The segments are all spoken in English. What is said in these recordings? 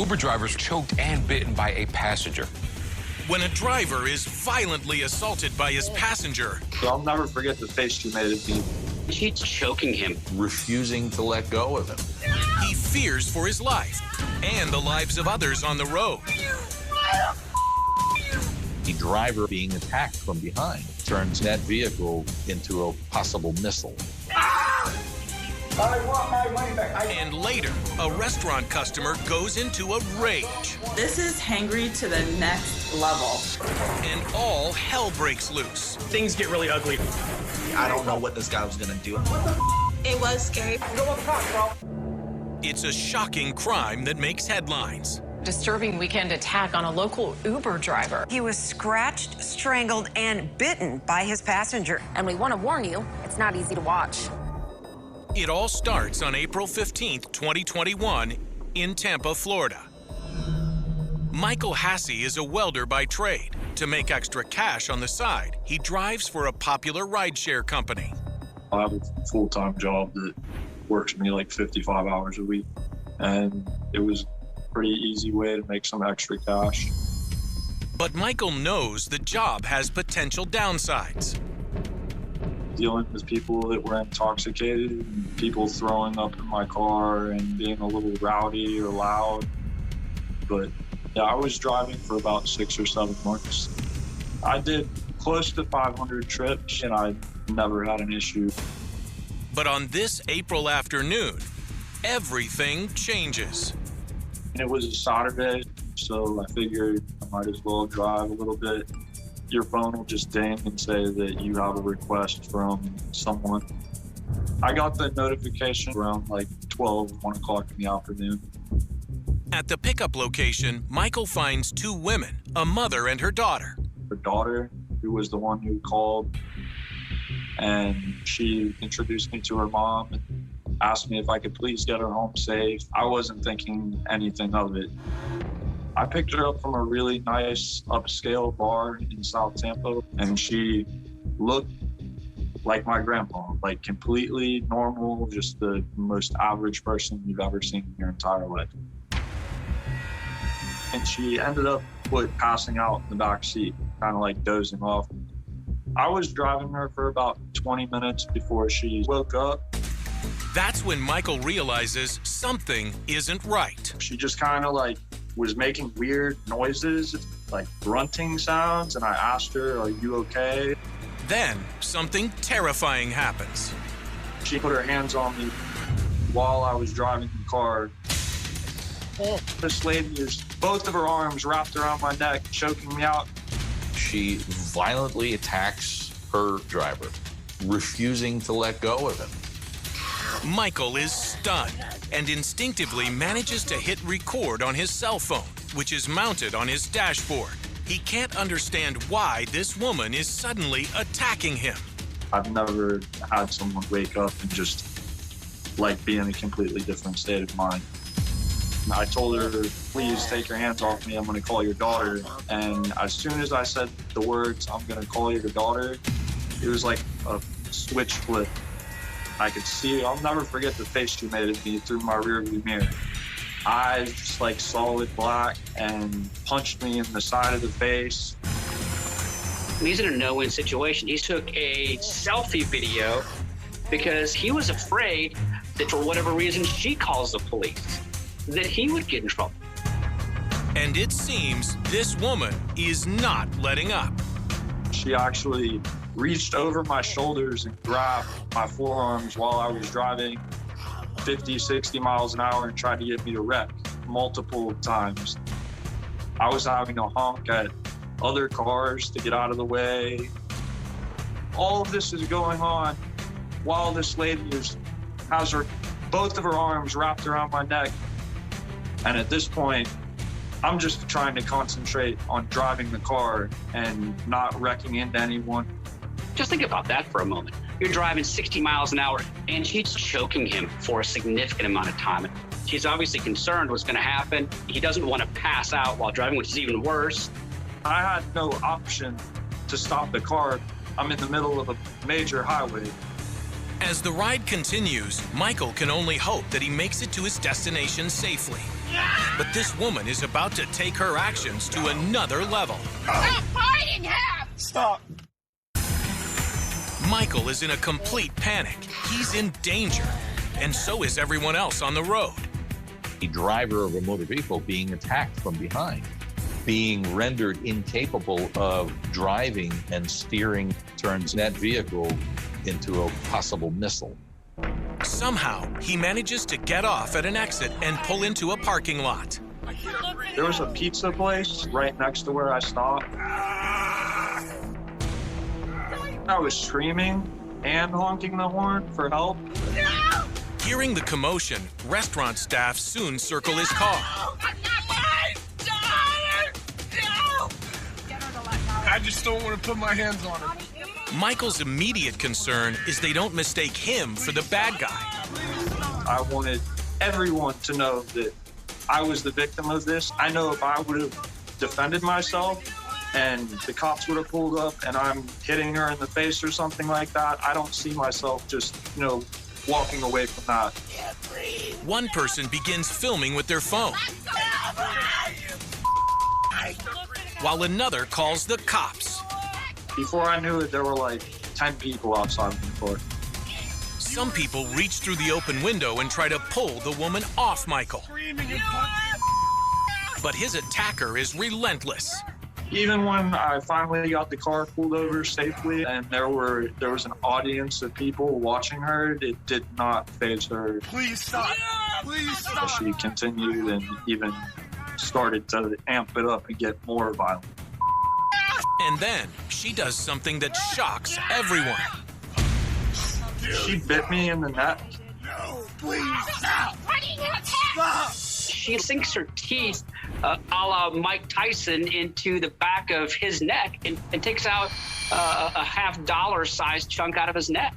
Uber driver is choked and bitten by a passenger. When a driver is violently assaulted by his passenger. I'll never forget the face she made at me. She's choking him. Refusing to let go of him. He fears for his life and the lives of others on the road. The driver being attacked from behind turns that vehicle into a possible missile. I want my money back. And later, a restaurant customer goes into a rage. This is hangry to the next level. And all hell breaks loose. Things get really ugly. I don't know what this guy was gonna do. It was scary. It's a shocking crime that makes headlines. Disturbing weekend attack on a local Uber driver. He was scratched, strangled, and bitten by his passenger. And we want to warn you, it's not easy to watch. It all starts on April 15th, 2021 in Tampa, Florida. Michael Hassey is a welder by trade. To make extra cash on the side, he drives for a popular rideshare company. I have a full-time job that works me like 55 hours a week, and it was a pretty easy way to make some extra cash. But Michael knows the job has potential downsides. Dealing with people that were intoxicated, and people throwing up in my car and being a little rowdy or loud. But yeah, I was driving for about 6 or 7 months. I did close to 500 trips and I never had an issue. But on this April afternoon, everything changes. It was a Saturday, so I figured I might as well drive a little bit. Your phone will just ding and say that you have a request from someone. I got the notification around like 1 o'clock in the afternoon. At the pickup location, Michael finds 2 women, a mother and her daughter. Her daughter, who was the one who called, and she introduced me to her mom and asked me if I could please get her home safe. I wasn't thinking anything of it. I picked her up from a really nice upscale bar in South Tampa, and she looked like my grandpa, like completely normal, just the most average person you've ever seen in your entire life. And she ended up passing out in the back seat, kind of like dozing off. I was driving her for about 20 minutes before she woke up. That's when Michael realizes something isn't right. She just kind of like was making weird noises, like grunting sounds, and I asked her, "Are you okay?" Then something terrifying happens. She put her hands on me while I was driving the car. This lady is both of her arms wrapped around my neck, choking me out. She violently attacks her driver, refusing to let go of him. Michael is stunned and instinctively manages to hit record on his cell phone, which is mounted on his dashboard. He can't understand why this woman is suddenly attacking him. I've never had someone wake up and just like be in a completely different state of mind. I told her, "Please take your hands off me, I'm gonna call your daughter." And as soon as I said the words, "I'm gonna call your daughter," it was like a switch flip. I could see, I'll never forget the face she made at me through my rearview mirror. Eyes just like solid black, and punched me in the side of the face. He's in a no-win situation. He took a selfie video because he was afraid that for whatever reason she calls the police, that he would get in trouble. And it seems this woman is not letting up. She actually reached over my shoulders and grabbed my forearms while I was driving 50, 60 miles an hour and tried to get me to wreck multiple times. I was having to honk at other cars to get out of the way. All of this is going on while this lady has both of her arms wrapped around my neck. And at this point, I'm just trying to concentrate on driving the car and not wrecking into anyone. Just think about that for a moment. You're driving 60 miles an hour and she's choking him for a significant amount of time. She's obviously concerned what's going to happen. He doesn't want to pass out while driving, which is even worse. I had no option to stop the car. I'm in the middle of a major highway. As the ride continues, Michael can only hope that he makes it to his destination safely. But this woman is about to take her actions to another level. Stop fighting him! Stop. Michael is in a complete panic. He's in danger. And so is everyone else on the road. A driver of a motor vehicle being attacked from behind, being rendered incapable of driving and steering, turns that vehicle into a possible missile. Somehow, he manages to get off at an exit and pull into a parking lot. There was a pizza place right next to where I stopped. I was screaming and honking the horn for help. Hearing the commotion, restaurant staff soon circle his car. I just don't want to put my hands on him. Michael's immediate concern is they don't mistake him for the bad guy. I wanted everyone to know that I was the victim of this. I know if I would have defended myself and the cops would have pulled up and I'm hitting her in the face or something like that, I don't see myself just, walking away from that. One person begins filming with their phone, while another calls the cops. Before I knew it, there were like 10 people outside of the court. Some people reach through the open window and try to pull the woman off Michael. But his attacker is relentless. Even when I finally got the car pulled over safely and there was an audience of people watching her, it did not faze her. Please stop. Please stop. She continued and even started to amp it up and get more violent. And then she does something that shocks everyone. She bit me in the neck. No, please stop. Stop. She sinks her teeth a la Mike Tyson into the back of his neck and takes out a $50 sized chunk out of his neck.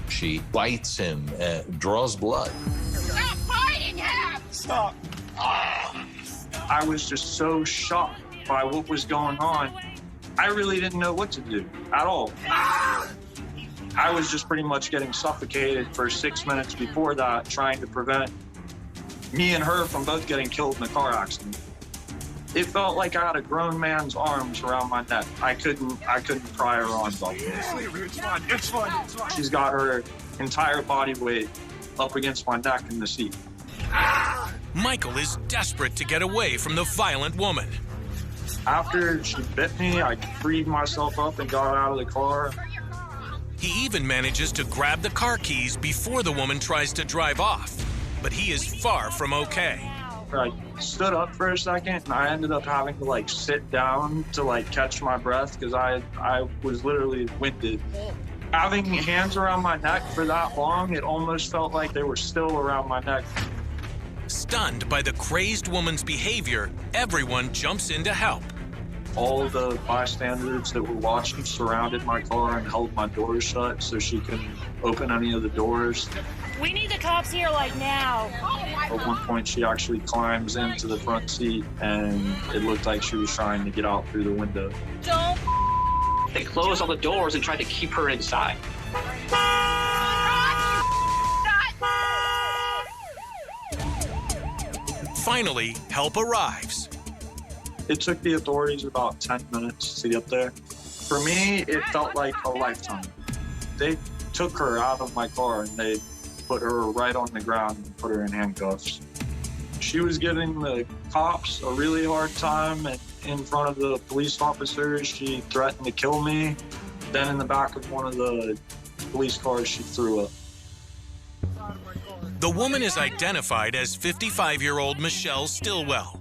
She bites him, draws blood. Stop fighting him! Stop. I was just so shocked by what was going on. I really didn't know what to do at all. I was just pretty much getting suffocated for 6 minutes before that, trying to prevent me and her from both getting killed in a car accident. It felt like I had a grown man's arms around my neck. I couldn't pry her arms off. It's fine. She's got her entire body weight up against my neck in the seat. Michael is desperate to get away from the violent woman. After she bit me, I freed myself up and got out of the car. He even manages to grab the car keys before the woman tries to drive off. But he is far from okay. I stood up for a second and I ended up having to sit down to catch my breath because I was literally winded. Having hands around my neck for that long, it almost felt like they were still around my neck. Stunned by the crazed woman's behavior, everyone jumps in to help. All the bystanders that were watching surrounded my car and held my doors shut so she couldn't open any of the doors. We need the cops here now. At one point, she actually climbs into the front seat, and it looked like she was trying to get out through the window. Don't. They closed all the doors and tried to keep her inside. Finally, help arrives. It took the authorities about 10 minutes to get there. For me, it felt like a lifetime. They took her out of my car and they put her right on the ground and put her in handcuffs. She was giving the cops a really hard time, and in front of the police officers, she threatened to kill me. Then in the back of one of the police cars, she threw up. The woman is identified as 55-year-old Michelle Stillwell.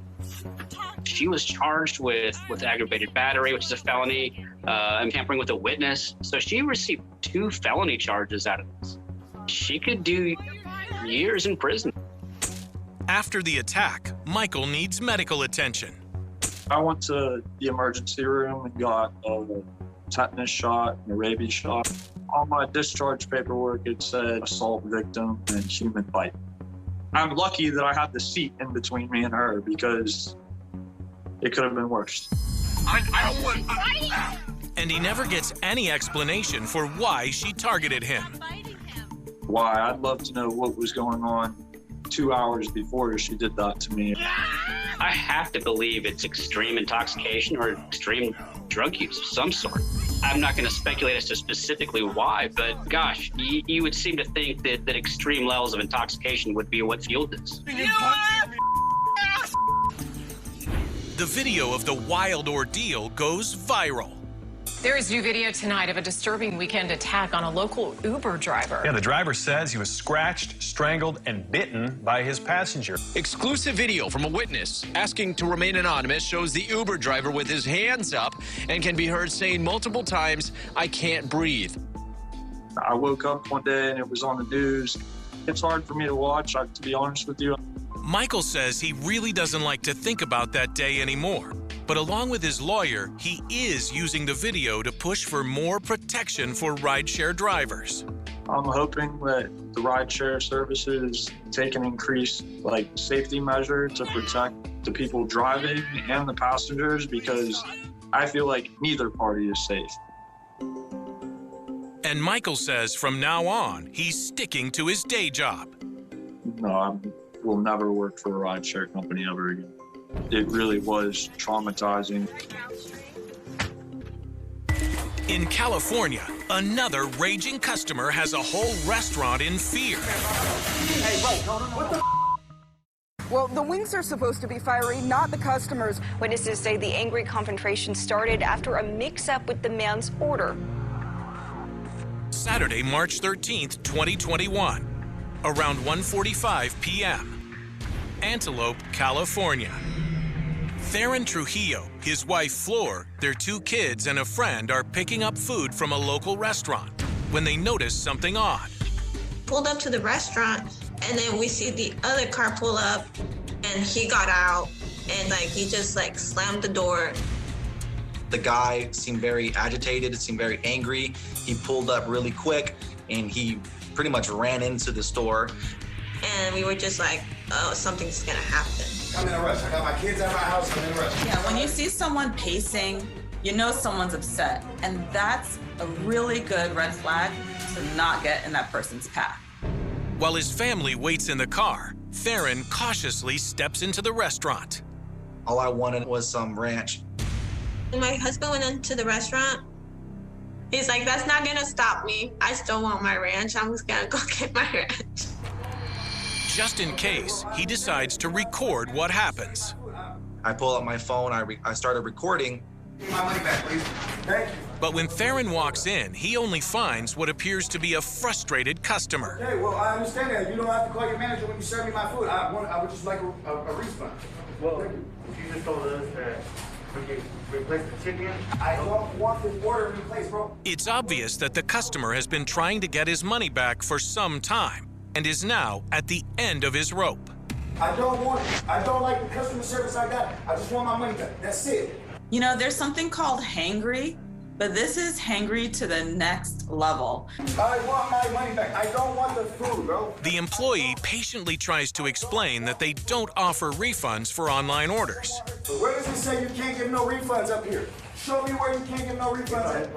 She was charged with aggravated battery, which is a felony, and tampering with a witness. So she received 2 felony charges out of this. She could do years in prison. After the attack, Michael needs medical attention. I went to the emergency room and got a tetanus shot and a rabies shot. On my discharge paperwork, it said assault victim and human bite. I'm lucky that I had the seat in between me and her because it could have been worse. And he never gets any explanation for why she targeted him. Why? I'd love to know what was going on 2 hours before she did that to me. I have to believe it's extreme intoxication or extreme drug use of some sort. I'm not going to speculate as to specifically why, but gosh, you would seem to think that extreme levels of intoxication would be what fueled this. The video of the wild ordeal goes viral. There is new video tonight of a disturbing weekend attack on a local Uber driver. Yeah, the driver says he was scratched, strangled, and bitten by his passenger. Exclusive video from a witness asking to remain anonymous shows the Uber driver with his hands up and can be heard saying multiple times, "I can't breathe." I woke up one day and it was on the news. It's hard for me to watch, to be honest with you. Michael says he really doesn't like to think about that day anymore. But along with his lawyer, he is using the video to push for more protection for rideshare drivers. I'm hoping that the rideshare services take an increased safety measure to protect the people driving and the passengers, because I feel like neither party is safe. And Michael says from now on, he's sticking to his day job. No, I will never work for a rideshare company ever again. It really was traumatizing. In California, another raging customer has a whole restaurant in fear. Hey, wait, what the Well, the wings are supposed to be fiery, not the customers. Witnesses say the angry confrontation started after a mix-up with the man's order. Saturday, March 13th, 2021, around 1:45 p.m., Antelope, California. Theron Trujillo, his wife Flor, their 2 kids, and a friend are picking up food from a local restaurant when they notice something odd. Pulled up to the restaurant, and then we see the other car pull up, and he got out, and he just slammed the door. The guy seemed very agitated, seemed very angry. He pulled up really quick, and he pretty much ran into the store. And we were just oh, something's gonna happen. I'm in a rush. I got my kids at my house. I'm in a rush. Yeah, when you see someone pacing, you know someone's upset. And that's a really good red flag to not get in that person's path. While his family waits in the car, Theron cautiously steps into the restaurant. All I wanted was some ranch. When my husband went into the restaurant, he's like, "That's not gonna stop me. I still want my ranch. I'm just gonna go get my ranch." Just in case, he decides to record what happens. I pull out my phone, I started recording. Give me my money back, please. Thank you. But when Theron walks in, he only finds what appears to be a frustrated customer. Okay, well, I understand that. You don't have to call your manager when you serve me my food. I would just like a refund. Well, you just told us that we can replace the chicken. I don't want this order replaced, bro. It's obvious that the customer has been trying to get his money back for some time and is now at the end of his rope. I don't want it. I don't like the customer service I got. I just want my money back. That's it. You know, there's something called hangry, but this is hangry to the next level. I want my money back. I don't want the food, bro. The employee patiently tries to explain that they don't offer refunds for online orders. Where does it say you can't give no refunds up here? Show me where you can't give no refunds at.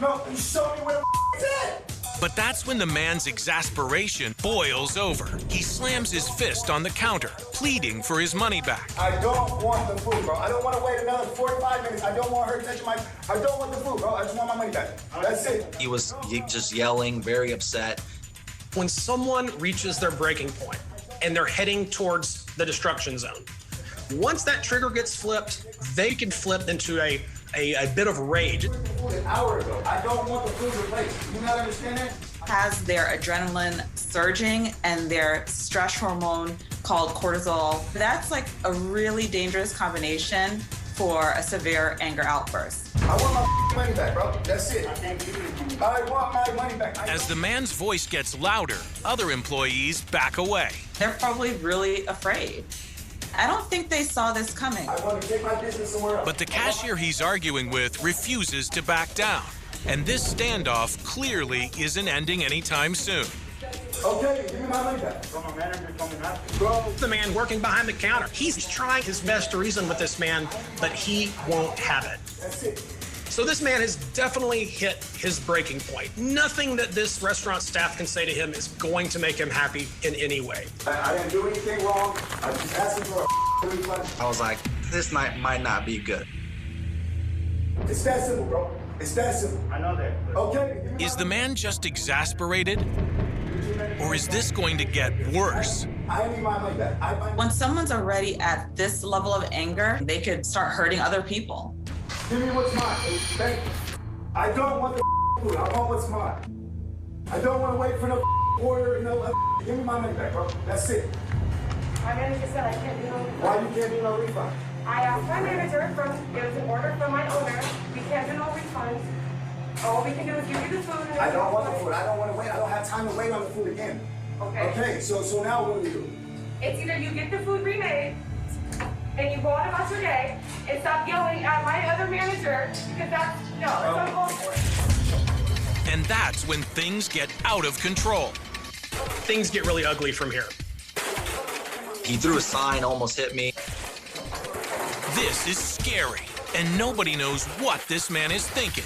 No, you show me where the it's at. But that's when the man's exasperation boils over. He slams his fist on the counter, pleading for his money back. I don't want the food, bro. I don't want to wait another 45 minutes. I don't want her touching my... I don't want the food, bro. I just want my money back. That's it. He was just yelling, very upset. When someone reaches their breaking point and they're heading towards the destruction zone, once that trigger gets flipped, they can flip into a bit of rage. An hour ago, I don't want the food replaced. You not understand that? Has their adrenaline surging and their stress hormone called cortisol. That's a really dangerous combination for a severe anger outburst. I want my money back, bro. That's it. I want my money back. As the man's voice gets louder, other employees back away. They're probably really afraid. I don't think they saw this coming. I want to take my business somewhere else. But the cashier he's arguing with refuses to back down. And this standoff clearly isn't ending anytime soon. Okay, give me my money back. The man working behind the counter, he's trying his best to reason with this man, but he won't have it. That's it. So this man has definitely hit his breaking point. Nothing that this restaurant staff can say to him is going to make him happy in any way. I didn't do anything wrong. I was just asking for a refund. I was like, this night might not be good. It's that simple, bro. It's that simple. I know that. Okay. Is the man just exasperated? Or is this going to get worse? I need my money back. When someone's already at this level of anger, they could start hurting other people. Give me what's mine. Thank you. I don't want the food. I want what's mine. I don't want to wait for the order. Give me my money back, bro. That's it. My manager said I can't do no refund. Why you can't do no refund? I asked my manager it was an order from my owner. We can't do no refunds. All we can do is give you the food. I don't want the food. I don't want to wait. I don't have time to wait on the food again. Okay. Okay, so now what do we do? It's either you get the food remade and you go on about your day and stop yelling at my other manager because it's uncalled for. And that's when things get out of control. Things get really ugly from here. He threw a sign, almost hit me. This is scary, and nobody knows what this man is thinking.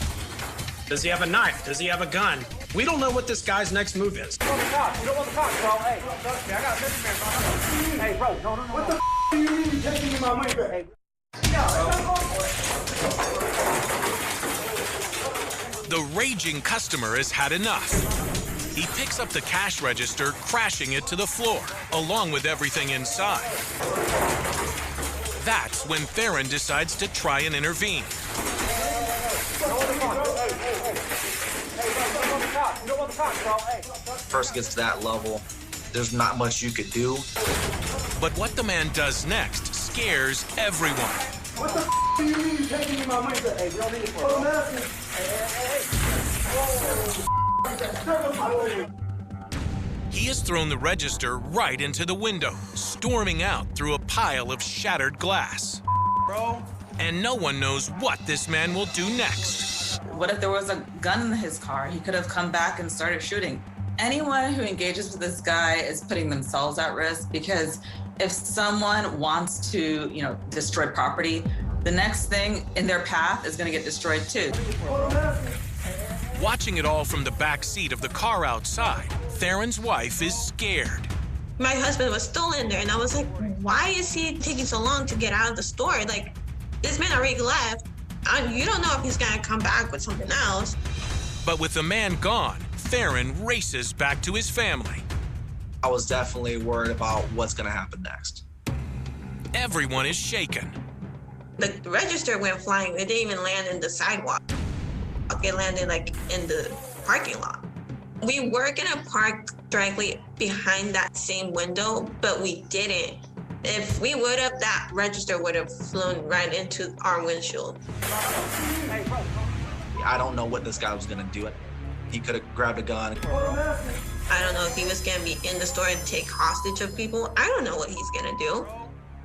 Does he have a knife? Does he have a gun? We don't know what this guy's next move is. You don't want the cops, bro. Hey, trust me, I got a businessman, bro. Hey, bro, no. What the do you mean you taking me my money back? Hey. The raging customer has had enough. He picks up the cash register, crashing it to the floor, along with everything inside. That's when Theron decides to try and intervene. First gets to that level, there's not much you could do. But what the man does next scares everyone. What the do you mean you taking me my money back? Hey, we don't need it for He has thrown the register right into the window, storming out through a pile of shattered glass. Bro. And no one knows what this man will do next. What if there was a gun in his car? He could have come back and started shooting. Anyone who engages with this guy is putting themselves at risk, because if someone wants to, destroy property, the next thing in their path is going to get destroyed too. Watching it all from the back seat of the car outside, Theron's wife is scared. My husband was still in there, and I was like, why is he taking so long to get out of the store? Like, this man already left. You don't know if he's gonna come back with something else. But with the man gone, Theron races back to his family. I was definitely worried about what's gonna happen next. Everyone is shaken. The register went flying. It didn't even land in the sidewalk. It landed in the parking lot. We were gonna park directly behind that same window, but we didn't. If we would have, that register would have flown right into our windshield. I don't know what this guy was gonna do. He could have grabbed a gun. I don't know if he was gonna be in the store and take hostage of people. I don't know what he's gonna do.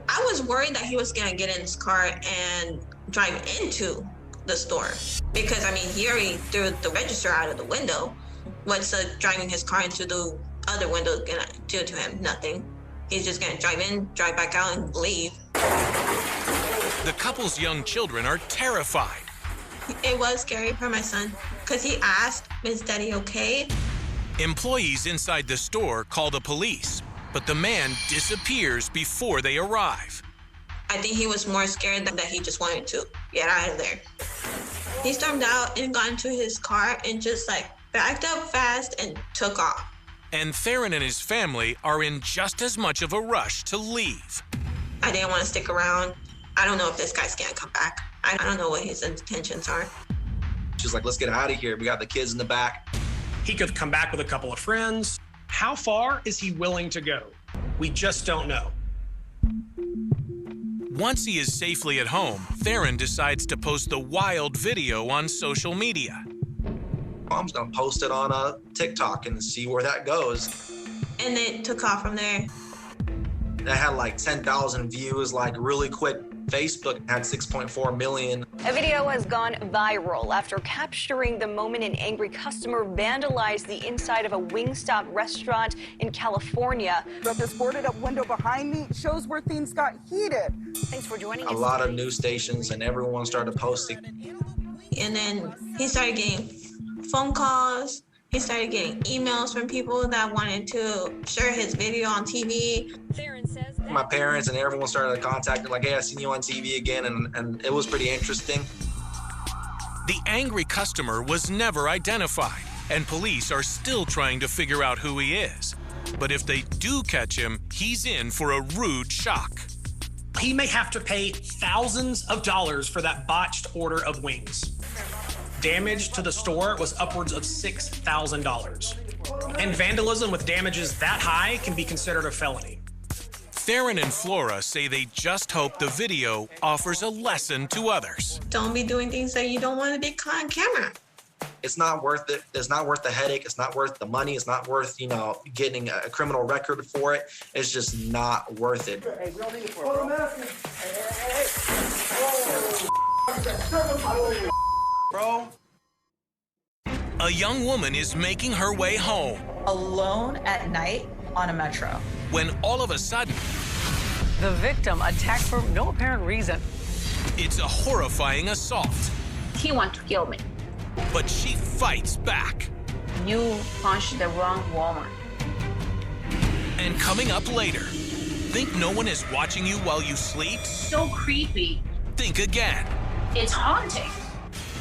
I was worried that he was gonna get in his car and drive into the store, because he already threw the register out of the window. What's driving his car into the other window gonna do to him? Nothing. He's just gonna drive in, drive back out, and leave. The couple's young children are terrified. It was scary for my son, because he asked, "Is Daddy okay?" Employees inside the store call the police, but the man disappears before they arrive. I think he was more scared that he just wanted to get out of there. He stormed out and got into his car and just backed up fast and took off. And Theron and his family are in just as much of a rush to leave. I didn't want to stick around. I don't know if this guy's gonna come back. I don't know what his intentions are. She's like, let's get out of here. We got the kids in the back. He could come back with a couple of friends. How far is he willing to go? We just don't know. Once he is safely at home, Theron decides to post the wild video on social media. Mom's gonna post it on TikTok and see where that goes. And it took off from there. That had 10,000 views, really quick. Facebook had 6.4 million. A video has gone viral after capturing the moment an angry customer vandalized the inside of a Wingstop restaurant in California. But this boarded up window behind me shows where things got heated. Thanks for joining us. A lot of news stations and everyone started posting. And then he started getting phone calls. He started getting emails from people that wanted to share his video on TV. My parents and everyone started contacting, like, hey, I seen you on TV again, and it was pretty interesting. The angry customer was never identified, and police are still trying to figure out who he is. But if they do catch him, he's in for a rude shock. He may have to pay thousands of dollars for that botched order of wings. Damage to the store was upwards of $6,000. And vandalism with damages that high can be considered a felony. Theron and Flora say they just hope the video offers a lesson to others. Don't be doing things that you don't want to be caught on camera. It's not worth it. It's not worth the headache. It's not worth the money. It's not worth, you know, getting a criminal record for it. It's just not worth it. Hey, we don't need it for it, Bro. A young woman is making her way home. Alone at night on a metro. When all of a sudden, the victim attacked for no apparent reason. It's a horrifying assault. He wants to kill me. But she fights back. You punched the wrong woman. And coming up later, think no one is watching you while you sleep? So creepy. Think again. It's haunting.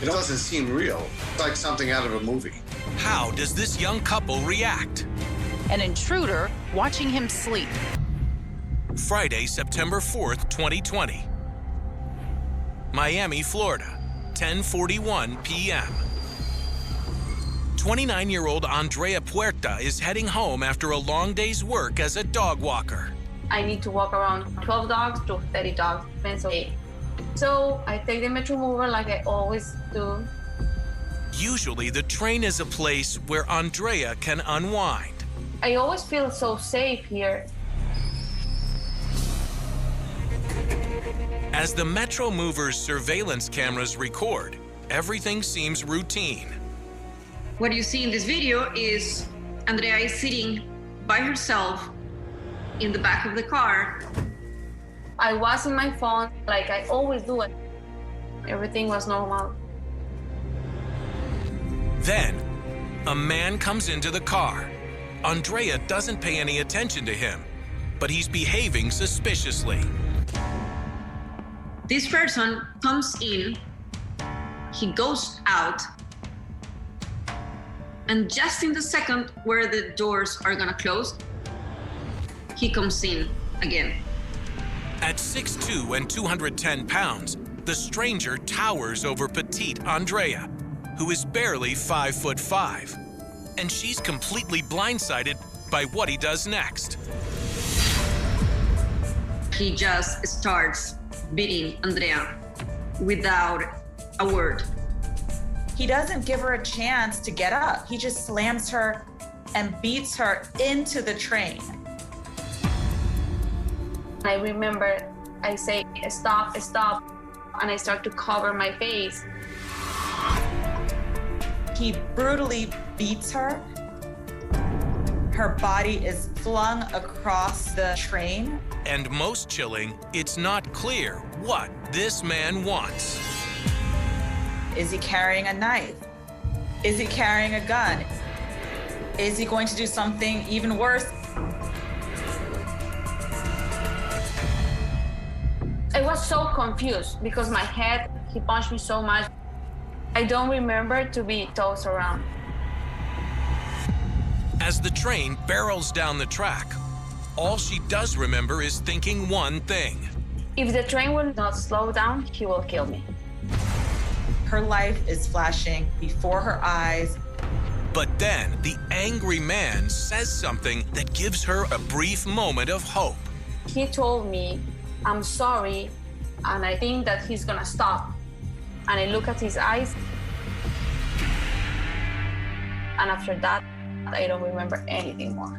It doesn't seem real. It's like something out of a movie. How does this young couple react? An intruder watching him sleep. Friday, September 4th, 2020. Miami, Florida, 10:41 p.m. 29-year-old Andrea Puerta is heading home after a long day's work as a dog walker. I need to walk around 12 dogs to 30 dogs, depends on age. So I take the Metro Mover like I always do. Usually the train is a place where Andrea can unwind. I always feel so safe here. As the Metro Mover's surveillance cameras record, everything seems routine. What you see in this video is Andrea is sitting by herself in the back of the car. I was in my phone like I always do it. Everything was normal. Then, a man comes into the car. Andrea doesn't pay any attention to him, but he's behaving suspiciously. This person comes in, he goes out, and just in the second where the doors are gonna close, he comes in again. At 6'2" and 210 pounds, the stranger towers over petite Andrea, who is barely 5'5", and she's completely blindsided by what he does next. He just starts beating Andrea without a word. He doesn't give her a chance to get up. He just slams her and beats her into the train. I remember I say, stop, stop, and I start to cover my face. He brutally beats her. Her body is flung across the train. And most chilling, it's not clear what this man wants. Is he carrying a knife? Is he carrying a gun? Is he going to do something even worse? I was so confused because my head, he punched me so much. I don't remember to be tossed around. As the train barrels down the track, all she does remember is thinking one thing. If the train will not slow down, he will kill me. Her life is flashing before her eyes. But then the angry man says something that gives her a brief moment of hope. He told me, I'm sorry, and I think that he's gonna stop. And I look at his eyes, and after that, I don't remember anything more.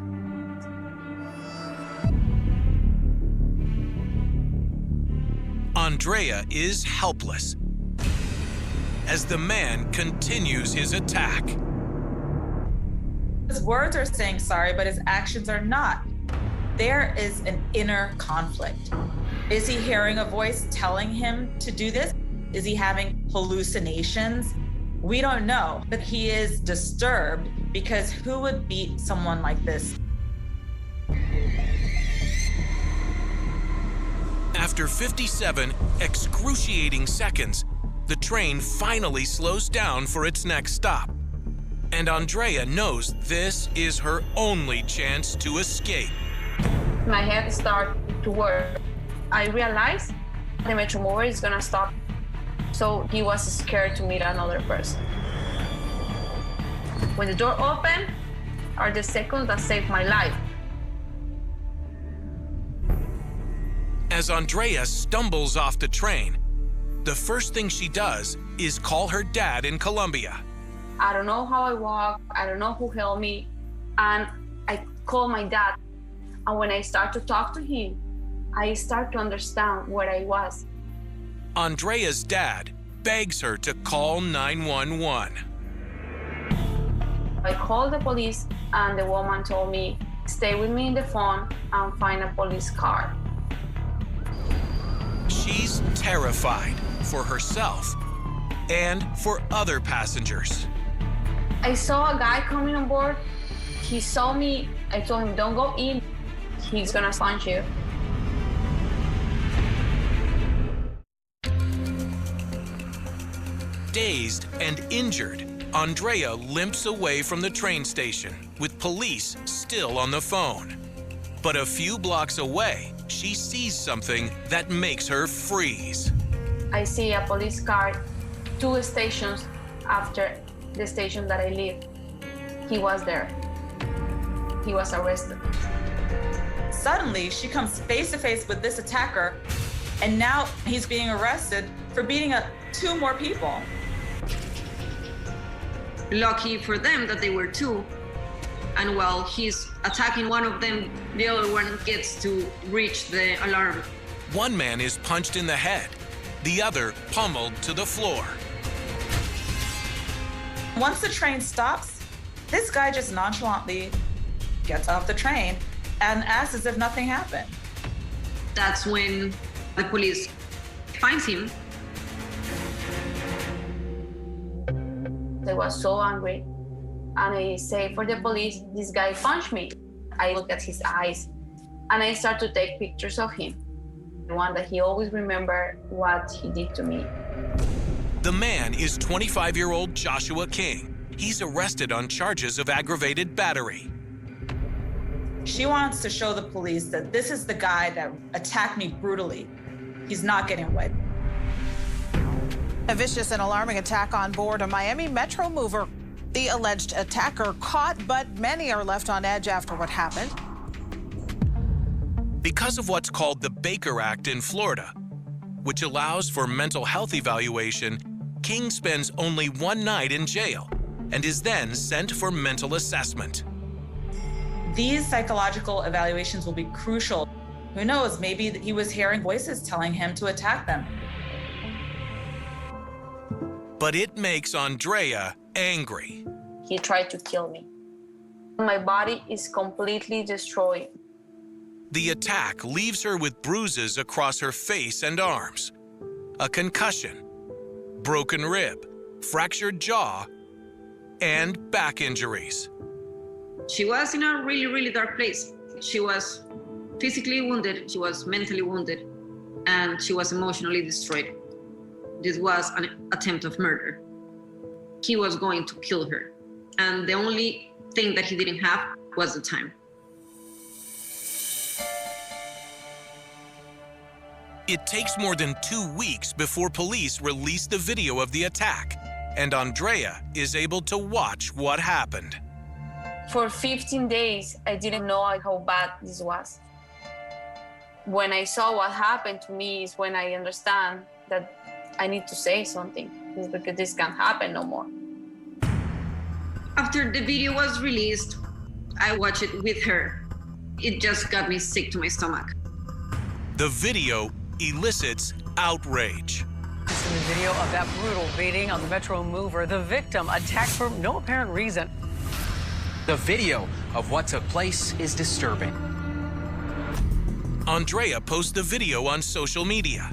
Andrea is helpless as the man continues his attack. His words are saying sorry, but his actions are not. There is an inner conflict. Is he hearing a voice telling him to do this? Is he having hallucinations? We don't know, but he is disturbed because who would beat someone like this? After 57 excruciating seconds, the train finally slows down for its next stop. And Andrea knows this is her only chance to escape. My head started to work. I realized the Metro Mover is gonna stop. So he was scared to meet another person. When the door opened, are the seconds that saved my life. As Andrea stumbles off the train, the first thing she does is call her dad in Colombia. I don't know how I walk, I don't know who helped me, and I call my dad. And when I start to talk to him, I start to understand where I was. Andrea's dad begs her to call 911. I called the police and the woman told me, stay with me in the phone and find a police car. She's terrified for herself and for other passengers. I saw a guy coming on board. He saw me. I told him, don't go in. He's gonna punch you. Dazed and injured, Andrea limps away from the train station with police still on the phone. But a few blocks away, she sees something that makes her freeze. I see a police car 2 stations after the station that I live. He was there. He was arrested. Suddenly, she comes face to face with this attacker, and now he's being arrested for beating up 2 more people. Lucky for them that they were 2. And while he's attacking one of them, the other one gets to reach the alarm. One man is punched in the head, the other pummeled to the floor. Once the train stops, this guy just nonchalantly gets off the train and acts as if nothing happened. That's when the police finds him. I was so angry. And I say for the police, this guy punched me. I look at his eyes and I start to take pictures of him. The one that he always remembered what he did to me. The man is 25-year-old Joshua King. He's arrested on charges of aggravated battery. She wants to show the police that this is the guy that attacked me brutally. He's not getting away. A vicious and alarming attack on board a Miami Metro Mover. The alleged attacker caught, but many are left on edge after what happened. Because of what's called the Baker Act in Florida, which allows for mental health evaluation, King spends only 1 night in jail and is then sent for mental assessment. These psychological evaluations will be crucial. Who knows, maybe he was hearing voices telling him to attack them. But it makes Andrea angry. He tried to kill me. My body is completely destroyed. The attack leaves her with bruises across her face and arms, a concussion, broken rib, fractured jaw, and back injuries. She was in a really, really dark place. She was physically wounded, she was mentally wounded, and she was emotionally destroyed. This was an attempt of murder. He was going to kill her. And the only thing that he didn't have was the time. It takes more than 2 weeks before police release the video of the attack, and Andrea is able to watch what happened. For 15 days, I didn't know how bad this was. When I saw what happened to me is when I understand that I need to say something, because this can't happen no more. After the video was released, I watched it with her. It just got me sick to my stomach. The video elicits outrage. In the video of that brutal beating on the Metro Mover, the victim attacked for no apparent reason. The video of what took place is disturbing. Andrea posts the video on social media.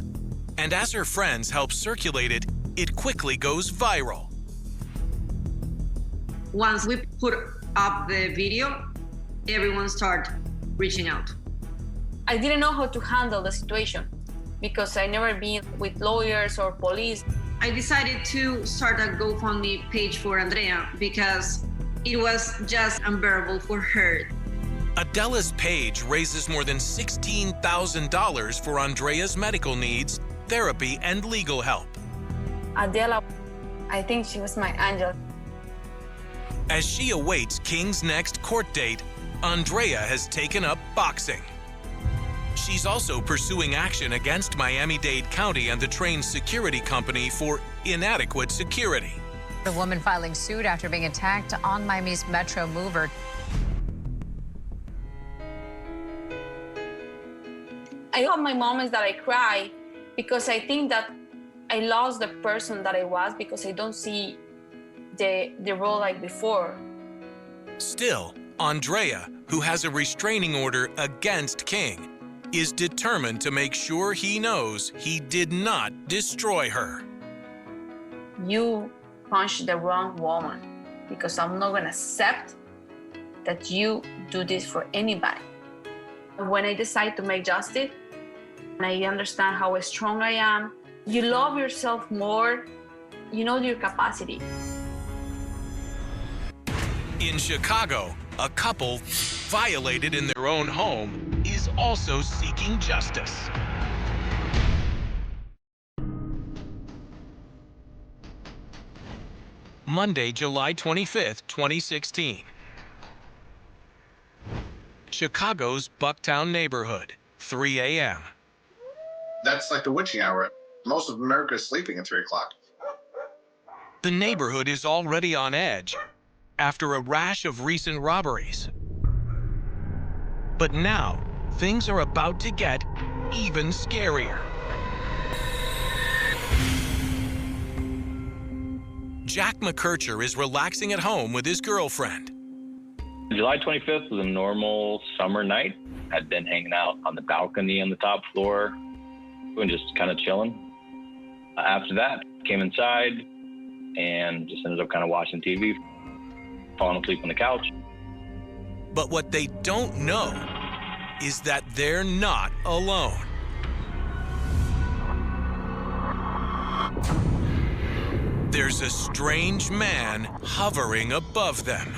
And as her friends help circulate it, it quickly goes viral. Once we put up the video, everyone started reaching out. I didn't know how to handle the situation because I never been with lawyers or police. I decided to start a GoFundMe page for Andrea because it was just unbearable for her. Adela's page raises more than $16,000 for Andrea's medical needs, therapy, and legal help. Adela, I think she was my angel. As she awaits King's next court date, Andrea has taken up boxing. She's also pursuing action against Miami-Dade County and the train security company for inadequate security. The woman filing suit after being attacked on Miami's Metro Mover. I have my moments that I cry because I think that I lost the person that I was because I don't see the role like before. Still, Andrea, who has a restraining order against King, is determined to make sure he knows he did not destroy her. You punched the wrong woman because I'm not gonna accept that you do this for anybody. When I decide to make justice, and I understand how strong I am, you love yourself more, you know your capacity. In Chicago, a couple violated in their own home is also seeking justice. Monday, July 25th, 2016. Chicago's Bucktown neighborhood, 3 a.m. That's like the witching hour. Most of America is sleeping at 3 o'clock. The neighborhood is already on edge after a rash of recent robberies. But now, things are about to get even scarier. Jack McKercher is relaxing at home with his girlfriend. July 25th was a normal summer night. I'd been hanging out on the balcony on the top floor and just kind of chilling. After that, came inside and just ended up kind of watching TV, falling asleep on the couch. But what they don't know is that they're not alone. There's a strange man hovering above them.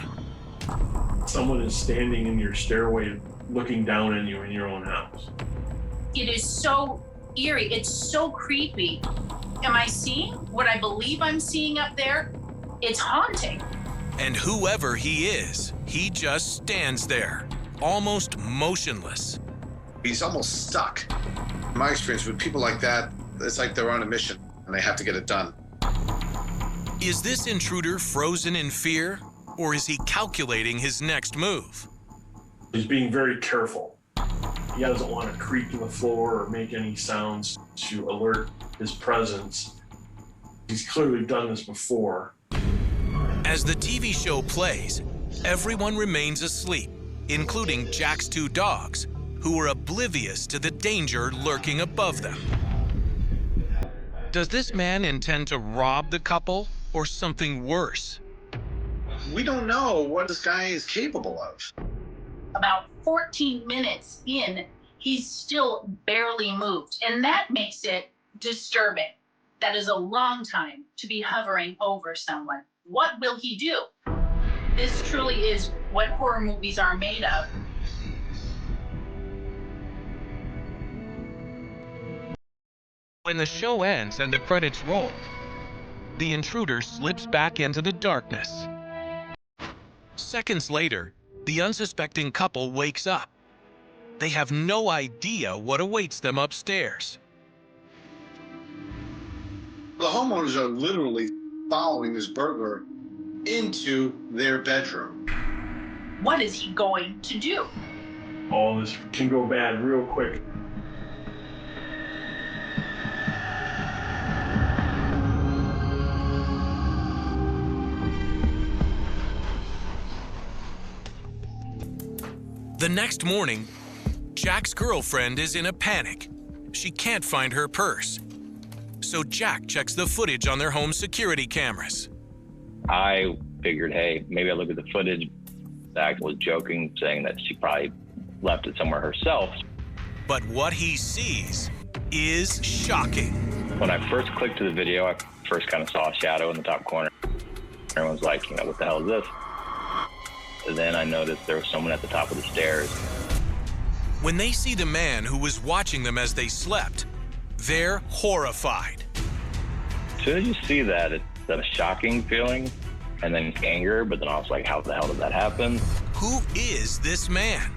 Someone is standing in your stairway looking down on you in your own house. It is so eerie. It's so creepy. Am I seeing what I believe I'm seeing up there? It's haunting. And whoever he is, he just stands there, almost motionless. He's almost stuck. In my experience with people like that, it's like they're on a mission and they have to get it done. Is this intruder frozen in fear, or is he calculating his next move? He's being very careful. He doesn't want to creak to the floor or make any sounds to alert his presence. He's clearly done this before. As the TV show plays, everyone remains asleep, including Jack's two dogs, who are oblivious to the danger lurking above them. Does this man intend to rob the couple, or something worse? We don't know what this guy is capable of. About 14 minutes in, he's still barely moved. And that makes it disturbing. That is a long time to be hovering over someone. What will he do? This truly is what horror movies are made of. When the show ends and the credits roll, the intruder slips back into the darkness. Seconds later, the unsuspecting couple wakes up. They have no idea what awaits them upstairs. The homeowners are literally following this burglar into their bedroom. What is he going to do? All this can go bad real quick. The next morning, Jack's girlfriend is in a panic. She can't find her purse, so Jack checks the footage on their home security cameras. I figured, hey, maybe I look at the footage. Zach was joking, saying that she probably left it somewhere herself. But what he sees is shocking. When I first clicked to the video, I first kind of saw a shadow in the top corner. Everyone's like, what the hell is this? And then I noticed there was someone at the top of the stairs. When they see the man who was watching them as they slept, they're horrified. As soon as you see that, it's a shocking feeling, and then anger, but then I was like, how the hell did that happen? Who is this man?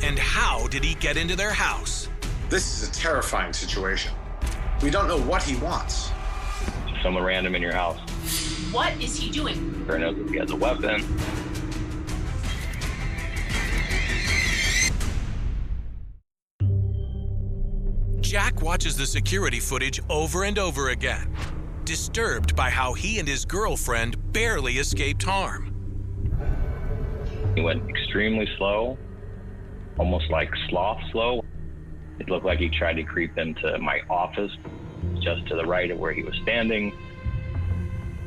And how did he get into their house? This is a terrifying situation. We don't know what he wants. Someone random in your house. What is he doing? Who knows if he has a weapon? Jack watches the security footage over and over again, disturbed by how he and his girlfriend barely escaped harm. He went extremely slow, almost like sloth slow. It looked like he tried to creep into my office just to the right of where he was standing.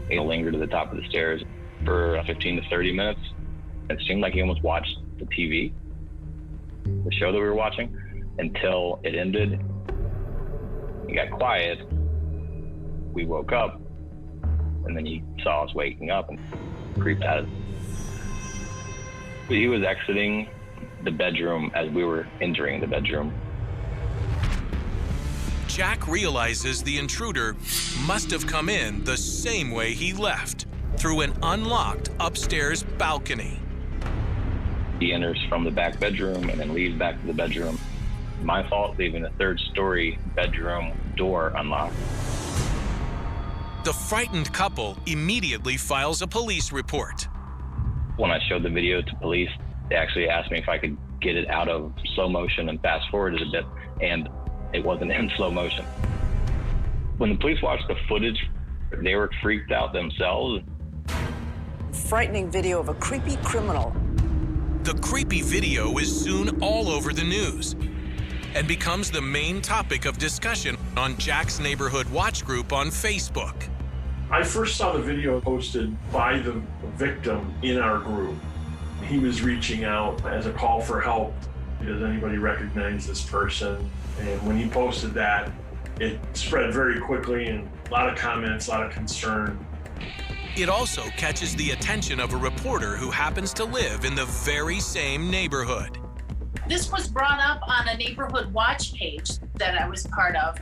He lingered at the top of the stairs for 15 to 30 minutes. It seemed like he almost watched the TV, the show that we were watching, until it ended. He got quiet. We woke up, and then he saw us waking up and creeped out. He was exiting the bedroom as we were entering the bedroom. Jack realizes the intruder must have come in the same way he left, through an unlocked upstairs balcony. He enters from the back bedroom and then leaves back to the bedroom. My fault leaving the third-story bedroom door unlocked. The frightened couple immediately files a police report. When I showed the video to police, they actually asked me if I could get it out of slow motion and fast forward it a bit, and it wasn't in slow motion. When the police watched the footage, they were freaked out themselves. Frightening video of a creepy criminal. The creepy video is soon all over the news and becomes the main topic of discussion on Jack's Neighborhood Watch group on Facebook. I first saw the video posted by the victim in our group. He was reaching out as a call for help. Does anybody recognize this person? And when he posted that, it spread very quickly, and a lot of comments, a lot of concern. It also catches the attention of a reporter who happens to live in the very same neighborhood. This was brought up on a neighborhood watch page that I was part of.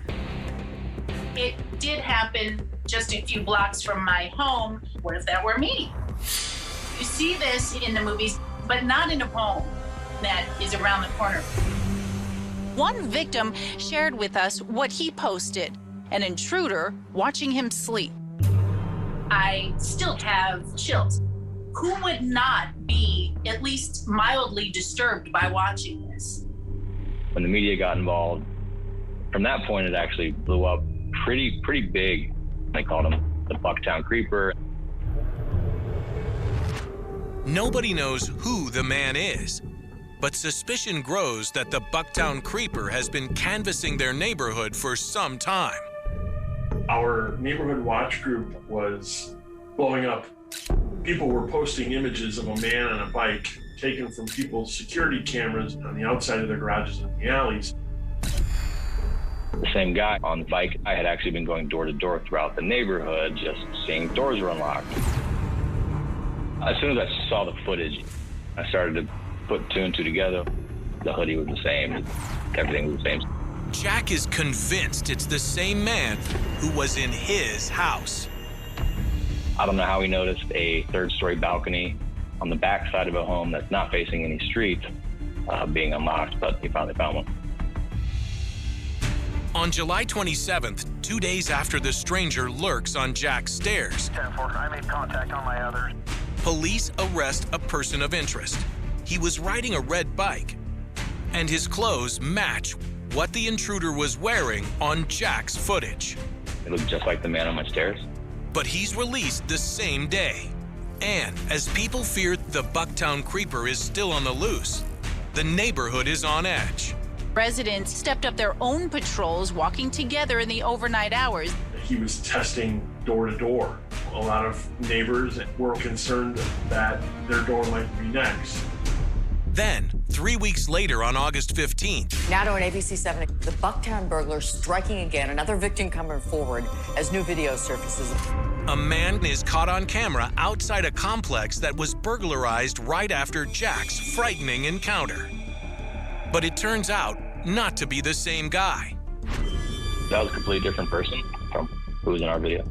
It did happen just a few blocks from my home. What if that were me? You see this in the movies, but not in a home that is around the corner. One victim shared with us what he posted, an intruder watching him sleep. I still have chills. Who would not be at least mildly disturbed by watching this? When the media got involved, from that point, it actually blew up pretty big. They called him the Bucktown Creeper. Nobody knows who the man is, but suspicion grows that the Bucktown Creeper has been canvassing their neighborhood for some time. Our neighborhood watch group was blowing up. People were posting images of a man on a bike taken from people's security cameras on the outside of their garages and the alleys. The same guy on the bike, I had actually been going door to door throughout the neighborhood, just seeing doors were unlocked. As soon as I saw the footage, I started to put two and two together. The hoodie was the same, everything was the same. Jack is convinced it's the same man who was in his house. I don't know how he noticed a third-story balcony on the back side of a home that's not facing any street being unlocked, but he finally found one. On July 27th, 2 days after the stranger lurks on Jack's stairs, 10-4, I made contact on my others. Police arrest a person of interest. He was riding a red bike, and his clothes match what the intruder was wearing on Jack's footage. It looked just like the man on my stairs. But he's released the same day. And as people fear the Bucktown Creeper is still on the loose, the neighborhood is on edge. Residents stepped up their own patrols, walking together in the overnight hours. He was testing door to door. A lot of neighbors were concerned that their door might be next. Then, 3 weeks later on August 15th, Now to an ABC 7, the Bucktown burglar striking again, another victim coming forward as new video surfaces. a man is caught on camera outside a complex that was burglarized right after Jack's frightening encounter. But it turns out not to be the same guy. That was a completely different person from who was in our video.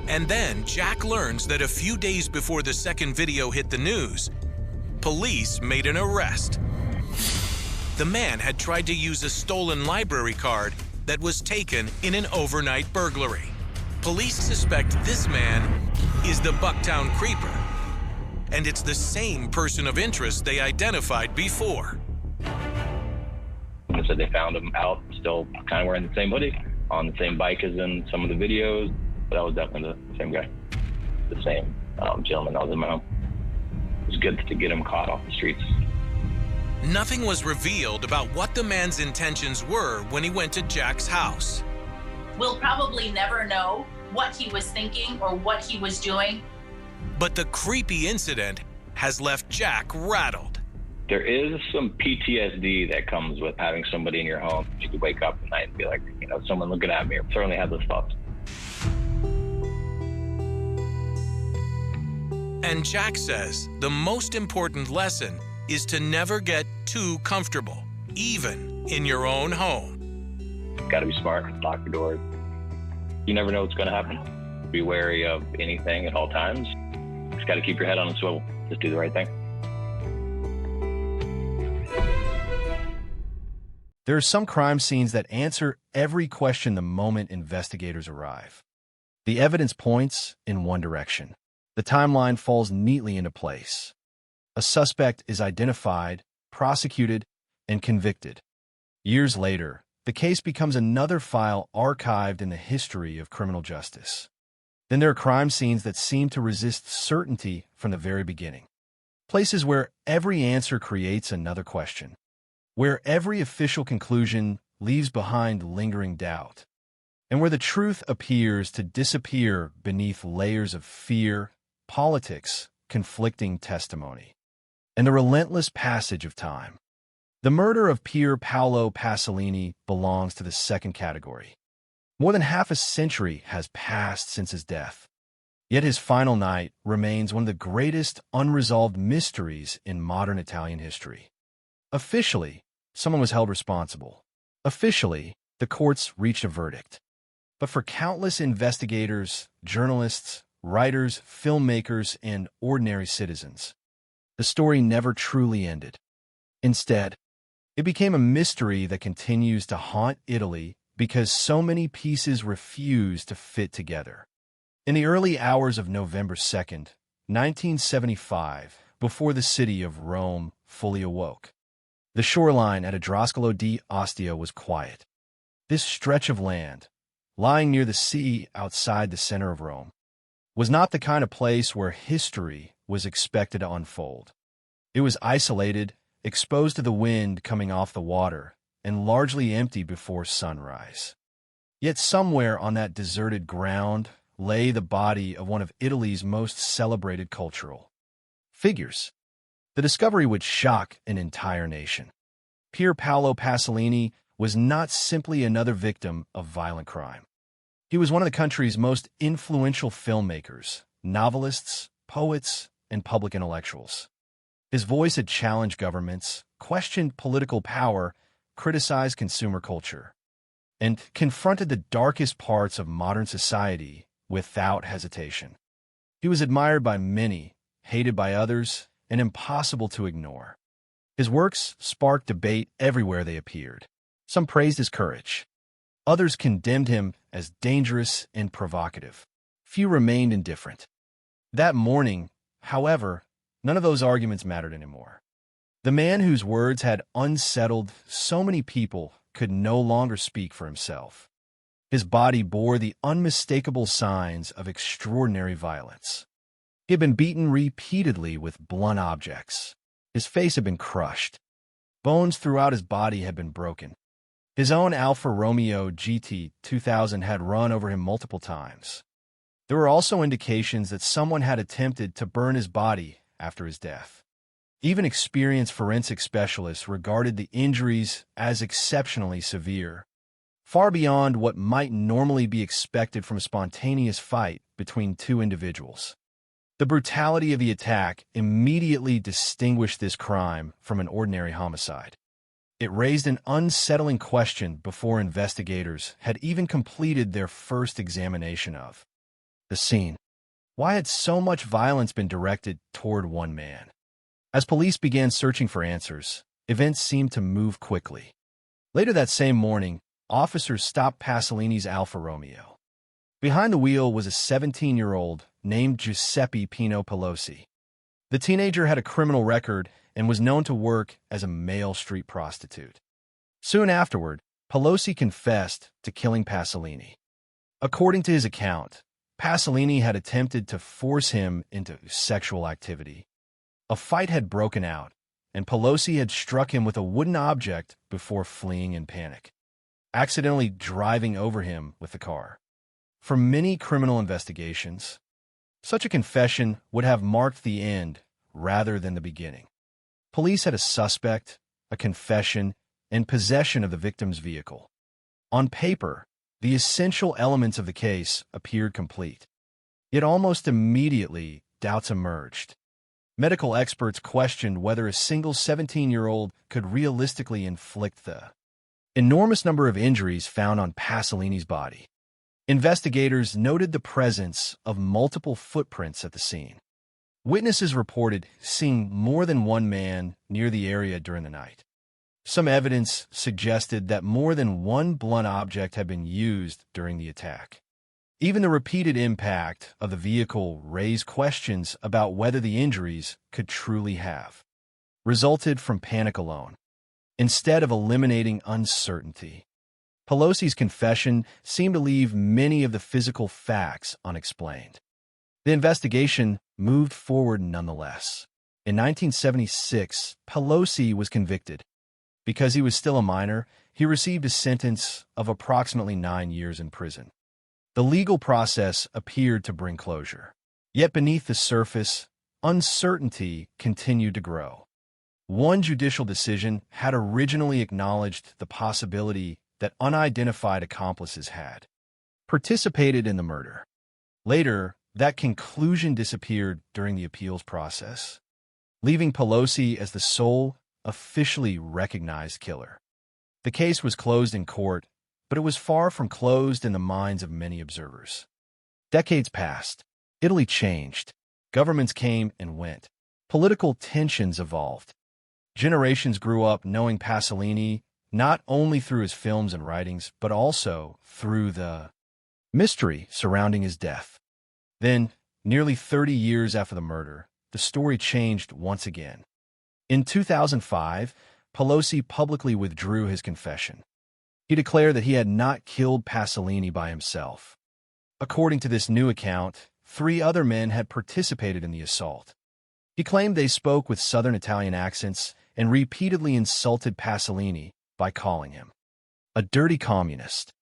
And then Jack learns that a few days before the second video hit the news, police made an arrest. The man had tried to use a stolen library card that was taken in an overnight burglary. Police suspect this man is the Bucktown Creeper, and it's the same person of interest they identified before. They said they found him out, still kind of wearing the same hoodie, on the same bike as in some of the videos. But that was definitely the same guy, the same gentleman that was in my home. It was good to get him caught off the streets. Nothing was revealed about what the man's intentions were when he went to Jack's house. We'll probably never know what he was thinking or what he was doing. But the creepy incident has left Jack rattled. There is some PTSD that comes with having somebody in your home. You could wake up at night and be like, you know, someone looking at me. I certainly had those thoughts. And Jack says the most important lesson is to never get too comfortable, even in your own home. Got to be smart, lock your doors. You never know what's going to happen. Be wary of anything at all times. Just got to keep your head on a swivel. Just do the right thing. There are some crime scenes that answer every question the moment investigators arrive. The evidence points in one direction. The timeline falls neatly into place. A suspect is identified, prosecuted, and convicted. Years later, the case becomes another file archived in the history of criminal justice. Then there are crime scenes that seem to resist certainty from the very beginning. Places where every answer creates another question. Where every official conclusion leaves behind lingering doubt. And where the truth appears to disappear beneath layers of fear, politics, conflicting testimony, and the relentless passage of time. The murder of Pier Paolo Pasolini belongs to the second category. More than half a century has passed since his death. Yet his final night remains one of the greatest unresolved mysteries in modern Italian history. Officially, someone was held responsible. Officially, the courts reached a verdict. But for countless investigators, journalists, writers, filmmakers, and ordinary citizens, the story never truly ended. Instead, it became a mystery that continues to haunt Italy because so many pieces refuse to fit together. In the early hours of November 2nd, 1975, before the city of Rome fully awoke, the shoreline at Adroscalo di Ostia was quiet. This stretch of land, lying near the sea outside the center of Rome, was not the kind of place where history was expected to unfold. It was isolated, exposed to the wind coming off the water, and largely empty before sunrise. Yet somewhere on that deserted ground lay the body of one of Italy's most celebrated cultural figures. The discovery would shock an entire nation. Pier Paolo Pasolini was not simply another victim of violent crime. He was one of the country's most influential filmmakers, novelists, poets, and public intellectuals. His voice had challenged governments, questioned political power, criticized consumer culture, and confronted the darkest parts of modern society without hesitation. He was admired by many, hated by others, and impossible to ignore. His works sparked debate everywhere they appeared. Some praised his courage. Others condemned him as dangerous and provocative. Few remained indifferent. That morning, however, none of those arguments mattered anymore. The man whose words had unsettled so many people could no longer speak for himself. His body bore the unmistakable signs of extraordinary violence. He had been beaten repeatedly with blunt objects. His face had been crushed. Bones throughout his body had been broken. His own Alfa Romeo GT 2000 had run over him multiple times. There were also indications that someone had attempted to burn his body after his death. Even experienced forensic specialists regarded the injuries as exceptionally severe, far beyond what might normally be expected from a spontaneous fight between two individuals. The brutality of the attack immediately distinguished this crime from an ordinary homicide. It raised an unsettling question before investigators had even completed their first examination of the scene. Why had so much violence been directed toward one man? As police began searching for answers, events seemed to move quickly. Later that same morning, officers stopped Pasolini's Alfa Romeo. Behind the wheel was a 17-year-old named Giuseppe Pino Pelosi. The teenager had a criminal record and was known to work as a male street prostitute. Soon afterward, Pelosi confessed to killing Pasolini. According to his account, Pasolini had attempted to force him into sexual activity. A fight had broken out, and Pelosi had struck him with a wooden object before fleeing in panic, accidentally driving over him with the car. For many criminal investigations, such a confession would have marked the end rather than the beginning. Police had a suspect, a confession, and possession of the victim's vehicle. On paper, the essential elements of the case appeared complete. Yet almost immediately, doubts emerged. Medical experts questioned whether a single 17-year-old could realistically inflict the enormous number of injuries found on Pasolini's body. Investigators noted the presence of multiple footprints at the scene. Witnesses reported seeing more than one man near the area during the night. Some evidence suggested that more than one blunt object had been used during the attack. Even the repeated impact of the vehicle raised questions about whether the injuries could truly have resulted from panic alone, instead of eliminating uncertainty. Pelosi's confession seemed to leave many of the physical facts unexplained. The investigation moved forward nonetheless. In 1976, Pelosi was convicted. Because he was still a minor, he received a sentence of approximately 9 years in prison. The legal process appeared to bring closure. Yet beneath the surface, uncertainty continued to grow. One judicial decision had originally acknowledged the possibility that unidentified accomplices had participated in the murder. Later, that conclusion disappeared during the appeals process, leaving Pelosi as the sole officially recognized killer. The case was closed in court, but it was far from closed in the minds of many observers. Decades passed. Italy changed. Governments came and went. Political tensions evolved. Generations grew up knowing Pasolini not only through his films and writings, but also through the mystery surrounding his death. Then, nearly 30 years after the murder, the story changed once again. In 2005, Pelosi publicly withdrew his confession. He declared that he had not killed Pasolini by himself. According to this new account, 3 other men had participated in the assault. He claimed they spoke with Southern Italian accents and repeatedly insulted Pasolini by calling him a dirty communist.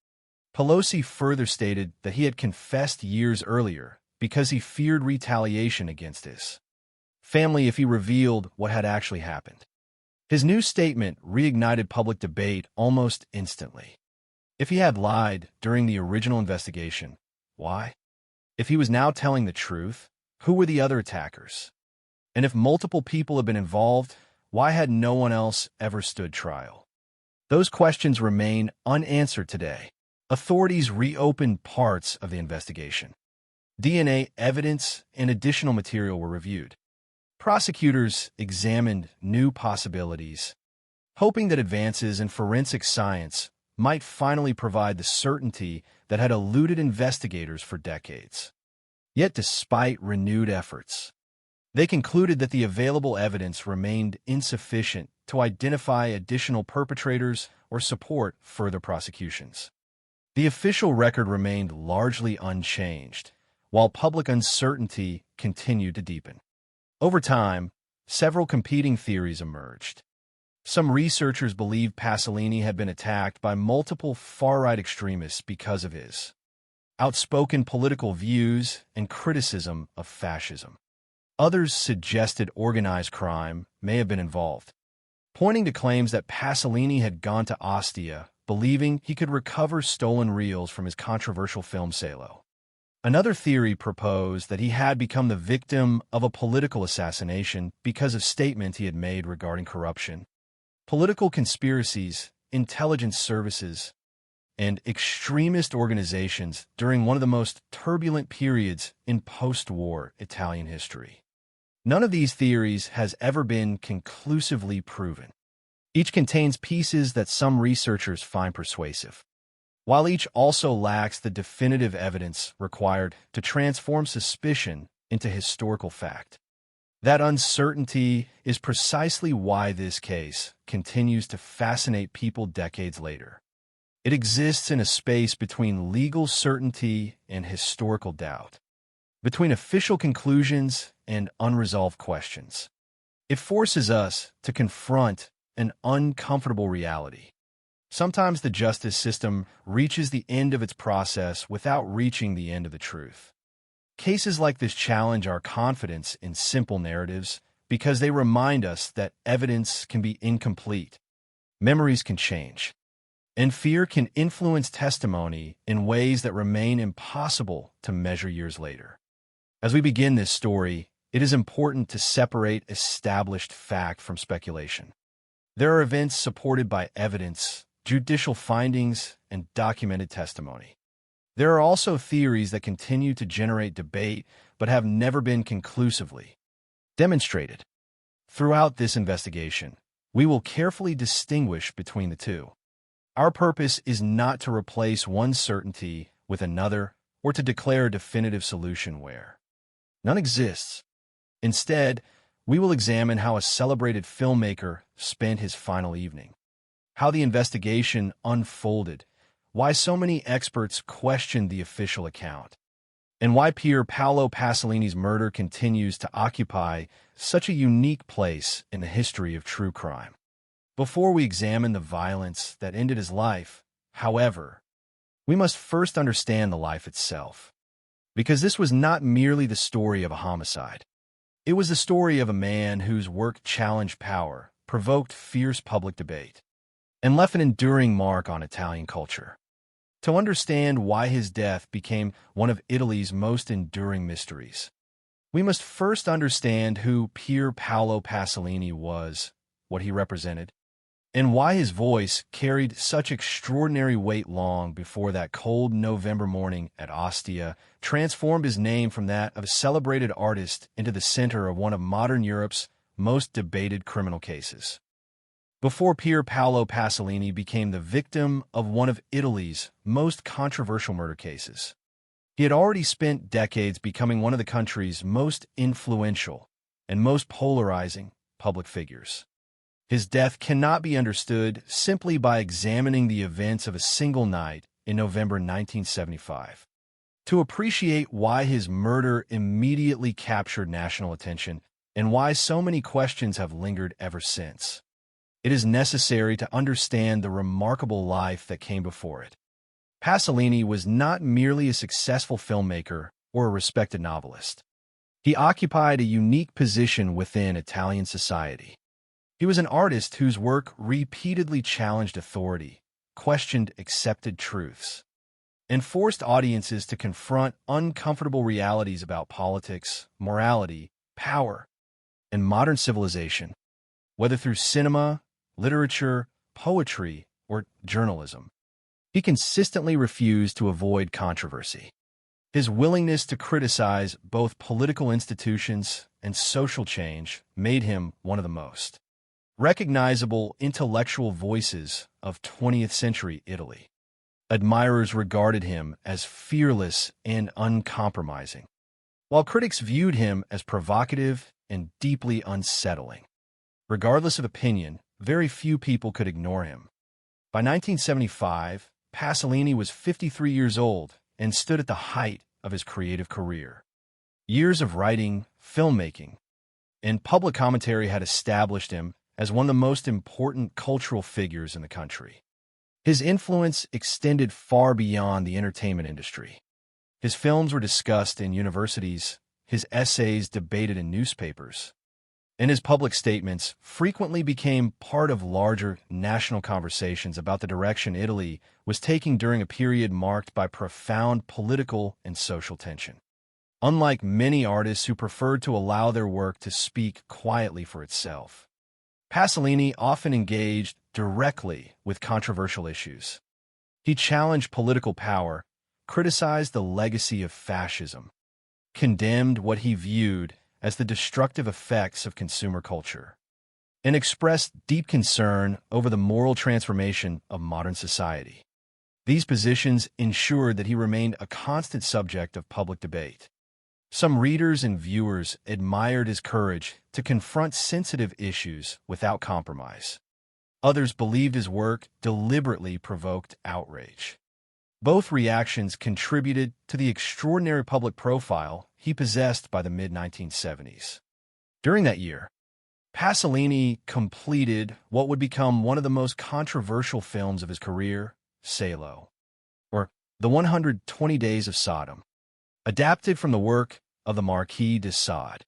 Pelosi further stated that he had confessed years earlier because he feared retaliation against his family if he revealed what had actually happened. His new statement reignited public debate almost instantly. If he had lied during the original investigation, why? If he was now telling the truth, who were the other attackers? And if multiple people had been involved, why had no one else ever stood trial? Those questions remain unanswered today. Authorities reopened parts of the investigation. DNA evidence and additional material were reviewed. Prosecutors examined new possibilities, hoping that advances in forensic science might finally provide the certainty that had eluded investigators for decades. Yet despite renewed efforts, they concluded that the available evidence remained insufficient to identify additional perpetrators or support further prosecutions. The official record remained largely unchanged, while public uncertainty continued to deepen. Over time, several competing theories emerged. Some researchers believe Pasolini had been attacked by multiple far-right extremists because of his outspoken political views and criticism of fascism. Others suggested organized crime may have been involved, pointing to claims that Pasolini had gone to Ostia believing he could recover stolen reels from his controversial film Salo. Another theory proposed that he had become the victim of a political assassination because of statements he had made regarding corruption, political conspiracies, intelligence services, and extremist organizations during one of the most turbulent periods in post-war Italian history. None of these theories has ever been conclusively proven. Each contains pieces that some researchers find persuasive, while each also lacks the definitive evidence required to transform suspicion into historical fact. That uncertainty is precisely why this case continues to fascinate people decades later. It exists in a space between legal certainty and historical doubt, between official conclusions and unresolved questions. It forces us to confront an uncomfortable reality. Sometimes the justice system reaches the end of its process without reaching the end of the truth. Cases like this challenge our confidence in simple narratives because they remind us that evidence can be incomplete, memories can change, and fear can influence testimony in ways that remain impossible to measure years later. As we begin this story, it is important to separate established fact from speculation. There are events supported by evidence, judicial findings, and documented testimony. There are also theories that continue to generate debate but have never been conclusively demonstrated. Throughout this investigation, we will carefully distinguish between the two. Our purpose is not to replace one certainty with another or to declare a definitive solution where none exists. Instead, we will examine how a celebrated filmmaker spent his final evening, how the investigation unfolded, why so many experts questioned the official account, and why Pier Paolo Pasolini's murder continues to occupy such a unique place in the history of true crime. Before we examine the violence that ended his life, however, we must first understand the life itself, because this was not merely the story of a homicide. It was the story of a man whose work challenged power, provoked fierce public debate, and left an enduring mark on Italian culture. To understand why his death became one of Italy's most enduring mysteries, we must first understand who Pier Paolo Pasolini was, what he represented, and why his voice carried such extraordinary weight long before that cold November morning at Ostia transformed his name from that of a celebrated artist into the center of one of modern Europe's most debated criminal cases. Before Pier Paolo Pasolini became the victim of one of Italy's most controversial murder cases, he had already spent decades becoming one of the country's most influential and most polarizing public figures. His death cannot be understood simply by examining the events of a single night in November 1975. To appreciate why his murder immediately captured national attention and why so many questions have lingered ever since, it is necessary to understand the remarkable life that came before it. Pasolini was not merely a successful filmmaker or a respected novelist. He occupied a unique position within Italian society. He was an artist whose work repeatedly challenged authority, questioned accepted truths, and forced audiences to confront uncomfortable realities about politics, morality, power, and modern civilization, whether through cinema, literature, poetry, or journalism. He consistently refused to avoid controversy. His willingness to criticize both political institutions and social change made him one of the most recognizable intellectual voices of 20th century Italy. Admirers regarded him as fearless and uncompromising, while critics viewed him as provocative and deeply unsettling. Regardless of opinion, very few people could ignore him. By 1975, Pasolini was 53 years old and stood at the height of his creative career. Years of writing, filmmaking, and public commentary had established him as one of the most important cultural figures in the country. His influence extended far beyond the entertainment industry. His films were discussed in universities, his essays debated in newspapers, and his public statements frequently became part of larger national conversations about the direction Italy was taking during a period marked by profound political and social tension. Unlike many artists who preferred to allow their work to speak quietly for itself, Pasolini often engaged directly with controversial issues. He challenged political power, criticized the legacy of fascism, condemned what he viewed as the destructive effects of consumer culture, and expressed deep concern over the moral transformation of modern society. These positions ensured that he remained a constant subject of public debate. Some readers and viewers admired his courage to confront sensitive issues without compromise. Others believed his work deliberately provoked outrage. Both reactions contributed to the extraordinary public profile he possessed by the mid-1970s. During that year, Pasolini completed what would become one of the most controversial films of his career, Salo, or The 120 Days of Sodom. Adapted from the work of the Marquis de Sade,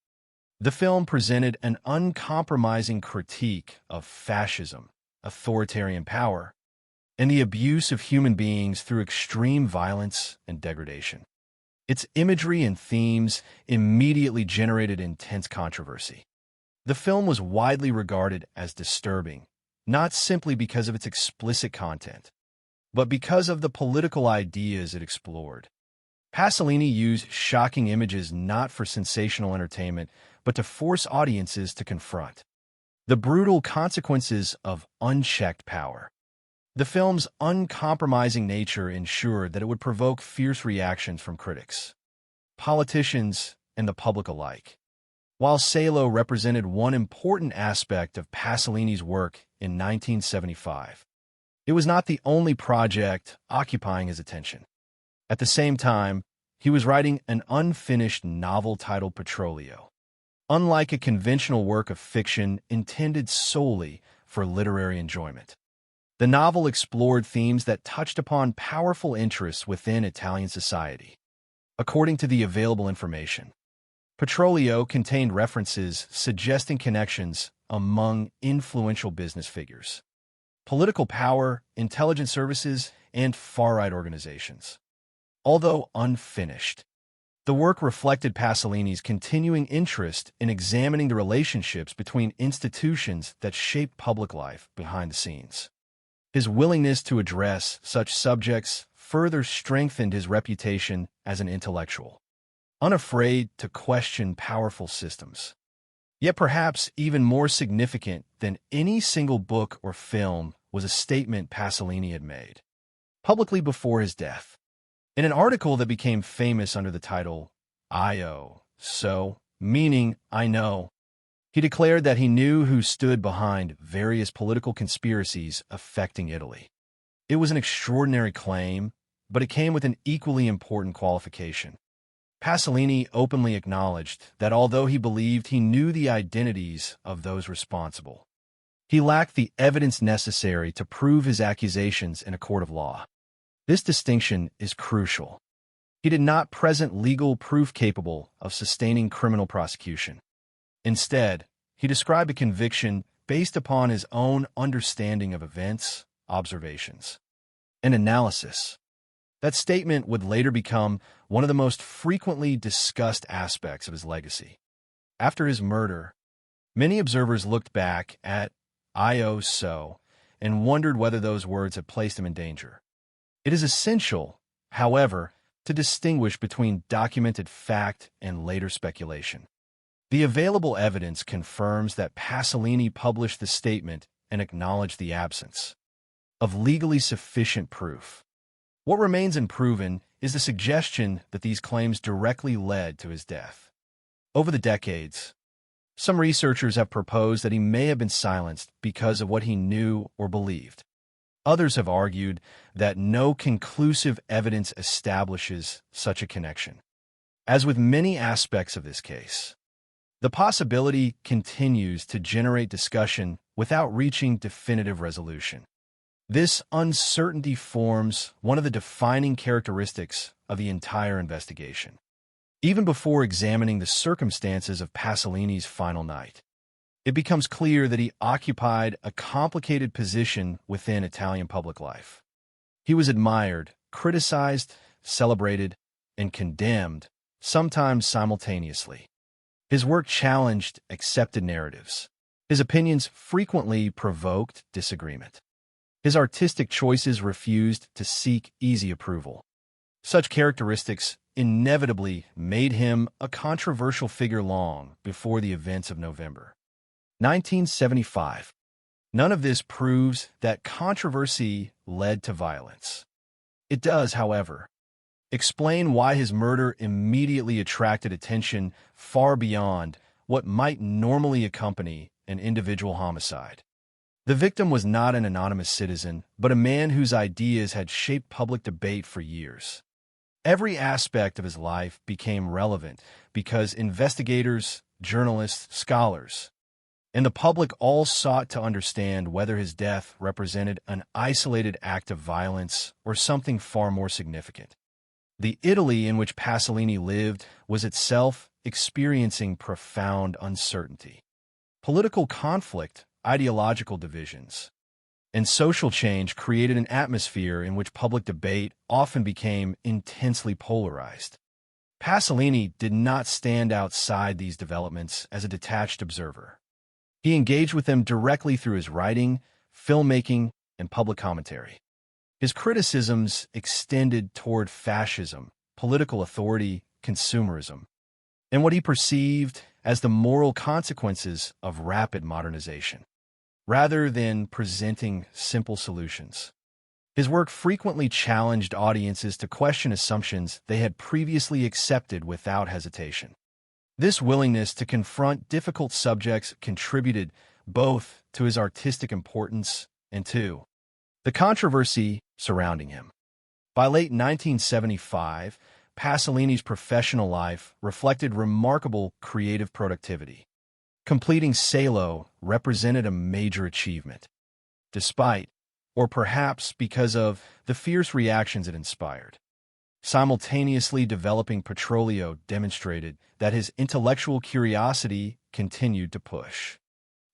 the film presented an uncompromising critique of fascism, authoritarian power, and the abuse of human beings through extreme violence and degradation. Its imagery and themes immediately generated intense controversy. The film was widely regarded as disturbing, not simply because of its explicit content, but because of the political ideas it explored. Pasolini used shocking images not for sensational entertainment, but to force audiences to confront the brutal consequences of unchecked power. The film's uncompromising nature ensured that it would provoke fierce reactions from critics, politicians, and the public alike. While Salo represented one important aspect of Pasolini's work in 1975, it was not the only project occupying his attention. At the same time, he was writing an unfinished novel titled Petrolio. Unlike a conventional work of fiction intended solely for literary enjoyment, the novel explored themes that touched upon powerful interests within Italian society. According to the available information, Petrolio contained references suggesting connections among influential business figures, political power, intelligence services, and far-right organizations. Although unfinished, the work reflected Pasolini's continuing interest in examining the relationships between institutions that shaped public life behind the scenes. His willingness to address such subjects further strengthened his reputation as an intellectual, unafraid to question powerful systems. Yet perhaps even more significant than any single book or film was a statement Pasolini had made publicly before his death. In an article that became famous under the title, Io, so, meaning I know, he declared that he knew who stood behind various political conspiracies affecting Italy. It was an extraordinary claim, but it came with an equally important qualification. Pasolini openly acknowledged that although he believed he knew the identities of those responsible, he lacked the evidence necessary to prove his accusations in a court of law. This distinction is crucial. He did not present legal proof capable of sustaining criminal prosecution. Instead, he described a conviction based upon his own understanding of events, observations, and analysis. That statement would later become one of the most frequently discussed aspects of his legacy. After his murder, many observers looked back at Io so and wondered whether those words had placed him in danger. It is essential, however, to distinguish between documented fact and later speculation. The available evidence confirms that Pasolini published the statement and acknowledged the absence of legally sufficient proof. What remains unproven is the suggestion that these claims directly led to his death. Over the decades, some researchers have proposed that he may have been silenced because of what he knew or believed. Others have argued that no conclusive evidence establishes such a connection. As with many aspects of this case, The possibility continues to generate discussion without reaching definitive resolution. This uncertainty forms one of the defining characteristics of the entire investigation. Even before examining the circumstances of Pasolini's final night, it becomes clear that he occupied a complicated position within Italian public life. He was admired, criticized, celebrated, and condemned, sometimes simultaneously. His work challenged accepted narratives. His opinions frequently provoked disagreement. His artistic choices refused to seek easy approval. Such characteristics inevitably made him a controversial figure long before the events of November 1975. None of this proves that controversy led to violence. It does, however, explain why his murder immediately attracted attention far beyond what might normally accompany an individual homicide. The victim was not an anonymous citizen, but a man whose ideas had shaped public debate for years. Every aspect of his life became relevant because investigators, journalists, scholars, and the public all sought to understand whether his death represented an isolated act of violence or something far more significant. The Italy in which Pasolini lived was itself experiencing profound uncertainty. Political conflict, ideological divisions, and social change created an atmosphere in which public debate often became intensely polarized. Pasolini did not stand outside these developments as a detached observer. He engaged with them directly through his writing, filmmaking, and public commentary. His criticisms extended toward fascism, political authority, consumerism, and what he perceived as the moral consequences of rapid modernization. Rather than presenting simple solutions, his work frequently challenged audiences to question assumptions they had previously accepted without hesitation. This willingness to confront difficult subjects contributed both to his artistic importance and to the controversy surrounding him. By late 1975, Pasolini's professional life reflected remarkable creative productivity. Completing Salo represented a major achievement, despite, or perhaps because of, the fierce reactions it inspired. Simultaneously developing Petrolio demonstrated that his intellectual curiosity continued to push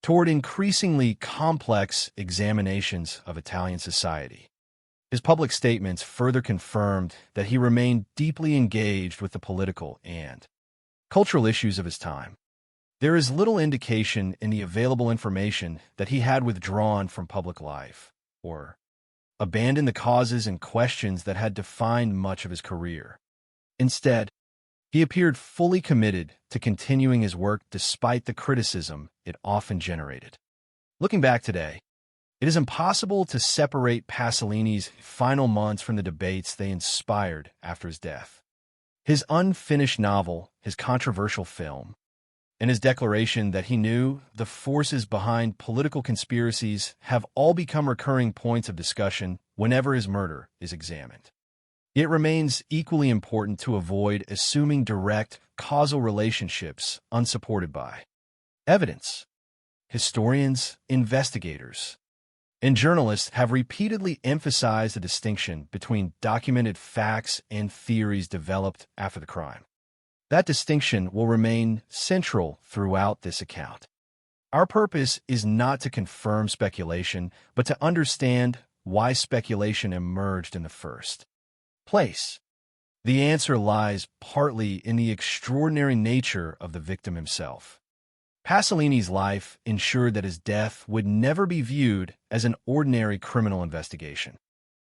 toward increasingly complex examinations of Italian society. His public statements further confirmed that he remained deeply engaged with the political and cultural issues of his time. There is little indication in the available information that he had withdrawn from public life or abandoned the causes and questions that had defined much of his career. Instead, he appeared fully committed to continuing his work despite the criticism it often generated. Looking back today, it is impossible to separate Pasolini's final months from the debates they inspired after his death. His unfinished novel, his controversial film, and his declaration that he knew the forces behind political conspiracies have all become recurring points of discussion whenever his murder is examined. It remains equally important to avoid assuming direct causal relationships unsupported by evidence. Historians, investigators, and journalists have repeatedly emphasized the distinction between documented facts and theories developed after the crime. That distinction will remain central throughout this account. Our purpose is not to confirm speculation, but to understand why speculation emerged in the first place. The answer lies partly in the extraordinary nature of the victim himself. Pasolini's life ensured that his death would never be viewed as an ordinary criminal investigation.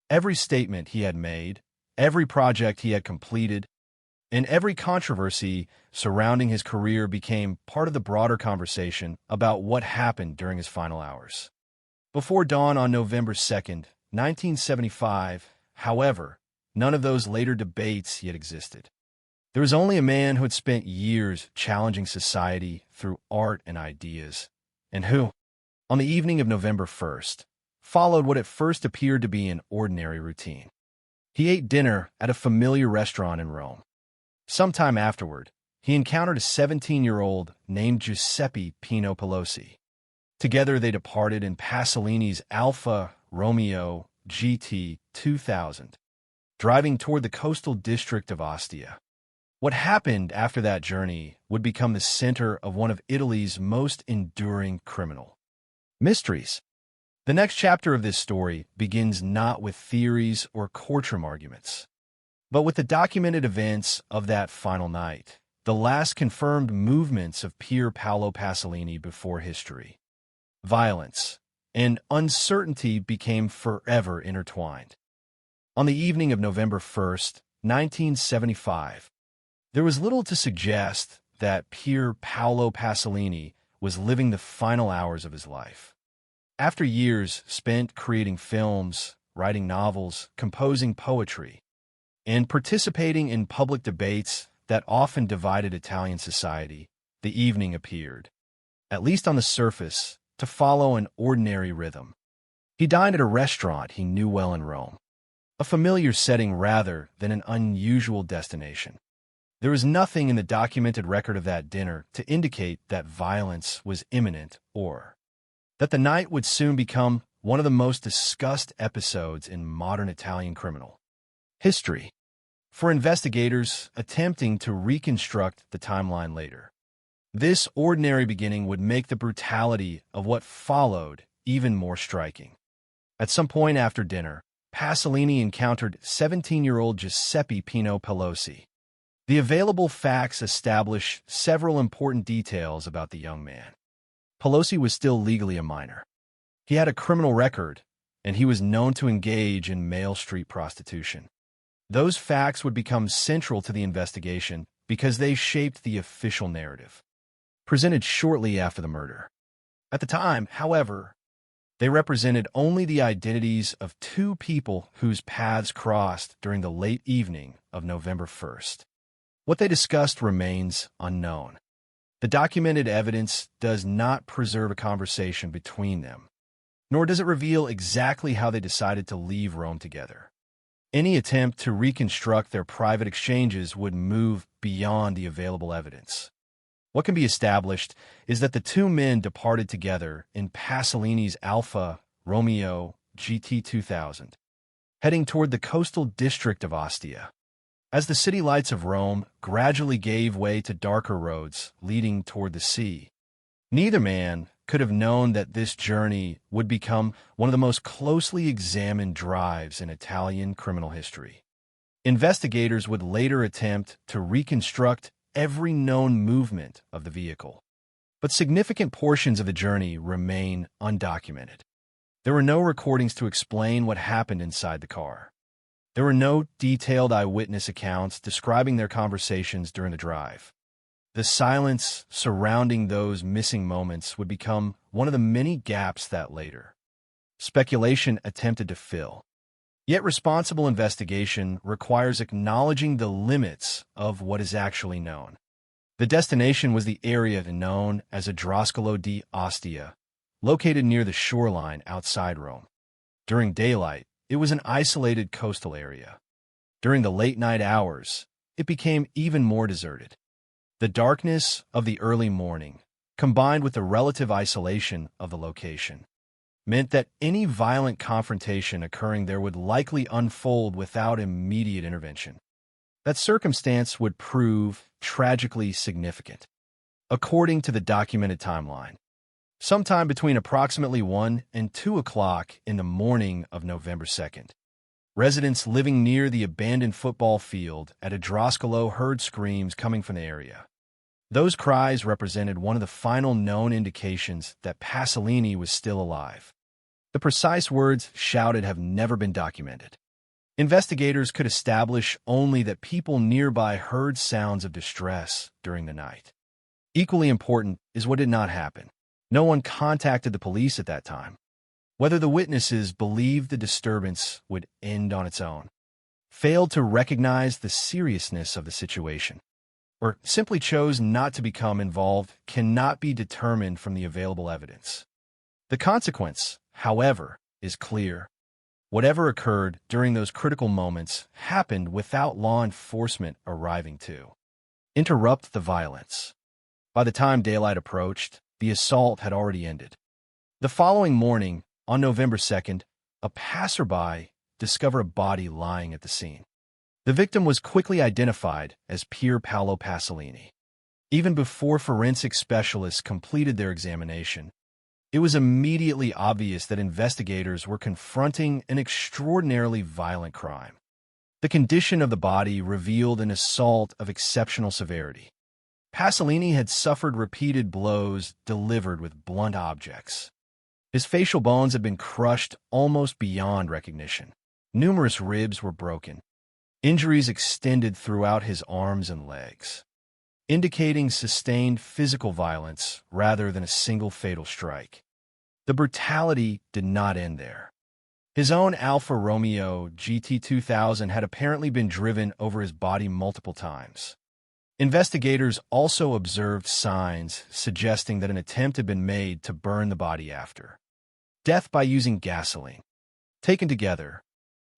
Every statement he had made, every project he had completed, and every controversy surrounding his career became part of the broader conversation about what happened during his final hours. Before dawn on November 2nd, 1975, however, none of those later debates yet existed. There was only a man who had spent years challenging society through art and ideas, and who, on the evening of November 1st, followed what at first appeared to be an ordinary routine. He ate dinner at a familiar restaurant in Rome. Sometime afterward, he encountered a 17-year-old named Giuseppe Pino Pelosi. Together, they departed in Pasolini's Alfa Romeo GT 2000, driving toward the coastal district of Ostia. What happened after that journey would become the center of one of Italy's most enduring criminal mysteries. The next chapter of this story begins not with theories or courtroom arguments, but with the documented events of that final night, the last confirmed movements of Pier Paolo Pasolini before history. Violence and uncertainty became forever intertwined. On the evening of November 1st, 1975, there was little to suggest that Pier Paolo Pasolini was living the final hours of his life. After years spent creating films, writing novels, composing poetry, and participating in public debates that often divided Italian society, the evening appeared, at least on the surface, to follow an ordinary rhythm. He dined at a restaurant he knew well in Rome, a familiar setting rather than an unusual destination. There was nothing in the documented record of that dinner to indicate that violence was imminent or that the night would soon become one of the most discussed episodes in modern Italian criminal history. For investigators attempting to reconstruct the timeline later, this ordinary beginning would make the brutality of what followed even more striking. At some point after dinner, Pasolini encountered 17-year-old Giuseppe Pino Pelosi. The available facts establish several important details about the young man. Pelosi was still legally a minor. He had a criminal record, and he was known to engage in male street prostitution. Those facts would become central to the investigation because they shaped the official narrative, presented shortly after the murder. At the time, however, they represented only the identities of two people whose paths crossed during the late evening of November 1st. What they discussed remains unknown. The documented evidence does not preserve a conversation between them, nor does it reveal exactly how they decided to leave Rome together. Any attempt to reconstruct their private exchanges would move beyond the available evidence. What can be established is that the two men departed together in Pasolini's Alfa Romeo GT 2000, heading toward the coastal district of Ostia. As the city lights of Rome gradually gave way to darker roads leading toward the sea, neither man could have known that this journey would become one of the most closely examined drives in Italian criminal history. Investigators would later attempt to reconstruct every known movement of the vehicle, but significant portions of the journey remain undocumented. There were no recordings to explain what happened inside the car. There were no detailed eyewitness accounts describing their conversations during the drive. The silence surrounding those missing moments would become one of the many gaps that later speculation attempted to fill. Yet responsible investigation requires acknowledging the limits of what is actually known. The destination was the area known as Adroscalo di Ostia, located near the shoreline outside Rome. During daylight, it was an isolated coastal area. During the late-night hours, it became even more deserted. The darkness of the early morning, combined with the relative isolation of the location, meant that any violent confrontation occurring there would likely unfold without immediate intervention. That circumstance would prove tragically significant. According to the documented timeline, sometime between approximately 1 and 2 o'clock in the morning of November 2nd, residents living near the abandoned football field at Adroscalo heard screams coming from the area. Those cries represented one of the final known indications that Pasolini was still alive. The precise words shouted have never been documented. Investigators could establish only that people nearby heard sounds of distress during the night. Equally important is what did not happen. No one contacted the police at that time. Whether the witnesses believed the disturbance would end on its own, failed to recognize the seriousness of the situation, or simply chose not to become involved cannot be determined from the available evidence. The consequence, however, is clear. Whatever occurred during those critical moments happened without law enforcement arriving too interrupt the violence. By the time daylight approached, the assault had already ended. The following morning, on November 2nd, a passerby discovered a body lying at the scene. The victim was quickly identified as Pier Paolo Pasolini. Even before forensic specialists completed their examination, it was immediately obvious that investigators were confronting an extraordinarily violent crime. The condition of the body revealed an assault of exceptional severity. Pasolini had suffered repeated blows delivered with blunt objects. His facial bones had been crushed almost beyond recognition. Numerous ribs were broken. Injuries extended throughout his arms and legs, indicating sustained physical violence rather than a single fatal strike. The brutality did not end there. His own Alfa Romeo GT2000 had apparently been driven over his body multiple times. Investigators also observed signs suggesting that an attempt had been made to burn the body after death by using gasoline. Taken together,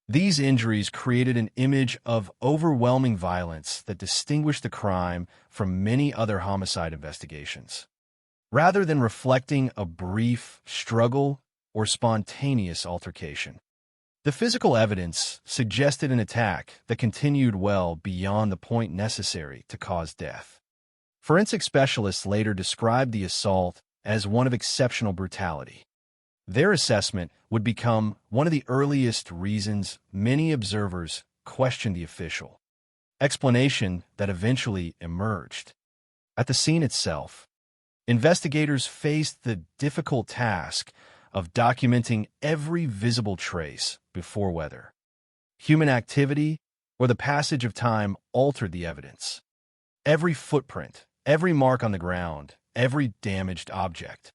these injuries created an image of overwhelming violence that distinguished the crime from many other homicide investigations. Rather than reflecting a brief struggle or spontaneous altercation, the physical evidence suggested an attack that continued well beyond the point necessary to cause death. Forensic specialists later described the assault as one of exceptional brutality. Their assessment would become one of the earliest reasons many observers questioned the official explanation that eventually emerged. At the scene itself, investigators faced the difficult task of documenting every visible trace before weather, human activity, or the passage of time altered the evidence. Every footprint, every mark on the ground, every damaged object,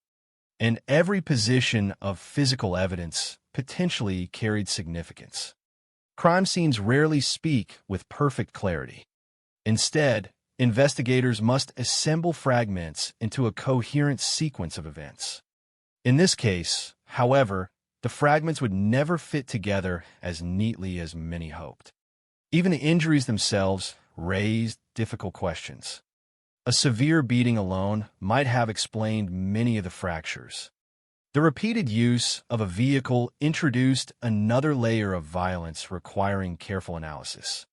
and every position of physical evidence potentially carried significance. Crime scenes rarely speak with perfect clarity. Instead, investigators must assemble fragments into a coherent sequence of events. In this case, however, the fragments would never fit together as neatly as many hoped. Even the injuries themselves raised difficult questions. A severe beating alone might have explained many of the fractures. The repeated use of a vehicle introduced another layer of violence requiring careful analysis.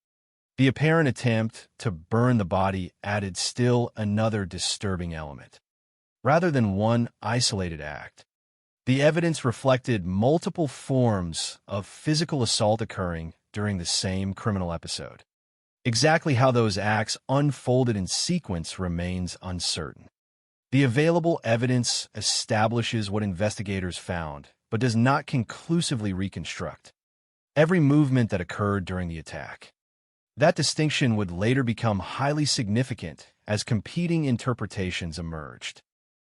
The apparent attempt to burn the body added still another disturbing element. Rather than one isolated act, the evidence reflected multiple forms of physical assault occurring during the same criminal episode. Exactly how those acts unfolded in sequence remains uncertain. The available evidence establishes what investigators found, but does not conclusively reconstruct every movement that occurred during the attack. That distinction would later become highly significant as competing interpretations emerged.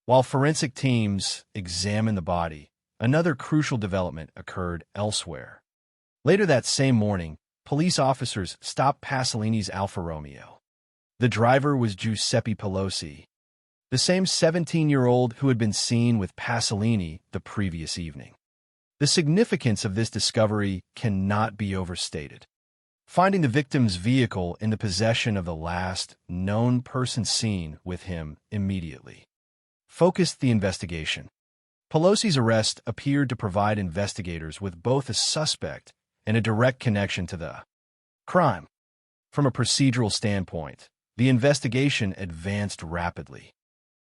While forensic teams examined the body, another crucial development occurred elsewhere. Later that same morning, police officers stopped Pasolini's Alfa Romeo. The driver was Giuseppe Pelosi, the same 17-year-old who had been seen with Pasolini the previous evening. The significance of this discovery cannot be overstated. Finding the victim's vehicle in the possession of the last known person seen with him immediately focused the investigation. Pelosi's arrest appeared to provide investigators with both a suspect and a direct connection to the crime. From a procedural standpoint, the investigation advanced rapidly.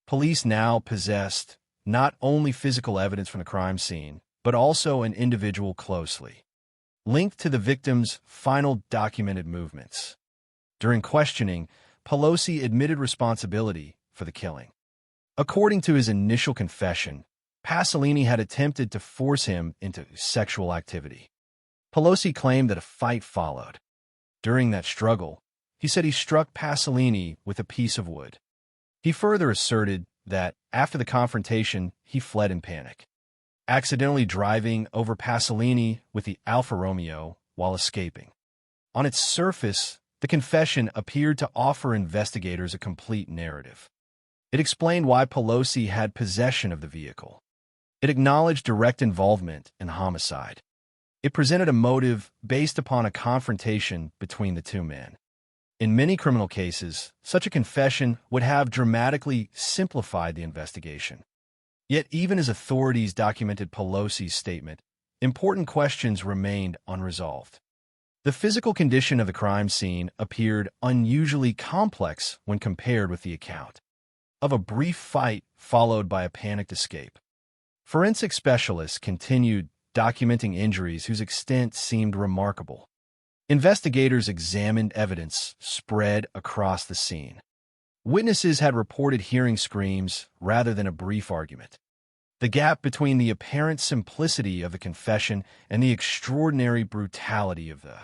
Police now possessed not only physical evidence from the crime scene, but also an individual closely linked to the victim's final documented movements. During questioning, Pelosi admitted responsibility for the killing. According to his initial confession, Pasolini had attempted to force him into sexual activity. Pelosi claimed that a fight followed. During that struggle, he said he struck Pasolini with a piece of wood. He further asserted that, after the confrontation, he fled in panic, accidentally driving over Pasolini with the Alfa Romeo while escaping. On its surface, the confession appeared to offer investigators a complete narrative. It explained why Pelosi had possession of the vehicle. It acknowledged direct involvement in homicide. It presented a motive based upon a confrontation between the two men. In many criminal cases, such a confession would have dramatically simplified the investigation. Yet even as authorities documented Pelosi's statement, important questions remained unresolved. The physical condition of the crime scene appeared unusually complex when compared with the account of a brief fight followed by a panicked escape. Forensic specialists continued documenting injuries whose extent seemed remarkable. Investigators examined evidence spread across the scene. Witnesses had reported hearing screams rather than a brief argument. The gap between the apparent simplicity of the confession and the extraordinary brutality of the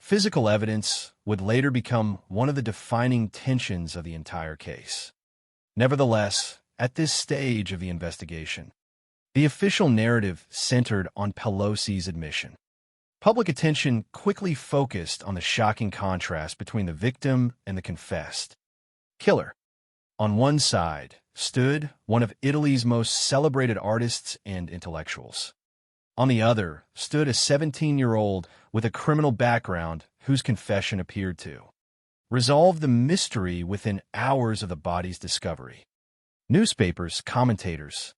physical evidence would later become one of the defining tensions of the entire case. Nevertheless, at this stage of the investigation, the official narrative centered on Pelosi's admission. Public attention quickly focused on the shocking contrast between the victim and the confessed killer. On one side stood one of Italy's most celebrated artists and intellectuals. On the other stood a 17-year-old with a criminal background whose confession appeared to resolve the mystery within hours of the body's discovery. Newspapers, commentators,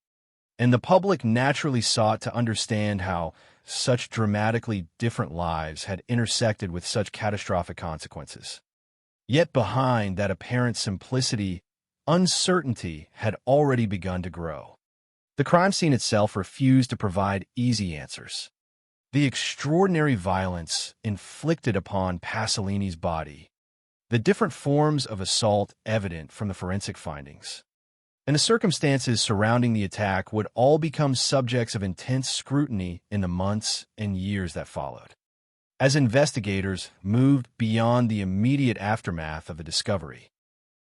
and the public naturally sought to understand how such dramatically different lives had intersected with such catastrophic consequences. Yet behind that apparent simplicity, uncertainty had already begun to grow. The crime scene itself refused to provide easy answers. The extraordinary violence inflicted upon Pasolini's body, the different forms of assault evident from the forensic findings, and the circumstances surrounding the attack would all become subjects of intense scrutiny in the months and years that followed. As investigators moved beyond the immediate aftermath of the discovery,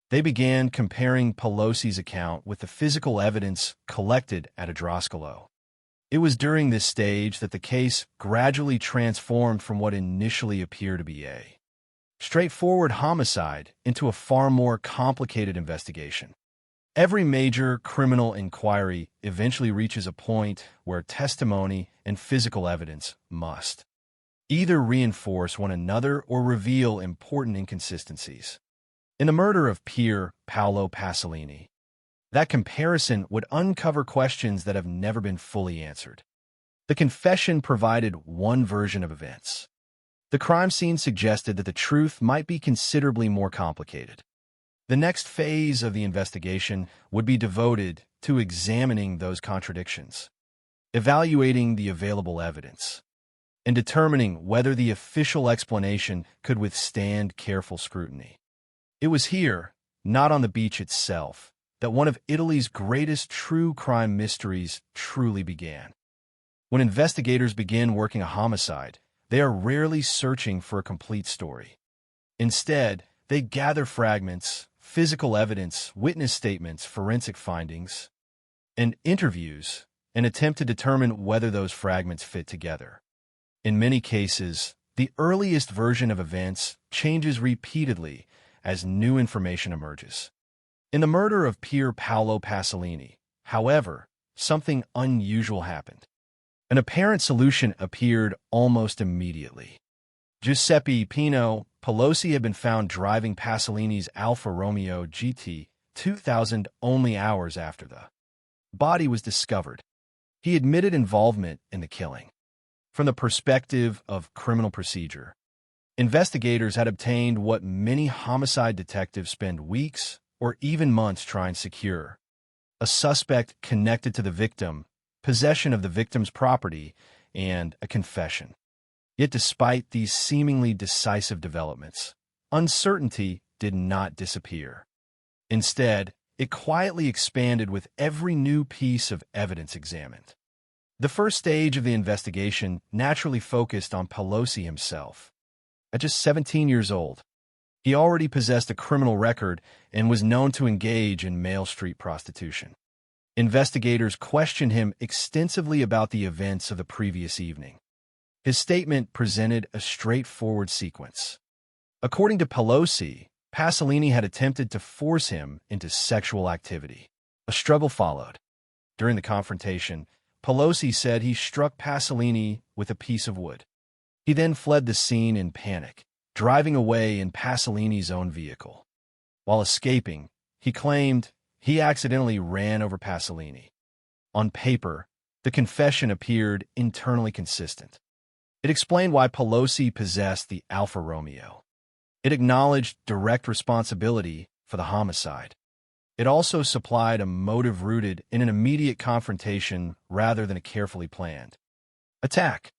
they began comparing Pelosi's account with the physical evidence collected at Adroscalo. It was during this stage that the case gradually transformed from what initially appeared to be a straightforward homicide into a far more complicated investigation. Every major criminal inquiry eventually reaches a point where testimony and physical evidence must either reinforce one another or reveal important inconsistencies. In the murder of Pier Paolo Pasolini, that comparison would uncover questions that have never been fully answered. The confession provided one version of events. The crime scene suggested that the truth might be considerably more complicated. The next phase of the investigation would be devoted to examining those contradictions, evaluating the available evidence, and determining whether the official explanation could withstand careful scrutiny. It was here, not on the beach itself, that one of Italy's greatest true crime mysteries truly began. When investigators begin working a homicide, they are rarely searching for a complete story. Instead, they gather fragments, physical evidence, witness statements, forensic findings, and interviews, and attempt to determine whether those fragments fit together. In many cases, the earliest version of events changes repeatedly as new information emerges. In the murder of Pier Paolo Pasolini, however, something unusual happened. An apparent solution appeared almost immediately. Giuseppe Pino Pelosi had been found driving Pasolini's Alfa Romeo GT 2000 only hours after the body was discovered. He admitted involvement in the killing. From the perspective of criminal procedure, investigators had obtained what many homicide detectives spend weeks or even months trying to secure: a suspect connected to the victim, possession of the victim's property, and a confession. Yet despite these seemingly decisive developments, uncertainty did not disappear. Instead, it quietly expanded with every new piece of evidence examined. The first stage of the investigation naturally focused on Pelosi himself. At just 17 years old, he already possessed a criminal record and was known to engage in male street prostitution. Investigators questioned him extensively about the events of the previous evening. His statement presented a straightforward sequence. According to Pelosi, Pasolini had attempted to force him into sexual activity. A struggle followed. During the confrontation, Pelosi said he struck Pasolini with a piece of wood. He then fled the scene in panic, driving away in Pasolini's own vehicle. While escaping, he claimed he accidentally ran over Pasolini. On paper, the confession appeared internally consistent. It explained why Pelosi possessed the Alfa Romeo. It acknowledged direct responsibility for the homicide. It also supplied a motive rooted in an immediate confrontation rather than a carefully planned attack.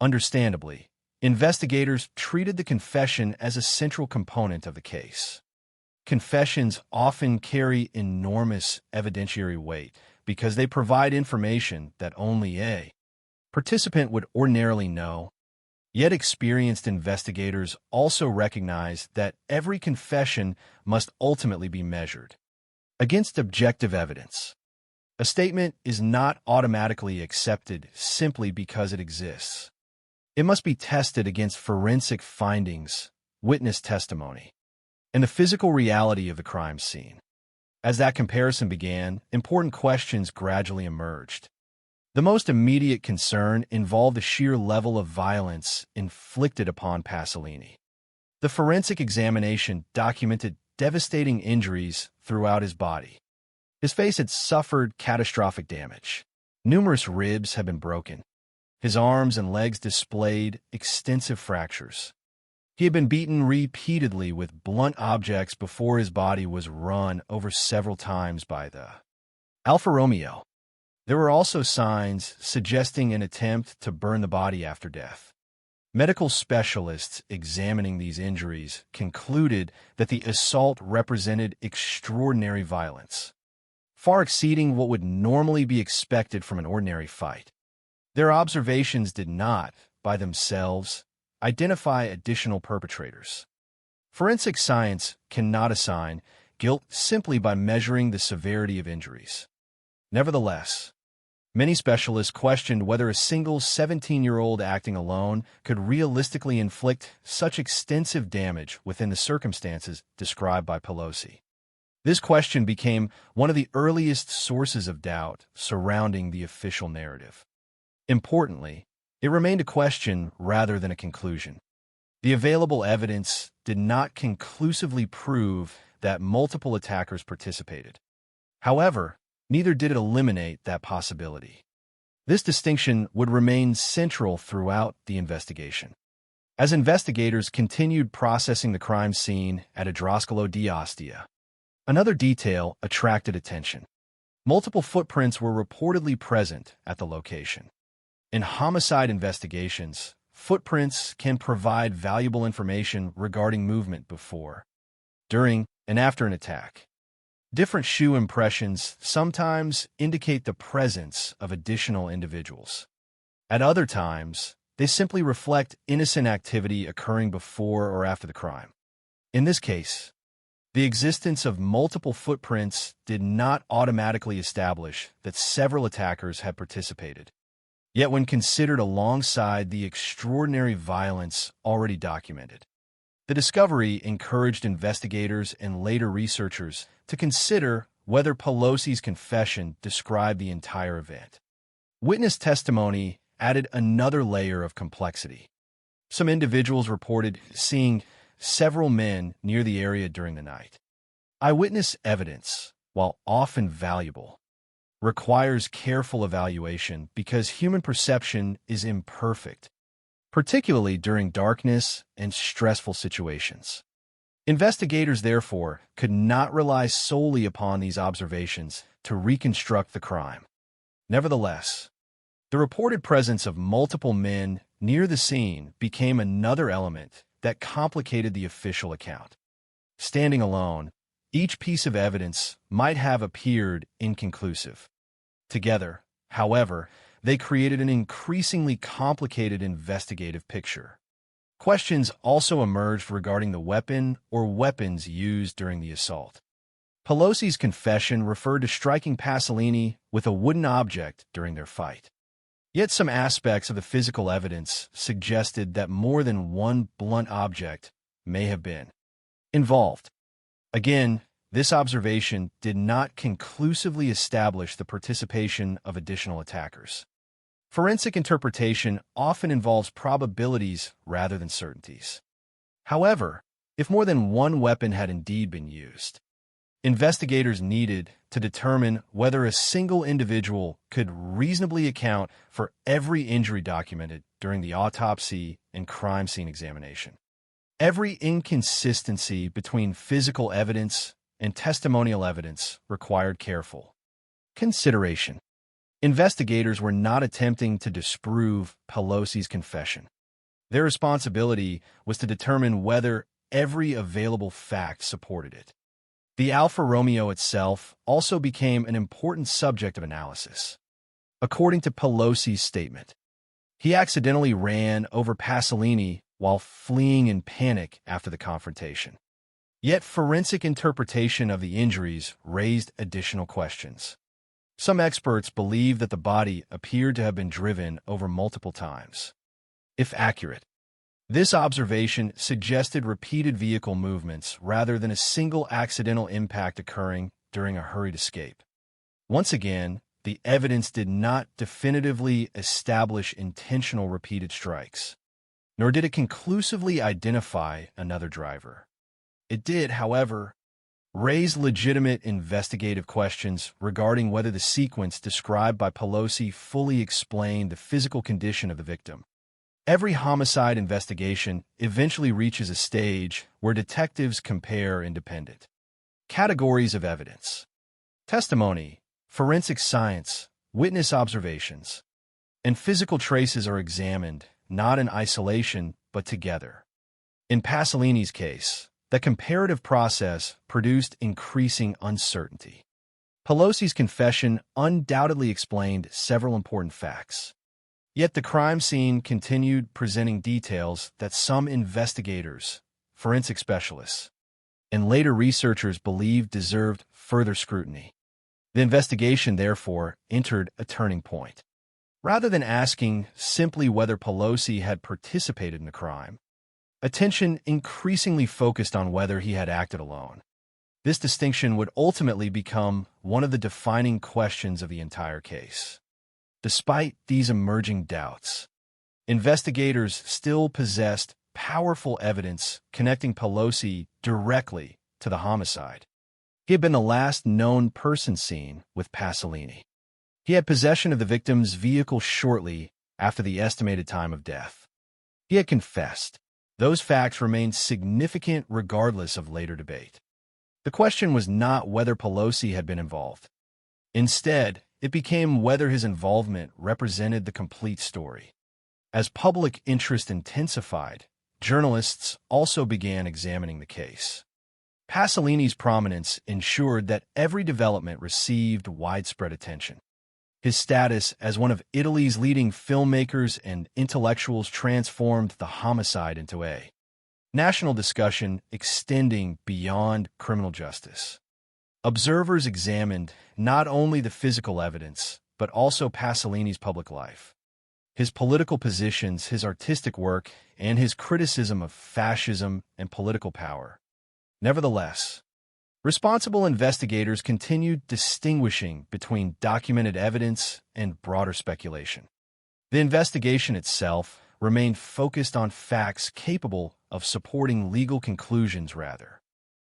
Understandably, investigators treated the confession as a central component of the case. Confessions often carry enormous evidentiary weight because they provide information that only a participant would ordinarily know. Yet experienced investigators also recognize that every confession must ultimately be measured against objective evidence. A statement is not automatically accepted simply because it exists. It must be tested against forensic findings, witness testimony, and the physical reality of the crime scene. As that comparison began, important questions gradually emerged. The most immediate concern involved the sheer level of violence inflicted upon Pasolini. The forensic examination documented devastating injuries throughout his body. His face had suffered catastrophic damage. Numerous ribs had been broken. His arms and legs displayed extensive fractures. He had been beaten repeatedly with blunt objects before his body was run over several times by the Alfa Romeo. There were also signs suggesting an attempt to burn the body after death. Medical specialists examining these injuries concluded that the assault represented extraordinary violence, far exceeding what would normally be expected from an ordinary fight. Their observations did not, by themselves, identify additional perpetrators. Forensic science cannot assign guilt simply by measuring the severity of injuries. Nevertheless, many specialists questioned whether a single 17-year-old acting alone could realistically inflict such extensive damage within the circumstances described by Pelosi. This question became one of the earliest sources of doubt surrounding the official narrative. Importantly, it remained a question rather than a conclusion. The available evidence did not conclusively prove that multiple attackers participated. However, neither did it eliminate that possibility. This distinction would remain central throughout the investigation. As investigators continued processing the crime scene at Idroscalo di Ostia, another detail attracted attention. Multiple footprints were reportedly present at the location. In homicide investigations, footprints can provide valuable information regarding movement before, during, and after an attack. Different shoe impressions sometimes indicate the presence of additional individuals. At other times, they simply reflect innocent activity occurring before or after the crime. In this case, the existence of multiple footprints did not automatically establish that several attackers had participated. Yet when considered alongside the extraordinary violence already documented, the discovery encouraged investigators and later researchers to consider whether Pelosi's confession described the entire event. Witness testimony added another layer of complexity. Some individuals reported seeing several men near the area during the night. Eyewitness evidence, while often valuable, requires careful evaluation because human perception is imperfect, particularly during darkness and stressful situations. Investigators, therefore, could not rely solely upon these observations to reconstruct the crime. Nevertheless, the reported presence of multiple men near the scene became another element that complicated the official account. Standing alone, each piece of evidence might have appeared inconclusive. Together, however, they created an increasingly complicated investigative picture. Questions also emerged regarding the weapon or weapons used during the assault. Pelosi's confession referred to striking Pasolini with a wooden object during their fight. Yet some aspects of the physical evidence suggested that more than one blunt object may have been involved. Again, this observation did not conclusively establish the participation of additional attackers. Forensic interpretation often involves probabilities rather than certainties. However, if more than one weapon had indeed been used, investigators needed to determine whether a single individual could reasonably account for every injury documented during the autopsy and crime scene examination. Every inconsistency between physical evidence and testimonial evidence required careful consideration. Investigators were not attempting to disprove Pelosi's confession. Their responsibility was to determine whether every available fact supported it. The Alfa Romeo itself also became an important subject of analysis. According to Pelosi's statement, he accidentally ran over Pasolini while fleeing in panic after the confrontation. Yet forensic interpretation of the injuries raised additional questions. Some experts believe that the body appeared to have been driven over multiple times. If accurate, this observation suggested repeated vehicle movements rather than a single accidental impact occurring during a hurried escape. Once again, the evidence did not definitively establish intentional repeated strikes, nor did it conclusively identify another driver. It did, however, raise legitimate investigative questions regarding whether the sequence described by Pelosi fully explained the physical condition of the victim. Every homicide investigation eventually reaches a stage where detectives compare independent categories of evidence: testimony, forensic science, witness observations, and physical traces are examined, not in isolation, but together. In Pasolini's case, the comparative process produced increasing uncertainty. Pelosi's confession undoubtedly explained several important facts. Yet the crime scene continued presenting details that some investigators, forensic specialists, and later researchers believed deserved further scrutiny. The investigation, therefore, entered a turning point. Rather than asking simply whether Pelosi had participated in the crime, attention increasingly focused on whether he had acted alone. This distinction would ultimately become one of the defining questions of the entire case. Despite these emerging doubts, investigators still possessed powerful evidence connecting Pelosi directly to the homicide. He had been the last known person seen with Pasolini. He had possession of the victim's vehicle shortly after the estimated time of death. He had confessed. Those facts remained significant regardless of later debate. The question was not whether Pelosi had been involved. Instead, it became whether his involvement represented the complete story. As public interest intensified, journalists also began examining the case. Pasolini's prominence ensured that every development received widespread attention. His status as one of Italy's leading filmmakers and intellectuals transformed the homicide into a national discussion extending beyond criminal justice. Observers examined not only the physical evidence, but also Pasolini's public life, his political positions, his artistic work, and his criticism of fascism and political power. Nevertheless, responsible investigators continued distinguishing between documented evidence and broader speculation. The investigation itself remained focused on facts capable of supporting legal conclusions rather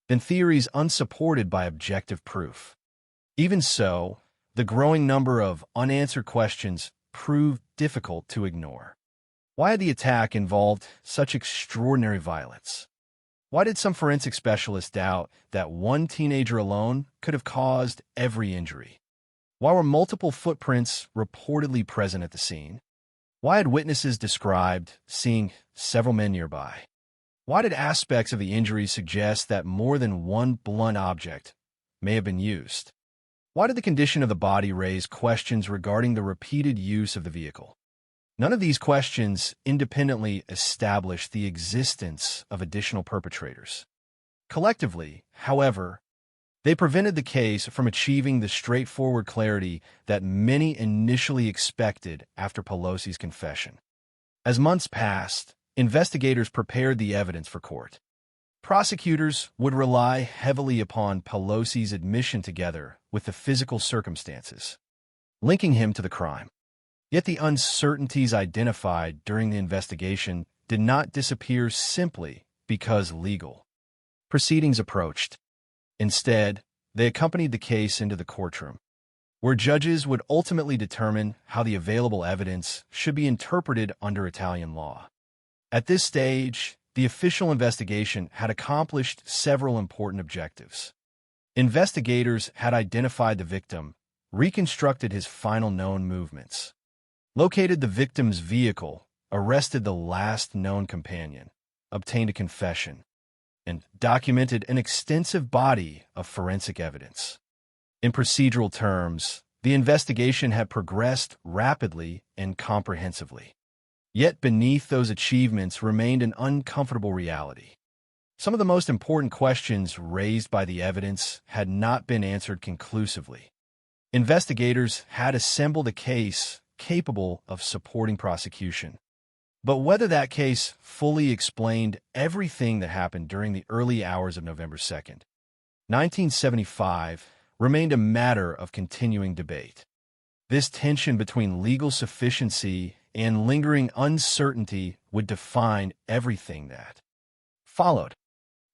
than theories unsupported by objective proof. Even so, the growing number of unanswered questions proved difficult to ignore. Why had the attack involved such extraordinary violence? Why did some forensic specialists doubt that one teenager alone could have caused every injury? Why were multiple footprints reportedly present at the scene? Why had witnesses described seeing several men nearby? Why did aspects of the injuries suggest that more than one blunt object may have been used? Why did the condition of the body raise questions regarding the repeated use of the vehicle? None of these questions independently established the existence of additional perpetrators. Collectively, however, they prevented the case from achieving the straightforward clarity that many initially expected after Pelosi's confession. As months passed, investigators prepared the evidence for court. Prosecutors would rely heavily upon Pelosi's admission together with the physical circumstances, linking him to the crime. Yet the uncertainties identified during the investigation did not disappear simply because legal proceedings approached. Instead, they accompanied the case into the courtroom, where judges would ultimately determine how the available evidence should be interpreted under Italian law. At this stage, the official investigation had accomplished several important objectives. Investigators had identified the victim, reconstructed his final known movements, located the victim's vehicle, arrested the last known companion, obtained a confession, and documented an extensive body of forensic evidence. In procedural terms, the investigation had progressed rapidly and comprehensively. Yet beneath those achievements remained an uncomfortable reality. Some of the most important questions raised by the evidence had not been answered conclusively. Investigators had assembled a case capable of supporting prosecution. But whether that case fully explained everything that happened during the early hours of November 2nd, 1975, remained a matter of continuing debate. This tension between legal sufficiency and lingering uncertainty would define everything that followed.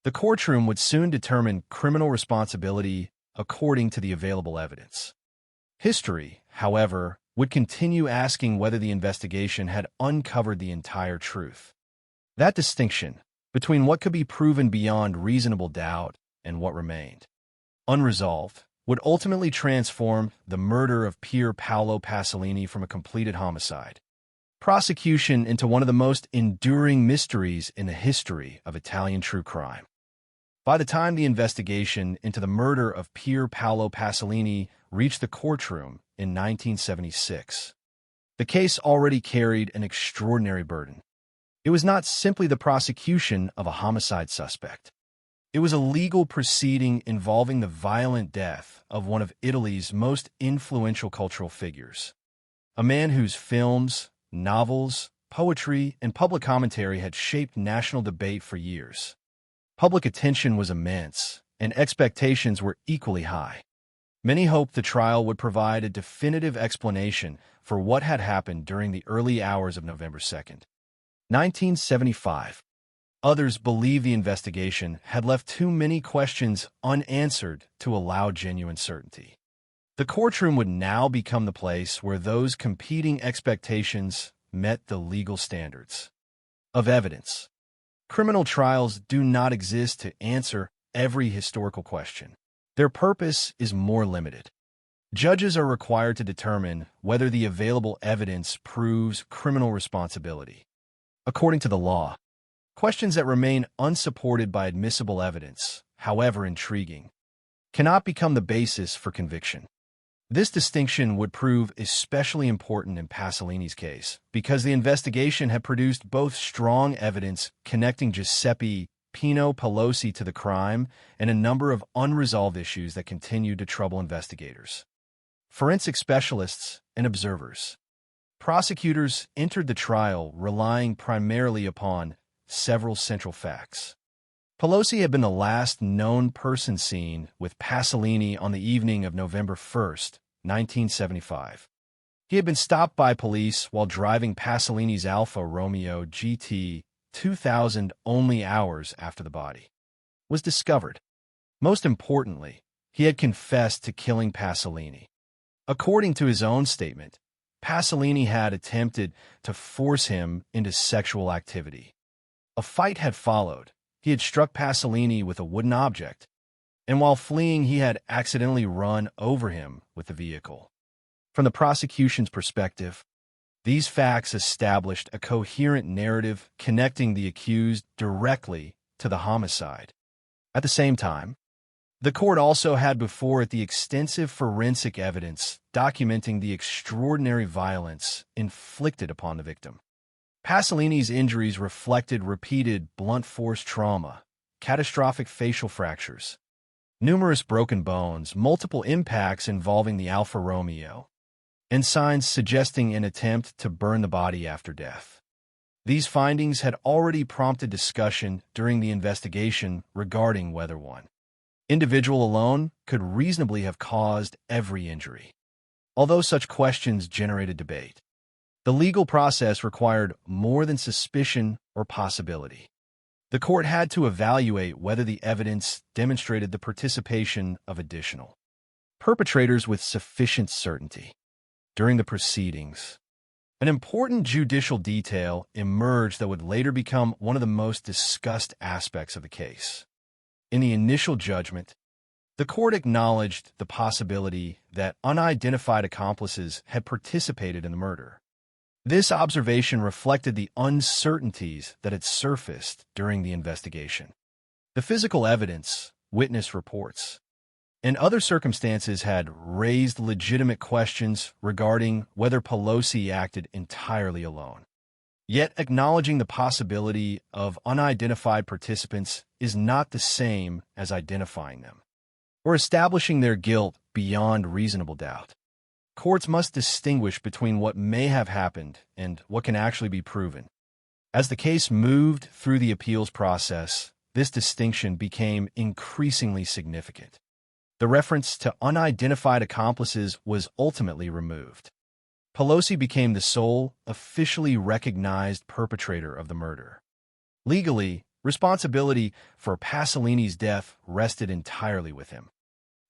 The courtroom would soon determine criminal responsibility according to the available evidence. History, however, would continue asking whether the investigation had uncovered the entire truth. That distinction between what could be proven beyond reasonable doubt and what remained unresolved would ultimately transform the murder of Pier Paolo Pasolini from a completed homicide prosecution into one of the most enduring mysteries in the history of Italian true crime. By the time the investigation into the murder of Pier Paolo Pasolini reached the courtroom in 1976, the case already carried an extraordinary burden. It was not simply the prosecution of a homicide suspect. It was a legal proceeding involving the violent death of one of Italy's most influential cultural figures, a man whose films, novels, poetry, and public commentary had shaped national debate for years. Public attention was immense, and expectations were equally high. Many hoped the trial would provide a definitive explanation for what had happened during the early hours of November 2nd, 1975. Others believed the investigation had left too many questions unanswered to allow genuine certainty. The courtroom would now become the place where those competing expectations met the legal standards of evidence. Criminal trials do not exist to answer every historical question. Their purpose is more limited. Judges are required to determine whether the available evidence proves criminal responsibility. According to the law, questions that remain unsupported by admissible evidence, however intriguing, cannot become the basis for conviction. This distinction would prove especially important in Pasolini's case because the investigation had produced both strong evidence connecting Giuseppe Pino Pelosi to the crime and a number of unresolved issues that continued to trouble investigators, forensic specialists, and observers. Prosecutors entered the trial relying primarily upon several central facts. Pelosi had been the last known person seen with Pasolini on the evening of November 1st, 1975. He had been stopped by police while driving Pasolini's Alfa Romeo GT 2000 only hours after the body was discovered. Most importantly, he had confessed to killing Pasolini. According to his own statement, Pasolini had attempted to force him into sexual activity. A fight had followed. He had struck Pasolini with a wooden object, and while fleeing, he had accidentally run over him with the vehicle. From the prosecution's perspective, these facts established a coherent narrative connecting the accused directly to the homicide. At the same time, the court also had before it the extensive forensic evidence documenting the extraordinary violence inflicted upon the victim. Pasolini's injuries reflected repeated blunt force trauma, catastrophic facial fractures, numerous broken bones, multiple impacts involving the Alfa Romeo, and signs suggesting an attempt to burn the body after death. These findings had already prompted discussion during the investigation regarding whether one individual alone could reasonably have caused every injury. Although such questions generated debate, the legal process required more than suspicion or possibility. The court had to evaluate whether the evidence demonstrated the participation of additional perpetrators with sufficient certainty. During the proceedings, an important judicial detail emerged that would later become one of the most discussed aspects of the case. In the initial judgment, the court acknowledged the possibility that unidentified accomplices had participated in the murder. This observation reflected the uncertainties that had surfaced during the investigation. The physical evidence, witness reports, and other circumstances had raised legitimate questions regarding whether Pelosi acted entirely alone. Yet acknowledging the possibility of unidentified participants is not the same as identifying them or establishing their guilt beyond reasonable doubt. Courts must distinguish between what may have happened and what can actually be proven. As the case moved through the appeals process, this distinction became increasingly significant. The reference to unidentified accomplices was ultimately removed. Pelosi became the sole, officially recognized perpetrator of the murder. Legally, responsibility for Pasolini's death rested entirely with him.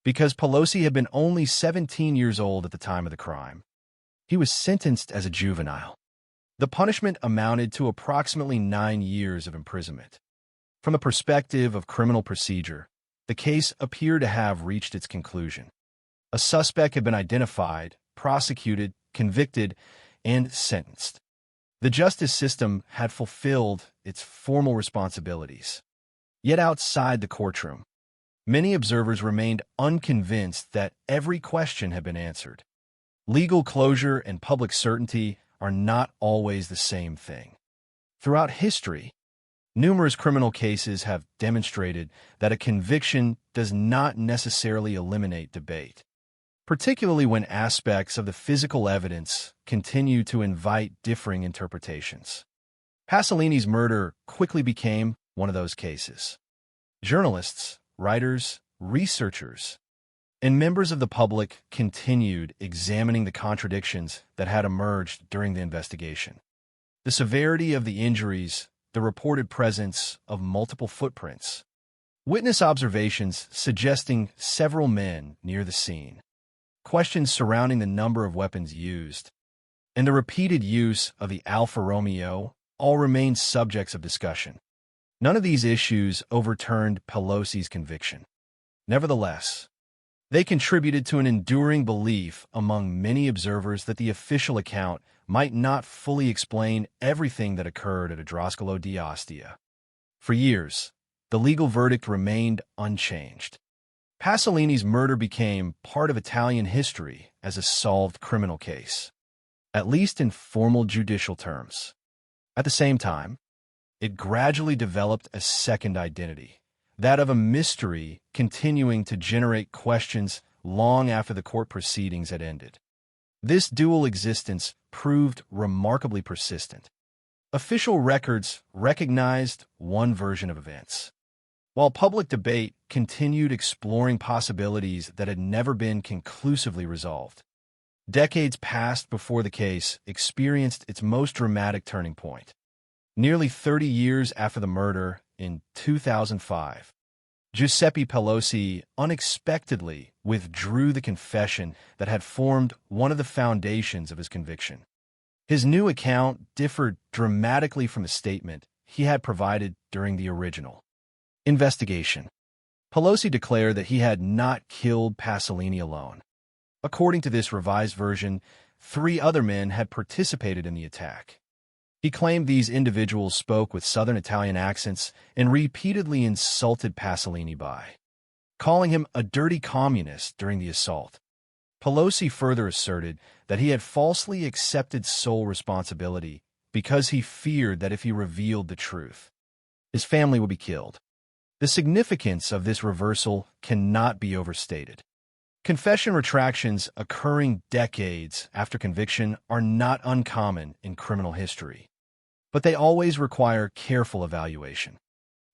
Because Pelosi had been only 17 years old at the time of the crime, he was sentenced as a juvenile. The punishment amounted to approximately 9 years of imprisonment. From the perspective of criminal procedure, the case appeared to have reached its conclusion. A suspect had been identified, prosecuted, convicted, and sentenced. The justice system had fulfilled its formal responsibilities. Yet outside the courtroom, many observers remained unconvinced that every question had been answered. Legal closure and public certainty are not always the same thing. Throughout history, numerous criminal cases have demonstrated that a conviction does not necessarily eliminate debate, particularly when aspects of the physical evidence continue to invite differing interpretations. Pasolini's murder quickly became one of those cases. Journalists, writers, researchers, and members of the public continued examining the contradictions that had emerged during the investigation. The severity of the injuries, the reported presence of multiple footprints, witness observations suggesting several men near the scene, questions surrounding the number of weapons used, and the repeated use of the Alfa Romeo all remained subjects of discussion. None of these issues overturned Pelosi's conviction. Nevertheless, they contributed to an enduring belief among many observers that the official account might not fully explain everything that occurred at Adrascalo di Ostia. For years, the legal verdict remained unchanged. Pasolini's murder became part of Italian history as a solved criminal case, at least in formal judicial terms. At the same time, it gradually developed a second identity, that of a mystery continuing to generate questions long after the court proceedings had ended. This dual existence proved remarkably persistent. Official records recognized one version of events, while public debate continued exploring possibilities that had never been conclusively resolved. Decades passed before the case experienced its most dramatic turning point. Nearly 30 years after the murder, in 2005, Giuseppe Pelosi unexpectedly withdrew the confession that had formed one of the foundations of his conviction. His new account differed dramatically from the statement he had provided during the original investigation. Pelosi declared that he had not killed Pasolini alone. According to this revised version, 3 other men had participated in the attack. He claimed these individuals spoke with Southern Italian accents and repeatedly insulted Pasolini by calling him a dirty communist during the assault. Pelosi further asserted that he had falsely accepted sole responsibility because he feared that if he revealed the truth, his family would be killed. The significance of this reversal cannot be overstated. Confession retractions occurring decades after conviction are not uncommon in criminal history, but they always require careful evaluation.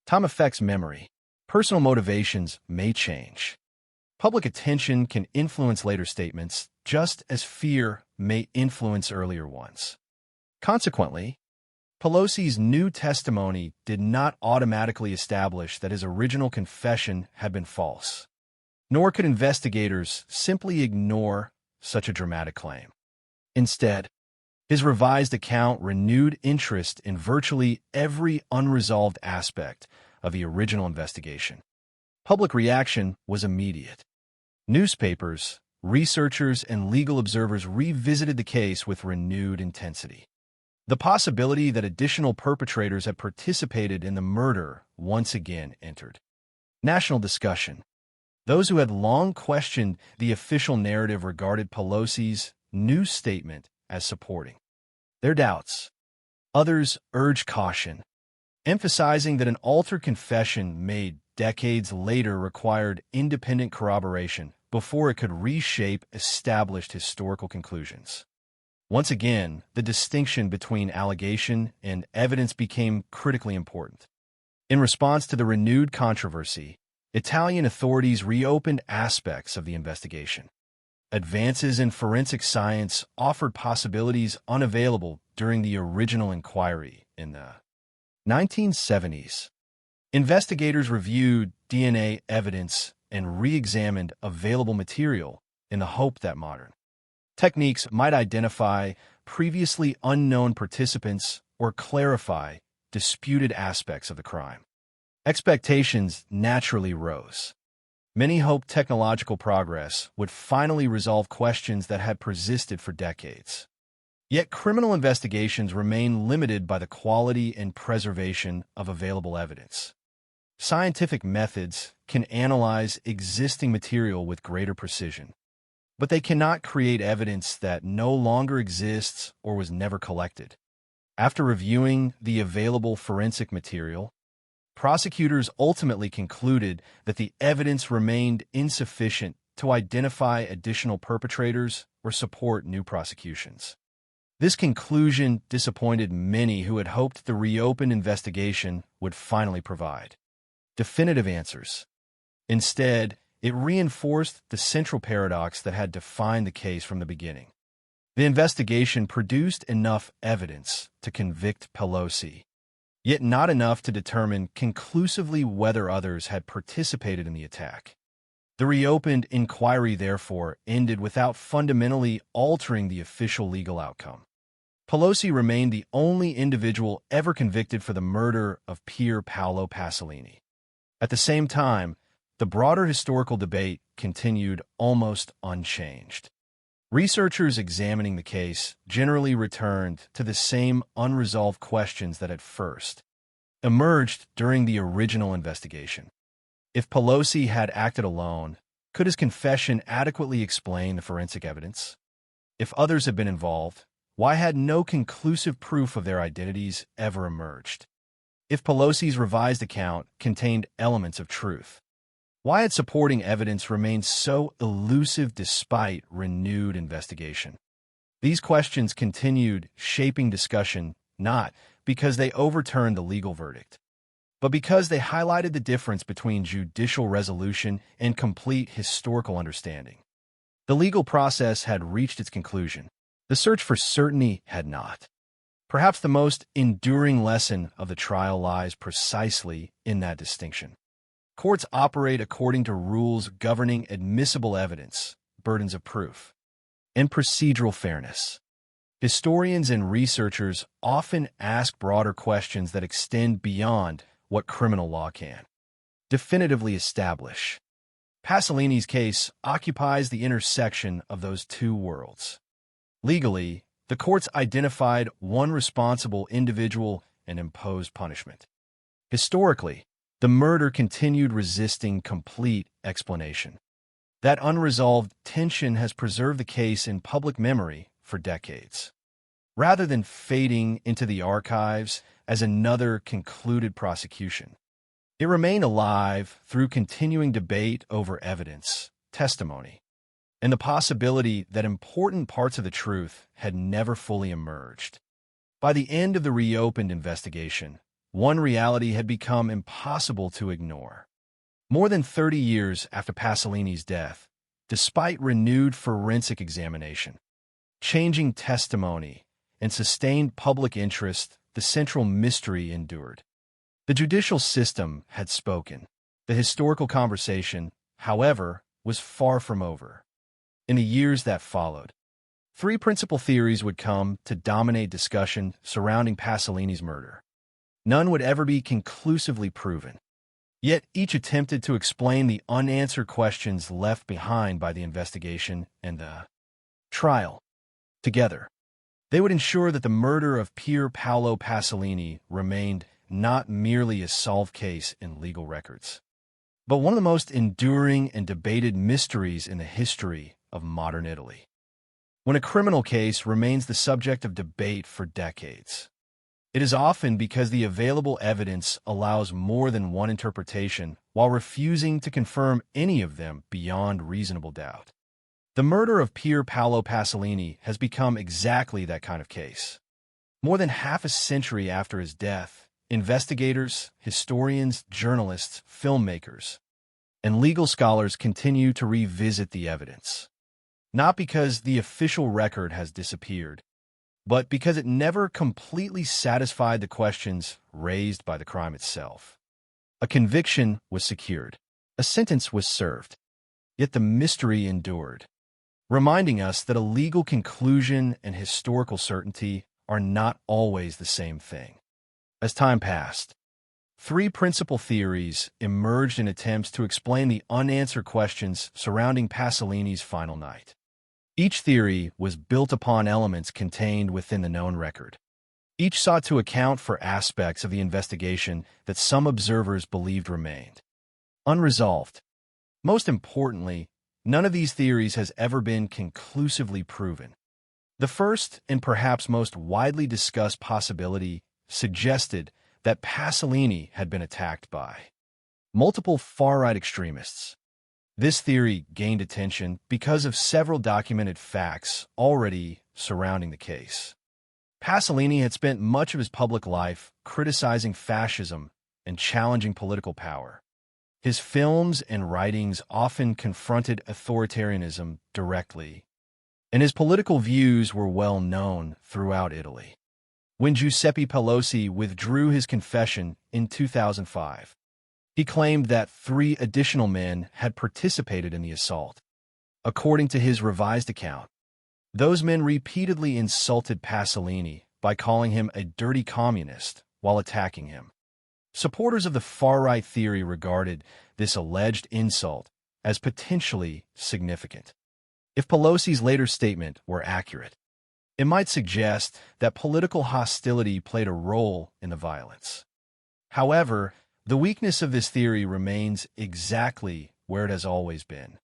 Time affects memory. Personal motivations may change. Public attention can influence later statements, just as fear may influence earlier ones. Consequently, Pelosi's new testimony did not automatically establish that his original confession had been false, nor could investigators simply ignore such a dramatic claim. Instead, his revised account renewed interest in virtually every unresolved aspect of the original investigation. Public reaction was immediate. Newspapers, researchers, and legal observers revisited the case with renewed intensity. The possibility that additional perpetrators had participated in the murder once again entered national discussion. Those who had long questioned the official narrative regarded Pelosi's new statement as supporting their doubts. Others urged caution, emphasizing that an altered confession made decades later required independent corroboration before it could reshape established historical conclusions. Once again, the distinction between allegation and evidence became critically important. In response to the renewed controversy, Italian authorities reopened aspects of the investigation. Advances in forensic science offered possibilities unavailable during the original inquiry in the 1970s. Investigators reviewed DNA evidence and re-examined available material in the hope that modern techniques might identify previously unknown participants or clarify disputed aspects of the crime. Expectations naturally rose. Many hoped technological progress would finally resolve questions that had persisted for decades. Yet criminal investigations remain limited by the quality and preservation of available evidence. Scientific methods can analyze existing material with greater precision, but they cannot create evidence that no longer exists or was never collected. After reviewing the available forensic material, prosecutors ultimately concluded that the evidence remained insufficient to identify additional perpetrators or support new prosecutions. This conclusion disappointed many who had hoped the reopened investigation would finally provide definitive answers. Instead, it reinforced the central paradox that had defined the case from the beginning. The investigation produced enough evidence to convict Pelosi, yet not enough to determine conclusively whether others had participated in the attack. The reopened inquiry, therefore, ended without fundamentally altering the official legal outcome. Pelosi remained the only individual ever convicted for the murder of Pier Paolo Pasolini. At the same time, the broader historical debate continued almost unchanged. Researchers examining the case generally returned to the same unresolved questions that at first emerged during the original investigation. If Pelosi had acted alone, could his confession adequately explain the forensic evidence? If others had been involved, why had no conclusive proof of their identities ever emerged? If Pelosi's revised account contained elements of truth, why had supporting evidence remained so elusive despite renewed investigation? These questions continued shaping discussion not because they overturned the legal verdict, but because they highlighted the difference between judicial resolution and complete historical understanding. The legal process had reached its conclusion. The search for certainty had not. Perhaps the most enduring lesson of the trial lies precisely in that distinction. Courts operate according to rules governing admissible evidence, burdens of proof, and procedural fairness. Historians and researchers often ask broader questions that extend beyond what criminal law can definitively establish. Pasolini's case occupies the intersection of those two worlds. Legally, the courts identified one responsible individual and imposed punishment. Historically, the murder continued resisting complete explanation. That unresolved tension has preserved the case in public memory for decades. Rather than fading into the archives as another concluded prosecution, it remained alive through continuing debate over evidence, testimony, and the possibility that important parts of the truth had never fully emerged. By the end of the reopened investigation, one reality had become impossible to ignore. More than 30 years after Pasolini's death, despite renewed forensic examination, changing testimony, and sustained public interest, the central mystery endured. The judicial system had spoken. The historical conversation, however, was far from over. In the years that followed, three principal theories would come to dominate discussion surrounding Pasolini's murder. None would ever be conclusively proven. Yet each attempted to explain the unanswered questions left behind by the investigation and the trial. Together, they would ensure that the murder of Pier Paolo Pasolini remained not merely a solved case in legal records, but one of the most enduring and debated mysteries in the history of modern Italy. When a criminal case remains the subject of debate for decades, it is often because the available evidence allows more than one interpretation while refusing to confirm any of them beyond reasonable doubt. The murder of Pier Paolo Pasolini has become exactly that kind of case. More than half a century after his death, investigators, historians, journalists, filmmakers, and legal scholars continue to revisit the evidence. Not because the official record has disappeared, but because it never completely satisfied the questions raised by the crime itself. A conviction was secured. A sentence was served. Yet the mystery endured, reminding us that a legal conclusion and historical certainty are not always the same thing. As time passed, three principal theories emerged in attempts to explain the unanswered questions surrounding Pasolini's final night. Each theory was built upon elements contained within the known record. Each sought to account for aspects of the investigation that some observers believed remained unresolved. Most importantly, none of these theories has ever been conclusively proven. The first and perhaps most widely discussed possibility suggested that Pasolini had been attacked by multiple far-right extremists. This theory gained attention because of several documented facts already surrounding the case. Pasolini had spent much of his public life criticizing fascism and challenging political power. His films and writings often confronted authoritarianism directly, and his political views were well known throughout Italy. When Giuseppe Pelosi withdrew his confession in 2005, he claimed that 3 additional men had participated in the assault. According to his revised account, those men repeatedly insulted Pasolini by calling him a dirty communist while attacking him. Supporters of the far-right theory regarded this alleged insult as potentially significant. If Pelosi's later statement were accurate, it might suggest that political hostility played a role in the violence. However, the weakness of this theory remains exactly where it has always been.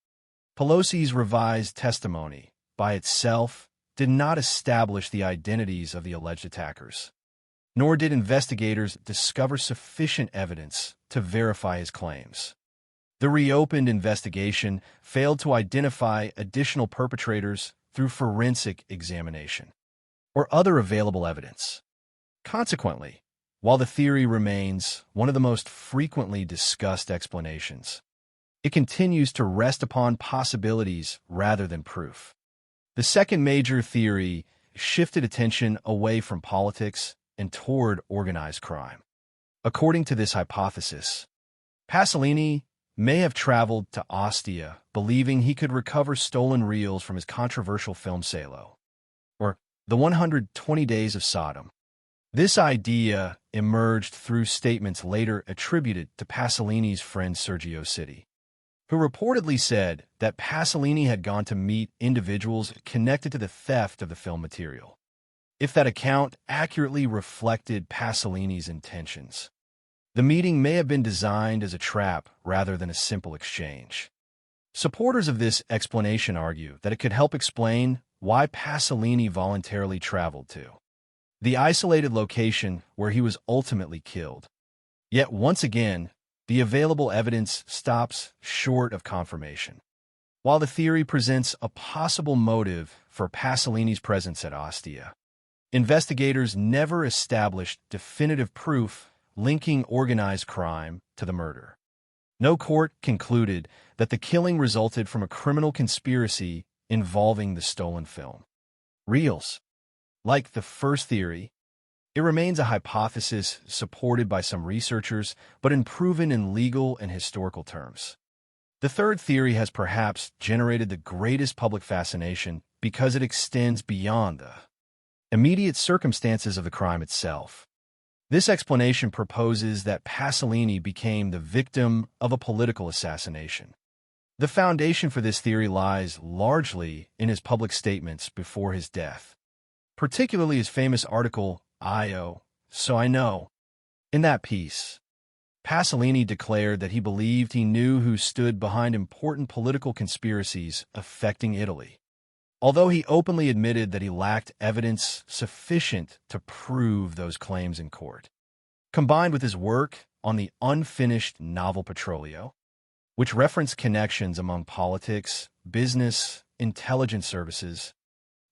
Pelosi's revised testimony, by itself, did not establish the identities of the alleged attackers, nor did investigators discover sufficient evidence to verify his claims. The reopened investigation failed to identify additional perpetrators through forensic examination or other available evidence. Consequently, while the theory remains one of the most frequently discussed explanations, it continues to rest upon possibilities rather than proof. The second major theory shifted attention away from politics and toward organized crime. According to this hypothesis, Pasolini may have traveled to Ostia believing he could recover stolen reels from his controversial film Salo, or The 120 Days of Sodom. This idea emerged through statements later attributed to Pasolini's friend Sergio Citti, who reportedly said that Pasolini had gone to meet individuals connected to the theft of the film material. If that account accurately reflected Pasolini's intentions, the meeting may have been designed as a trap rather than a simple exchange. Supporters of this explanation argue that it could help explain why Pasolini voluntarily traveled to the isolated location where he was ultimately killed. Yet once again, the available evidence stops short of confirmation. While the theory presents a possible motive for Pasolini's presence at Ostia, investigators never established definitive proof linking organized crime to the murder. No court concluded that the killing resulted from a criminal conspiracy involving the stolen film reels. Like the first theory, It remains a hypothesis supported by some researchers, but unproven in legal and historical terms. The third theory has perhaps generated the greatest public fascination because it extends beyond the immediate circumstances of the crime itself. This explanation proposes that Pasolini became the victim of a political assassination. The foundation for this theory lies largely in his public statements before his death, particularly his famous article, "I.O. So I Know." In that piece, Pasolini declared that he believed he knew who stood behind important political conspiracies affecting Italy, although he openly admitted that he lacked evidence sufficient to prove those claims in court. Combined with his work on the unfinished novel Petrolio, which referenced connections among politics, business, intelligence services,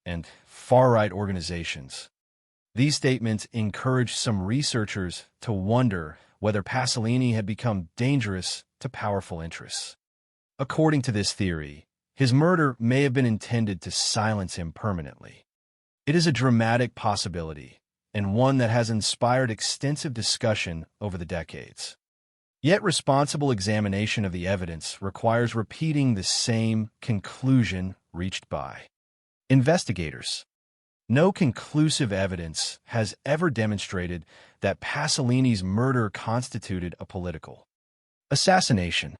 and far-right organizations, these statements encouraged some researchers to wonder whether Pasolini had become dangerous to powerful interests. According to this theory, his murder may have been intended to silence him permanently. It is a dramatic possibility, and one that has inspired extensive discussion over the decades. Yet responsible examination of the evidence requires repeating the same conclusion reached by investigators. No conclusive evidence has ever demonstrated that Pasolini's murder constituted a political assassination.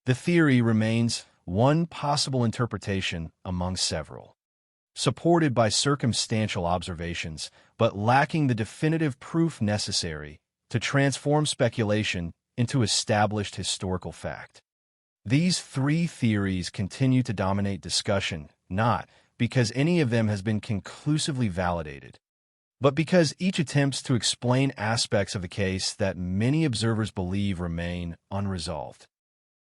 The theory remains one possible interpretation among several, supported by circumstantial observations, but lacking the definitive proof necessary to transform speculation into established historical fact. These three theories continue to dominate discussion, not because any of them has been conclusively validated, but because each attempts to explain aspects of the case that many observers believe remain unresolved.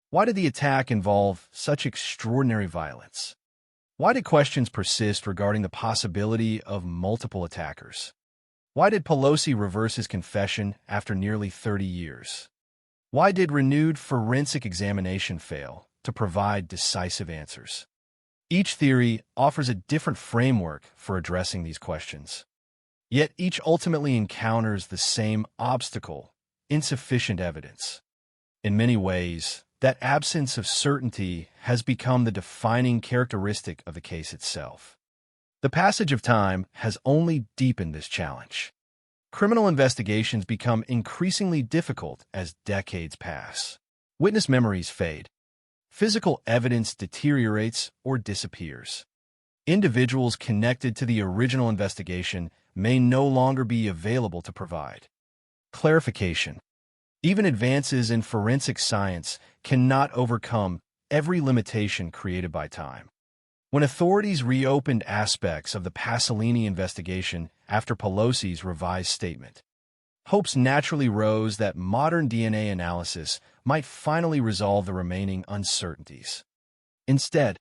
Why did the attack involve such extraordinary violence? Why did questions persist regarding the possibility of multiple attackers? Why did Pelosi reverse his confession after nearly 30 years? Why did renewed forensic examination fail to provide decisive answers? Each theory offers a different framework for addressing these questions. Yet each ultimately encounters the same obstacle: insufficient evidence. In many ways, that absence of certainty has become the defining characteristic of the case itself. The passage of time has only deepened this challenge. Criminal investigations become increasingly difficult as decades pass. Witness memories fade. Physical evidence deteriorates or disappears. Individuals connected to the original investigation may no longer be available to provide clarification. Even advances in forensic science cannot overcome every limitation created by time. When authorities reopened aspects of the Pasolini investigation after Pelosi's revised statement, hopes naturally rose that modern DNA analysis might finally resolve the remaining uncertainties. Instead,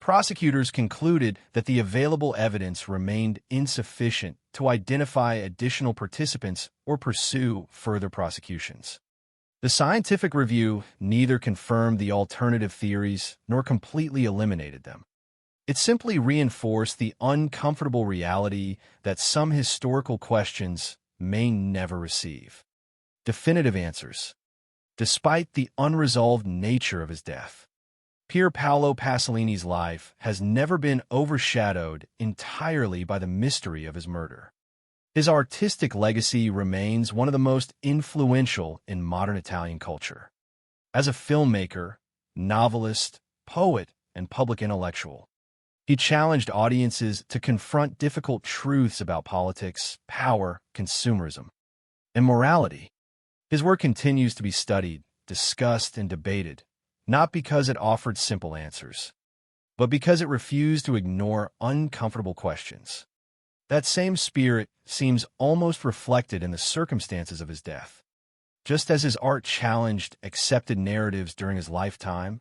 prosecutors concluded that the available evidence remained insufficient to identify additional participants or pursue further prosecutions. The scientific review neither confirmed the alternative theories nor completely eliminated them. It simply reinforced the uncomfortable reality that some historical questions may never receive definitive answers. Despite the unresolved nature of his death, Pier Paolo Pasolini's life has never been overshadowed entirely by the mystery of his murder. His artistic legacy remains one of the most influential in modern Italian culture. As a filmmaker, novelist, poet, and public intellectual, he challenged audiences to confront difficult truths about politics, power, consumerism, and morality. His work continues to be studied, discussed, and debated, not because it offered simple answers, but because it refused to ignore uncomfortable questions. That same spirit seems almost reflected in the circumstances of his death. Just as his art challenged accepted narratives during his lifetime,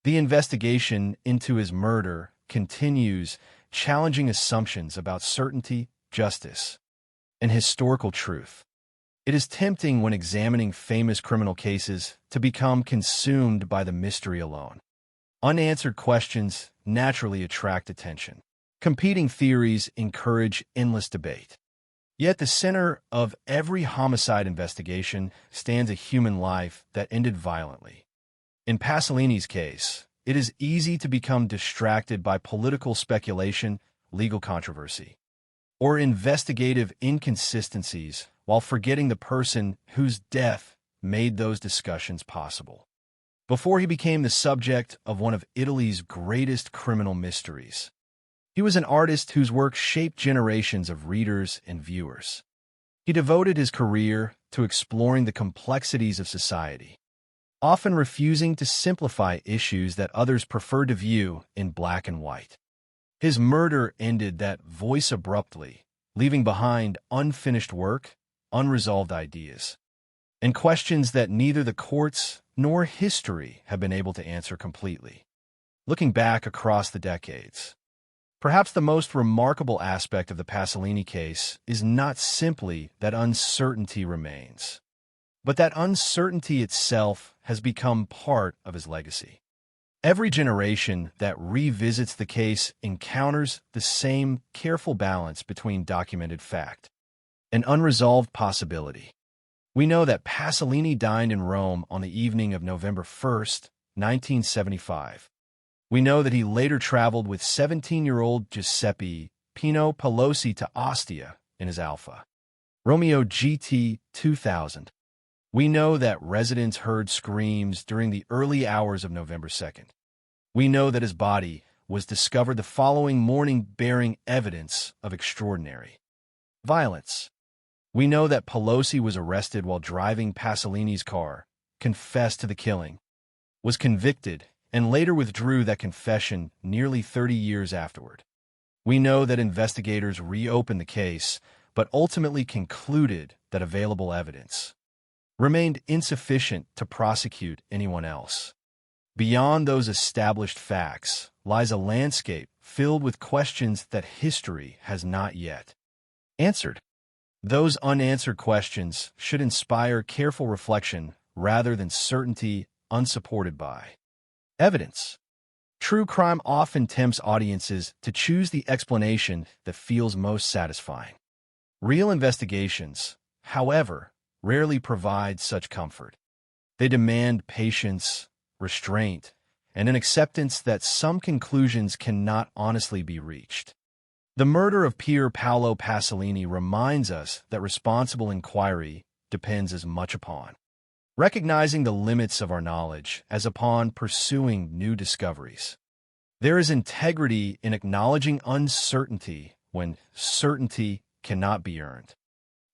the investigation into his murder continues challenging assumptions about certainty, justice, and historical truth. It is tempting when examining famous criminal cases to become consumed by the mystery alone. Unanswered questions naturally attract attention. Competing theories encourage endless debate. Yet at the center of every homicide investigation stands a human life that ended violently. In Pasolini's case, it is easy to become distracted by political speculation, legal controversy, or investigative inconsistencies while forgetting the person whose death made those discussions possible. Before he became the subject of one of Italy's greatest criminal mysteries, he was an artist whose work shaped generations of readers and viewers. He devoted his career to exploring the complexities of society, often refusing to simplify issues that others preferred to view in black and white. His murder ended that voice abruptly, leaving behind unfinished work, unresolved ideas, and questions that neither the courts nor history have been able to answer completely. Looking back across the decades, perhaps the most remarkable aspect of the Pasolini case is not simply that uncertainty remains, but that uncertainty itself has become part of his legacy. Every generation that revisits the case encounters the same careful balance between documented fact and unresolved possibility. We know that Pasolini dined in Rome on the evening of November 1st, 1975. We know that he later traveled with 17-year-old Giuseppe Pino Pelosi to Ostia in his Alfa Romeo GT 2000. We know that residents heard screams during the early hours of November 2nd. We know that his body was discovered the following morning bearing evidence of extraordinary violence. We know that Pelosi was arrested while driving Pasolini's car, confessed to the killing, was convicted, and later withdrew that confession nearly 30 years afterward. We know that investigators reopened the case, but ultimately concluded that available evidence remained insufficient to prosecute anyone else. Beyond those established facts lies a landscape filled with questions that history has not yet answered. Those unanswered questions should inspire careful reflection rather than certainty unsupported by evidence. True crime often tempts audiences to choose the explanation that feels most satisfying. Real investigations, however, rarely provide such comfort. They demand patience, restraint, and an acceptance that some conclusions cannot honestly be reached. The murder of Pier Paolo Pasolini reminds us that responsible inquiry depends as much upon recognizing the limits of our knowledge as upon pursuing new discoveries. There is integrity in acknowledging uncertainty when certainty cannot be earned.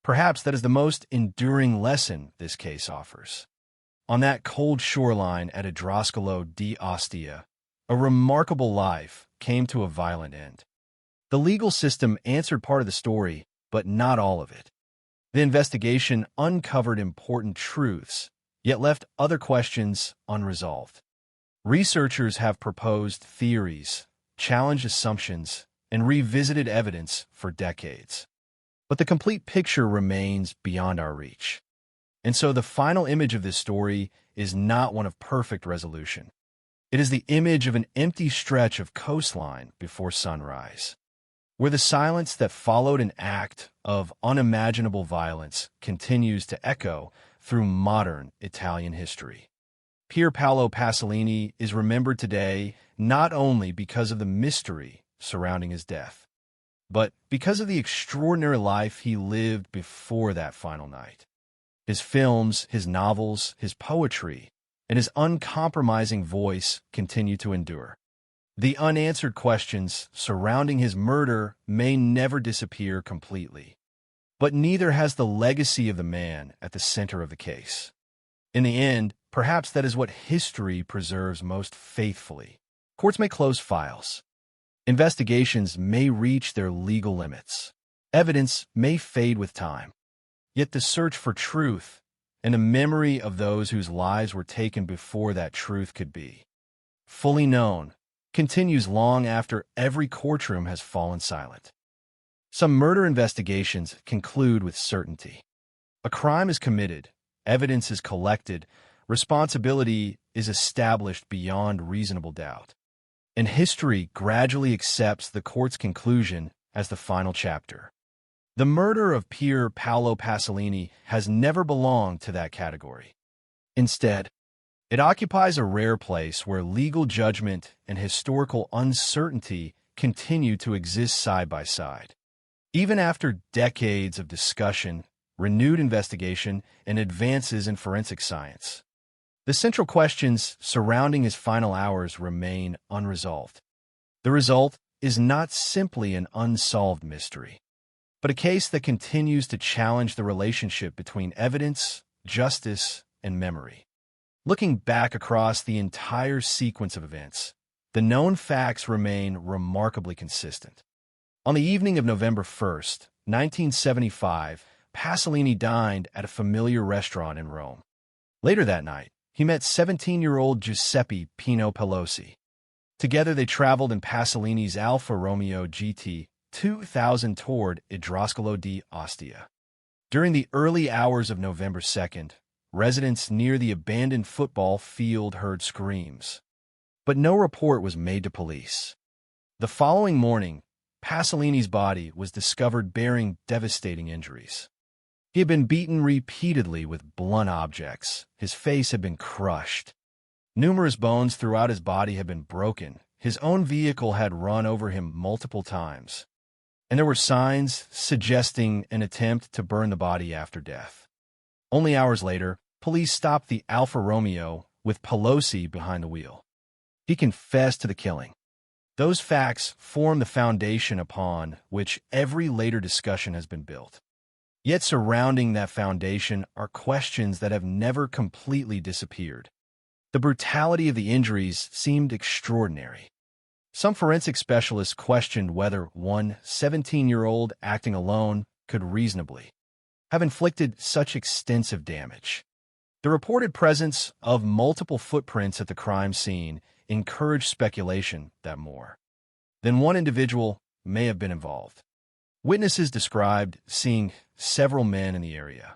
Perhaps that is the most enduring lesson this case offers. On that cold shoreline at Idroscalo di Ostia, a remarkable life came to a violent end. The legal system answered part of the story, but not all of it. The investigation uncovered important truths, yet left other questions unresolved. Researchers have proposed theories, challenged assumptions, and revisited evidence for decades. But the complete picture remains beyond our reach. And so the final image of this story is not one of perfect resolution. It is the image of an empty stretch of coastline before sunrise, where the silence that followed an act of unimaginable violence continues to echo through modern Italian history. Pier Paolo Pasolini is remembered today not only because of the mystery surrounding his death, but because of the extraordinary life he lived before that final night. His films, his novels, his poetry, and his uncompromising voice continue to endure. The unanswered questions surrounding his murder may never disappear completely, but neither has the legacy of the man at the center of the case. In the end, perhaps that is what history preserves most faithfully. Courts may close files. Investigations may reach their legal limits. Evidence may fade with time. Yet the search for truth and the memory of those whose lives were taken before that truth could be fully known continues long after every courtroom has fallen silent. Some murder investigations conclude with certainty. A crime is committed, evidence is collected, responsibility is established beyond reasonable doubt. And history gradually accepts the court's conclusion as the final chapter. The murder of Pier Paolo Pasolini has never belonged to that category. Instead, it occupies a rare place where legal judgment and historical uncertainty continue to exist side by side. Even after decades of discussion, renewed investigation, and advances in forensic science, the central questions surrounding his final hours remain unresolved. The result is not simply an unsolved mystery, but a case that continues to challenge the relationship between evidence, justice, and memory. Looking back across the entire sequence of events, the known facts remain remarkably consistent. On the evening of November 1st, 1975, Pasolini dined at a familiar restaurant in Rome. Later that night, he met 17-year-old Giuseppe Pino Pelosi. Together they traveled in Pasolini's Alfa Romeo GT 2000 toward Idroscalo di Ostia. During the early hours of November 2nd, residents near the abandoned football field heard screams, but no report was made to police. The following morning, Pasolini's body was discovered bearing devastating injuries. He had been beaten repeatedly with blunt objects. His face had been crushed. Numerous bones throughout his body had been broken. His own vehicle had run over him multiple times, and there were signs suggesting an attempt to burn the body after death. Only hours later, police stopped the Alfa Romeo with Pelosi behind the wheel. He confessed to the killing. Those facts form the foundation upon which every later discussion has been built. Yet surrounding that foundation are questions that have never completely disappeared. The brutality of the injuries seemed extraordinary. Some forensic specialists questioned whether one 17-year-old acting alone could reasonably have inflicted such extensive damage. The reported presence of multiple footprints at the crime scene encouraged speculation that more than one individual may have been involved. Witnesses described seeing several men in the area.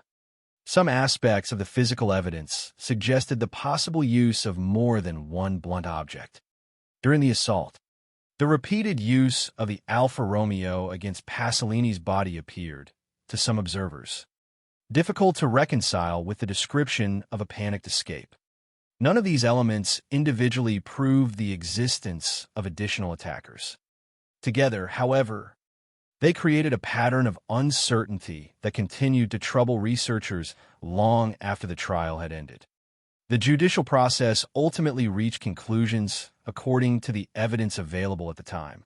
Some aspects of the physical evidence suggested the possible use of more than one blunt object. During the assault, the repeated use of the Alfa Romeo against Pasolini's body appeared, to some observers, difficult to reconcile with the description of a panicked escape. None of these elements individually proved the existence of additional attackers. Together, however, they created a pattern of uncertainty that continued to trouble researchers long after the trial had ended. The judicial process ultimately reached conclusions according to the evidence available at the time.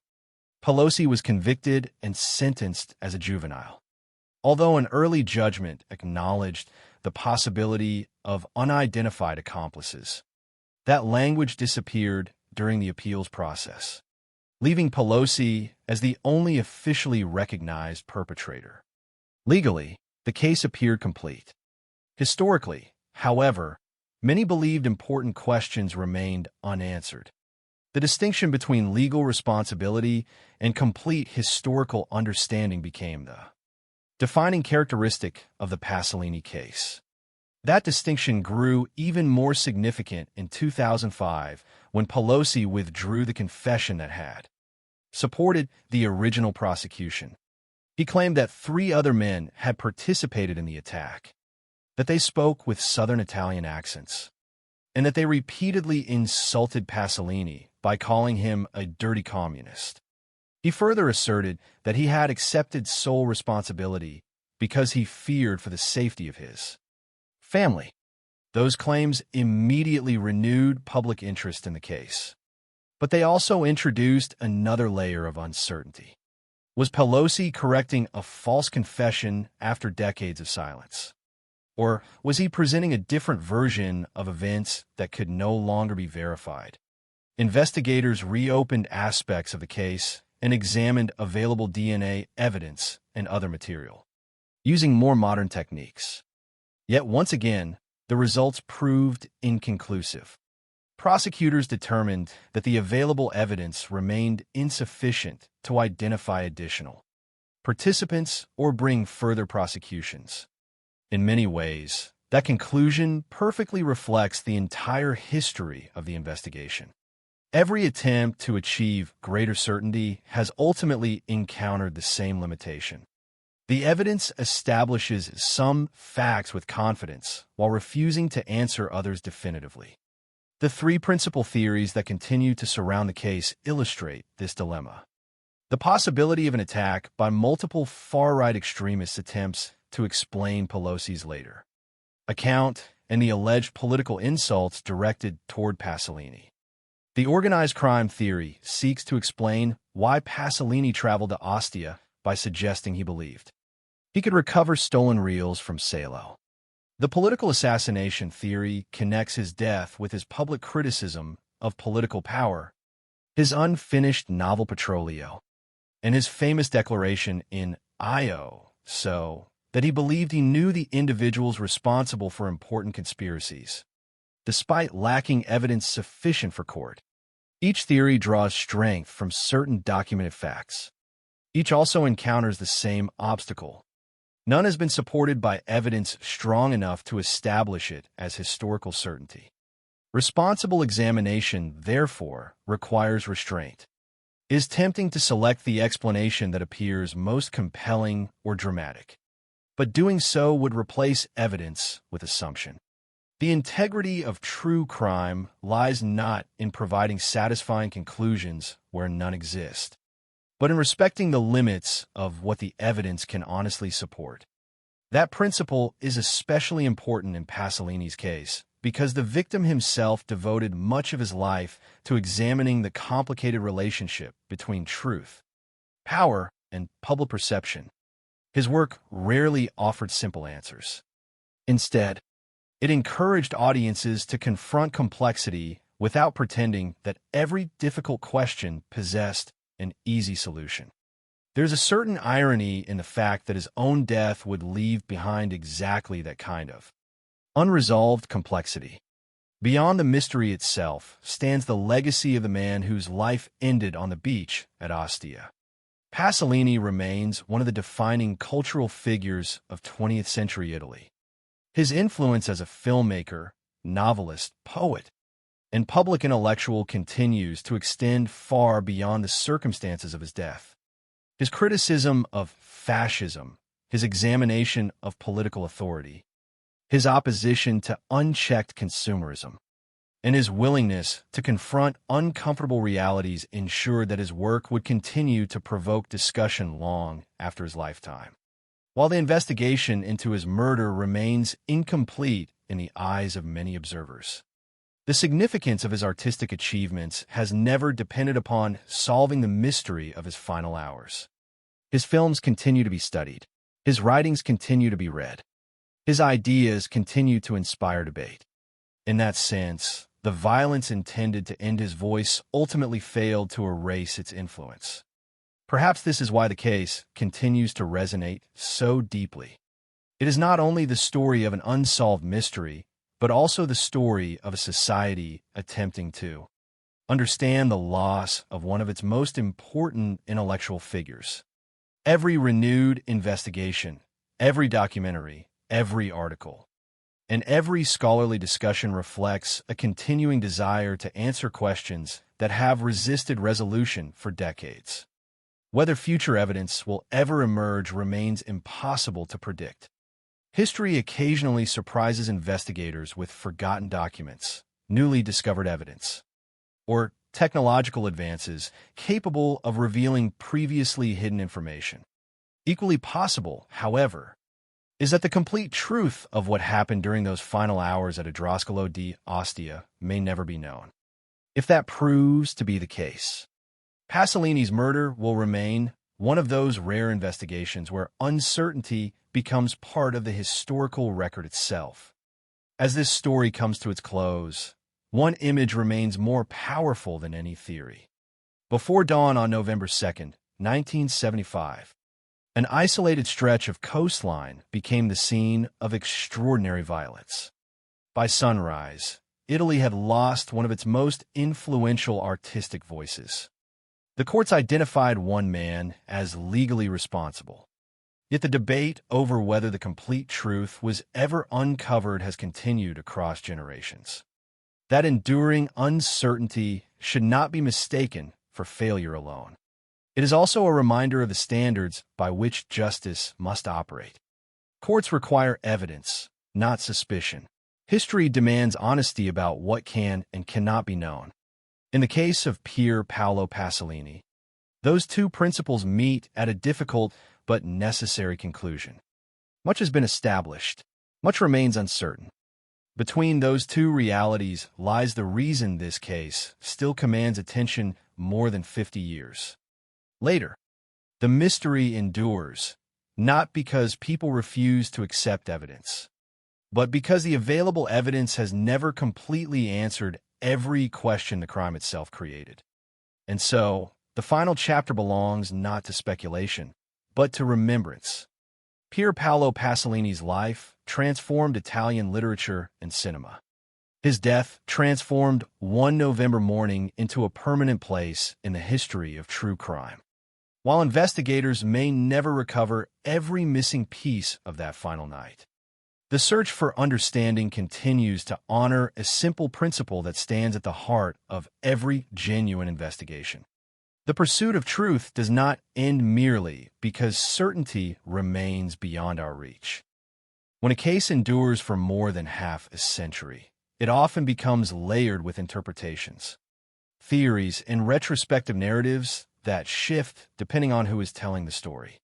Pelosi was convicted and sentenced as a juvenile. Although an early judgment acknowledged the possibility of unidentified accomplices, that language disappeared during the appeals process, leaving Pelosi as the only officially recognized perpetrator. Legally, the case appeared complete. Historically, however, many believed important questions remained unanswered. The distinction between legal responsibility and complete historical understanding became the defining characteristic of the Pasolini case. That distinction grew even more significant in 2005 when Pelosi withdrew the confession that had supported the original prosecution. He claimed that 3 other men had participated in the attack, that they spoke with Southern Italian accents, and that they repeatedly insulted Pasolini by calling him a dirty communist. He further asserted that he had accepted sole responsibility because he feared for the safety of his family. Those claims immediately renewed public interest in the case. But they also introduced another layer of uncertainty. Was Pelosi correcting a false confession after decades of silence? Or was he presenting a different version of events that could no longer be verified? Investigators reopened aspects of the case and examined available DNA evidence and other material, using more modern techniques. Yet once again, the results proved inconclusive. Prosecutors determined that the available evidence remained insufficient to identify additional participants or bring further prosecutions. In many ways, that conclusion perfectly reflects the entire history of the investigation. Every attempt to achieve greater certainty has ultimately encountered the same limitation. The evidence establishes some facts with confidence while refusing to answer others definitively. The three principal theories that continue to surround the case illustrate this dilemma. The possibility of an attack by multiple far-right extremists attempts to explain Pelosi's later account and the alleged political insults directed toward Pasolini. The organized crime theory seeks to explain why Pasolini traveled to Ostia by suggesting he believed he could recover stolen reels from Salo. The political assassination theory connects his death with his public criticism of political power, his unfinished novel Petrolio, and his famous declaration in Io, so that he believed he knew the individuals responsible for important conspiracies, despite lacking evidence sufficient for court. Each theory draws strength from certain documented facts. Each also encounters the same obstacle. None has been supported by evidence strong enough to establish it as historical certainty. Responsible examination, therefore, requires restraint. It is tempting to select the explanation that appears most compelling or dramatic, but doing so would replace evidence with assumption. The integrity of true crime lies not in providing satisfying conclusions where none exist, but in respecting the limits of what the evidence can honestly support. That principle is especially important in Pasolini's case because the victim himself devoted much of his life to examining the complicated relationship between truth, power, and public perception. His work rarely offered simple answers. Instead, it encouraged audiences to confront complexity without pretending that every difficult question possessed an easy solution. There's a certain irony in the fact that his own death would leave behind exactly that kind of unresolved complexity. Beyond the mystery itself stands the legacy of the man whose life ended on the beach at Ostia. Pasolini remains one of the defining cultural figures of 20th century Italy. His influence as a filmmaker, novelist, poet, and public intellectual continues to extend far beyond the circumstances of his death. His criticism of fascism, his examination of political authority, his opposition to unchecked consumerism, and his willingness to confront uncomfortable realities ensured that his work would continue to provoke discussion long after his lifetime. While the investigation into his murder remains incomplete in the eyes of many observers, the significance of his artistic achievements has never depended upon solving the mystery of his final hours. His films continue to be studied. His writings continue to be read. His ideas continue to inspire debate. In that sense, the violence intended to end his voice ultimately failed to erase its influence. Perhaps this is why the case continues to resonate so deeply. It is not only the story of an unsolved mystery, but also the story of a society attempting to understand the loss of one of its most important intellectual figures. Every renewed investigation, every documentary, every article, and every scholarly discussion reflects a continuing desire to answer questions that have resisted resolution for decades. Whether future evidence will ever emerge remains impossible to predict. History occasionally surprises investigators with forgotten documents, newly discovered evidence, or technological advances capable of revealing previously hidden information. Equally possible, however, is that the complete truth of what happened during those final hours at Idroscalo di Ostia may never be known. If that proves to be the case, Pasolini's murder will remain one of those rare investigations where uncertainty becomes part of the historical record itself. As this story comes to its close, one image remains more powerful than any theory. Before dawn on November 2nd, 1975, an isolated stretch of coastline became the scene of extraordinary violence. By sunrise, Italy had lost one of its most influential artistic voices. The courts identified one man as legally responsible. Yet the debate over whether the complete truth was ever uncovered has continued across generations. That enduring uncertainty should not be mistaken for failure alone. It is also a reminder of the standards by which justice must operate. Courts require evidence, not suspicion. History demands honesty about what can and cannot be known. In the case of Pier Paolo Pasolini, those two principles meet at a difficult but necessary conclusion. Much has been established. Much remains uncertain. Between those two realities lies the reason this case still commands attention more than 50 years later. The mystery endures, not because people refuse to accept evidence, but because the available evidence has never completely answered every question the crime itself created. And so, the final chapter belongs not to speculation, but to remembrance. Pier Paolo Pasolini's life transformed Italian literature and cinema. His death transformed one November morning into a permanent place in the history of true crime. While investigators may never recover every missing piece of that final night, the search for understanding continues to honor a simple principle that stands at the heart of every genuine investigation. The pursuit of truth does not end merely because certainty remains beyond our reach. When a case endures for more than half a century, it often becomes layered with interpretations, theories, and retrospective narratives that shift depending on who is telling the story.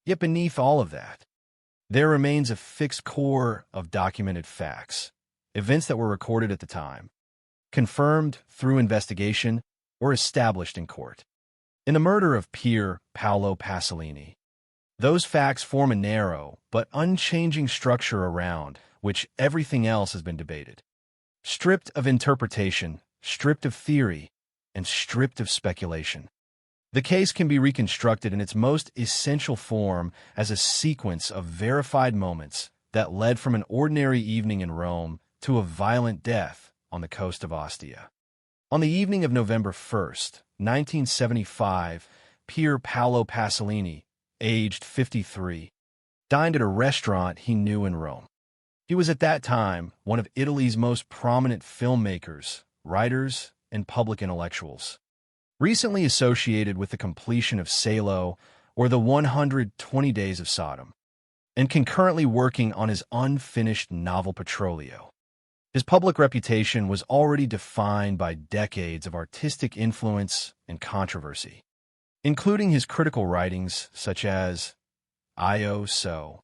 Yet beneath all of that, there remains a fixed core of documented facts, events that were recorded at the time, confirmed through investigation, or established in court. In the murder of Pier Paolo Pasolini, those facts form a narrow but unchanging structure around which everything else has been debated. Stripped of interpretation, stripped of theory, and stripped of speculation, the case can be reconstructed in its most essential form as a sequence of verified moments that led from an ordinary evening in Rome to a violent death on the coast of Ostia. On the evening of November 1st, 1975, Pier Paolo Pasolini, aged 53, dined at a restaurant he knew in Rome. He was at that time one of Italy's most prominent filmmakers, writers, and public intellectuals. Recently associated with the completion of Salo or the 120 Days of Sodom, and concurrently working on his unfinished novel Petrolio. His public reputation was already defined by decades of artistic influence and controversy, including his critical writings such as Io So,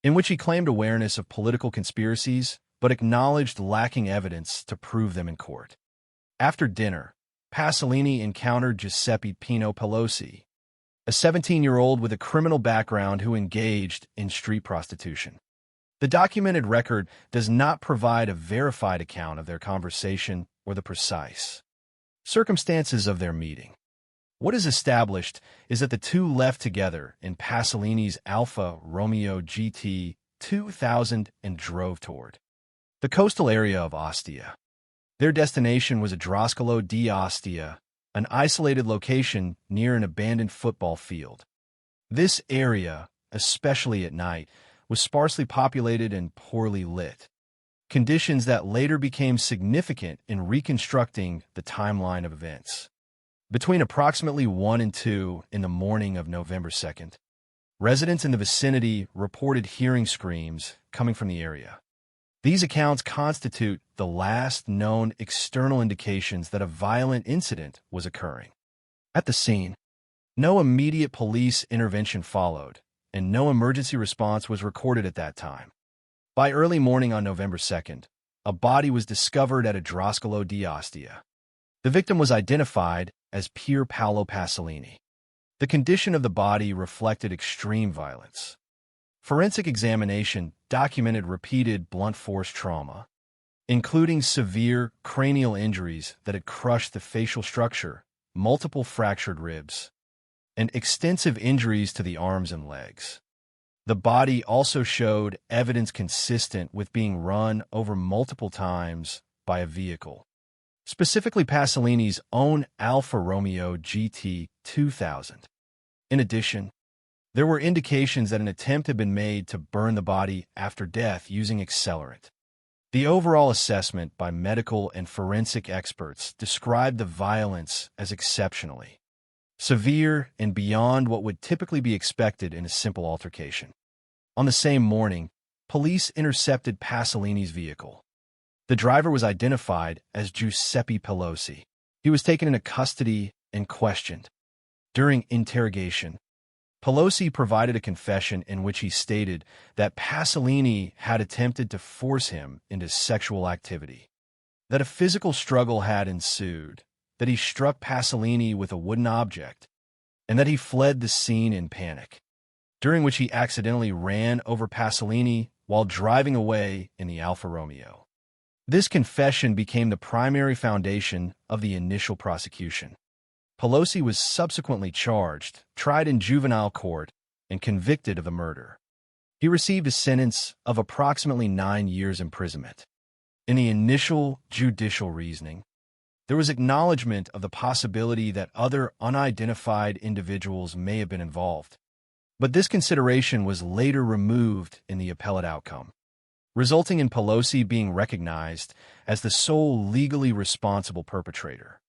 in which he claimed awareness of political conspiracies but acknowledged lacking evidence to prove them in court. After dinner, Pasolini encountered Giuseppe Pino Pelosi, a 17-year-old with a criminal background who engaged in street prostitution. The documented record does not provide a verified account of their conversation or the precise circumstances of their meeting. What is established is that the two left together in Pasolini's Alfa Romeo GT 2000 and drove toward the coastal area of Ostia. Their destination was Adrascalo di Ostia, an isolated location near an abandoned football field. This area, especially at night, was sparsely populated and poorly lit, conditions that later became significant in reconstructing the timeline of events. Between approximately 1 and 2 in the morning of November 2nd, residents in the vicinity reported hearing screams coming from the area. These accounts constitute the last known external indications that a violent incident was occurring. At the scene, no immediate police intervention followed, and no emergency response was recorded at that time. By early morning on November 2nd, a body was discovered at Adrascalo di Ostia. The victim was identified as Pier Paolo Pasolini. The condition of the body reflected extreme violence. Forensic examination documented repeated blunt force trauma, including severe cranial injuries that had crushed the facial structure, multiple fractured ribs, and extensive injuries to the arms and legs. The body also showed evidence consistent with being run over multiple times by a vehicle, specifically Pasolini's own Alfa Romeo GT 2000. In addition, there were indications that an attempt had been made to burn the body after death using accelerant. The overall assessment by medical and forensic experts described the violence as exceptionally severe and beyond what would typically be expected in a simple altercation. On the same morning, police intercepted Pasolini's vehicle. The driver was identified as Giuseppe Pelosi. He was taken into custody and questioned. During interrogation, Pelosi provided a confession in which he stated that Pasolini had attempted to force him into sexual activity, that a physical struggle had ensued, that he struck Pasolini with a wooden object, and that he fled the scene in panic, during which he accidentally ran over Pasolini while driving away in the Alfa Romeo. This confession became the primary foundation of the initial prosecution. Pelosi was subsequently charged, tried in juvenile court, and convicted of the murder. He received a sentence of approximately 9 years imprisonment. In the initial judicial reasoning, there was acknowledgement of the possibility that other unidentified individuals may have been involved, but this consideration was later removed in the appellate outcome, resulting in Pelosi being recognized as the sole legally responsible perpetrator.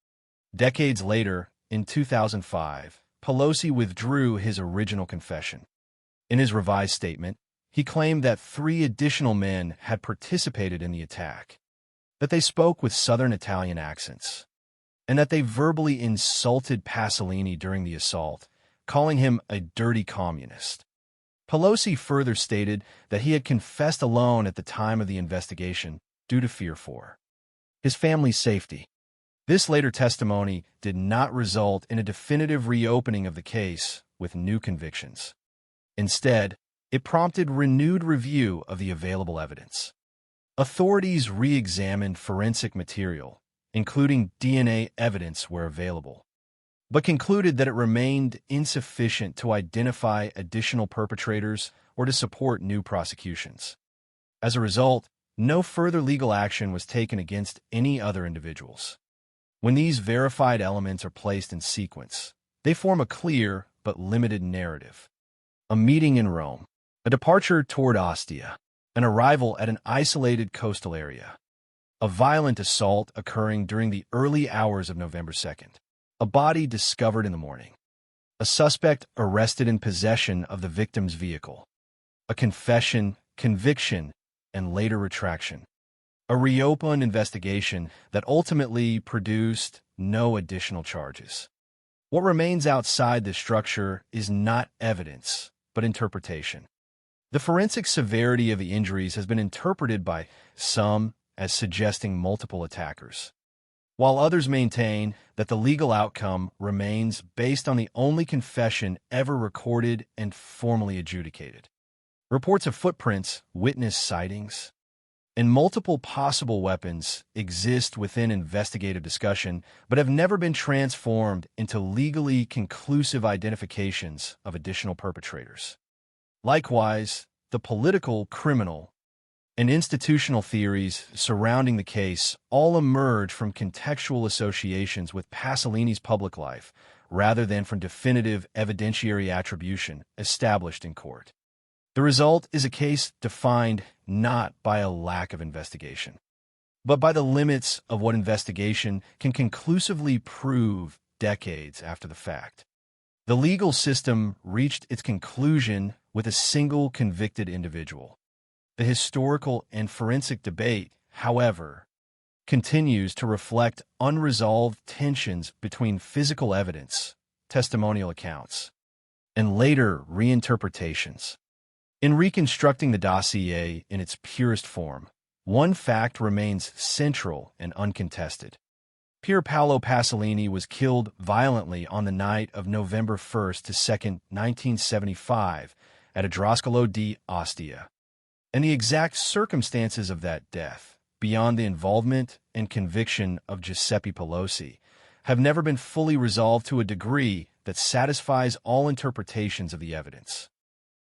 Decades later, in 2005, Pelosi withdrew his original confession. In his revised statement, he claimed that 3 additional men had participated in the attack, that they spoke with Southern Italian accents, and that they verbally insulted Pasolini during the assault, calling him a dirty communist. Pelosi further stated that he had confessed alone at the time of the investigation due to fear for his family's safety. This later testimony did not result in a definitive reopening of the case with new convictions. Instead, it prompted renewed review of the available evidence. Authorities re-examined forensic material, including DNA evidence where available, but concluded that it remained insufficient to identify additional perpetrators or to support new prosecutions. As a result, no further legal action was taken against any other individuals. When these verified elements are placed in sequence, they form a clear but limited narrative. A meeting in Rome, a departure toward Ostia, an arrival at an isolated coastal area, a violent assault occurring during the early hours of November 2nd, a body discovered in the morning, a suspect arrested in possession of the victim's vehicle, a confession, conviction, and later retraction, a reopened investigation that ultimately produced no additional charges. What remains outside this structure is not evidence, but interpretation. The forensic severity of the injuries has been interpreted by some as suggesting multiple attackers, while others maintain that the legal outcome remains based on the only confession ever recorded and formally adjudicated. Reports of footprints, witness sightings, and multiple possible weapons exist within investigative discussion, but have never been transformed into legally conclusive identifications of additional perpetrators. Likewise, the political, criminal, and institutional theories surrounding the case all emerge from contextual associations with Pasolini's public life rather than from definitive evidentiary attribution established in court. The result is a case defined not by a lack of investigation, but by the limits of what investigation can conclusively prove decades after the fact. The legal system reached its conclusion with a single convicted individual. The historical and forensic debate, however, continues to reflect unresolved tensions between physical evidence, testimonial accounts, and later reinterpretations. In reconstructing the dossier in its purest form, one fact remains central and uncontested. Pier Paolo Pasolini was killed violently on the night of November 1st to 2nd, 1975 at Adroscalo di Ostia, and the exact circumstances of that death, beyond the involvement and conviction of Giuseppe Pelosi, have never been fully resolved to a degree that satisfies all interpretations of the evidence.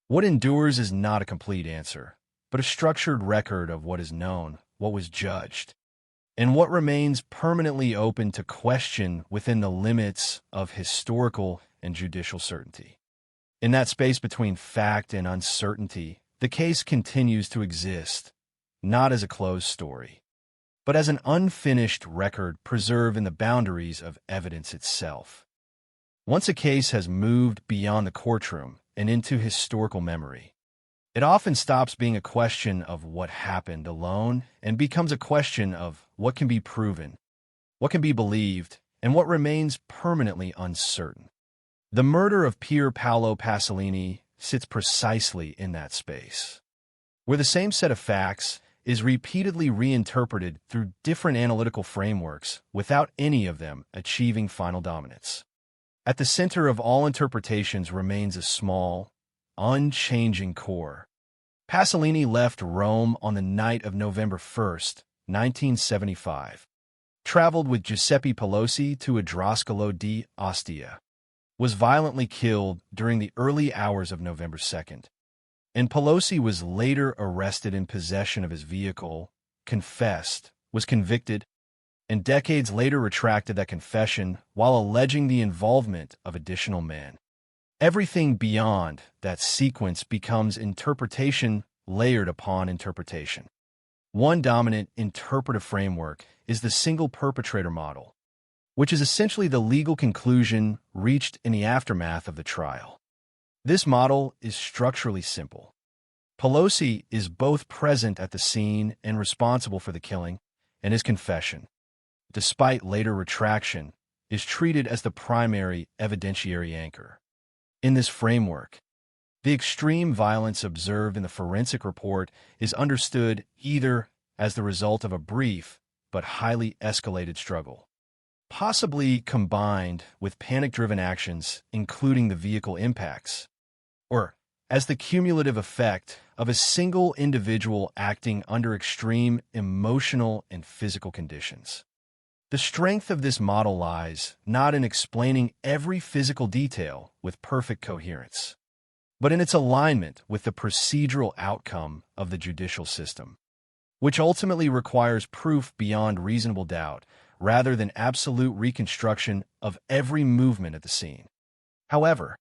What endures is not a complete answer, but a structured record of what is known, what was judged, and what remains permanently open to question within the limits of historical and judicial certainty. In that space between fact and uncertainty, the case continues to exist, not as a closed story, but as an unfinished record preserved in the boundaries of evidence itself. Once a case has moved beyond the courtroom and into historical memory, it often stops being a question of what happened alone and becomes a question of what can be proven, what can be believed, and what remains permanently uncertain. The murder of Pier Paolo Pasolini sits precisely in that space, where the same set of facts is repeatedly reinterpreted through different analytical frameworks without any of them achieving final dominance. At the center of all interpretations remains a small, unchanging core. Pasolini left Rome on the night of November 1st, 1975, traveled with Giuseppe Pelosi to Idroscalo di Ostia, was violently killed during the early hours of November 2nd, and Pelosi was later arrested in possession of his vehicle, confessed, was convicted, and decades later retracted that confession while alleging the involvement of additional men. Everything beyond that sequence becomes interpretation layered upon interpretation. One dominant interpretive framework is the single perpetrator model, which is essentially the legal conclusion reached in the aftermath of the trial. This model is structurally simple. Pelosi is both present at the scene and responsible for the killing, and his confession, despite later retraction, is treated as the primary evidentiary anchor. In this framework, the extreme violence observed in the forensic report is understood either as the result of a brief but highly escalated struggle, possibly combined with panic-driven actions, including the vehicle impacts, or as the cumulative effect of a single individual acting under extreme emotional and physical conditions. The strength of this model lies not in explaining every physical detail with perfect coherence, but in its alignment with the procedural outcome of the judicial system, which ultimately requires proof beyond reasonable doubt rather than absolute reconstruction of every movement at the scene. However,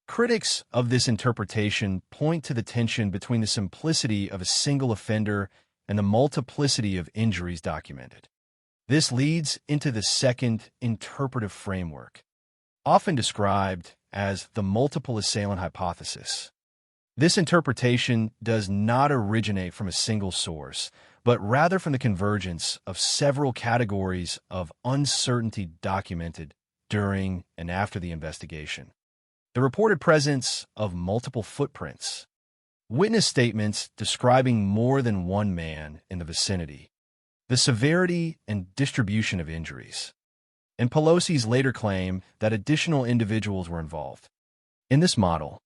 critics of this interpretation point to the tension between the simplicity of a single offender and the multiplicity of injuries documented. This leads into the second interpretive framework, often described as the multiple assailant hypothesis. This interpretation does not originate from a single source, but rather from the convergence of several categories of uncertainty documented during and after the investigation. The reported presence of multiple footprints, witness statements describing more than one man in the vicinity, the severity and distribution of injuries, and Pelosi's later claim that additional individuals were involved. In this model,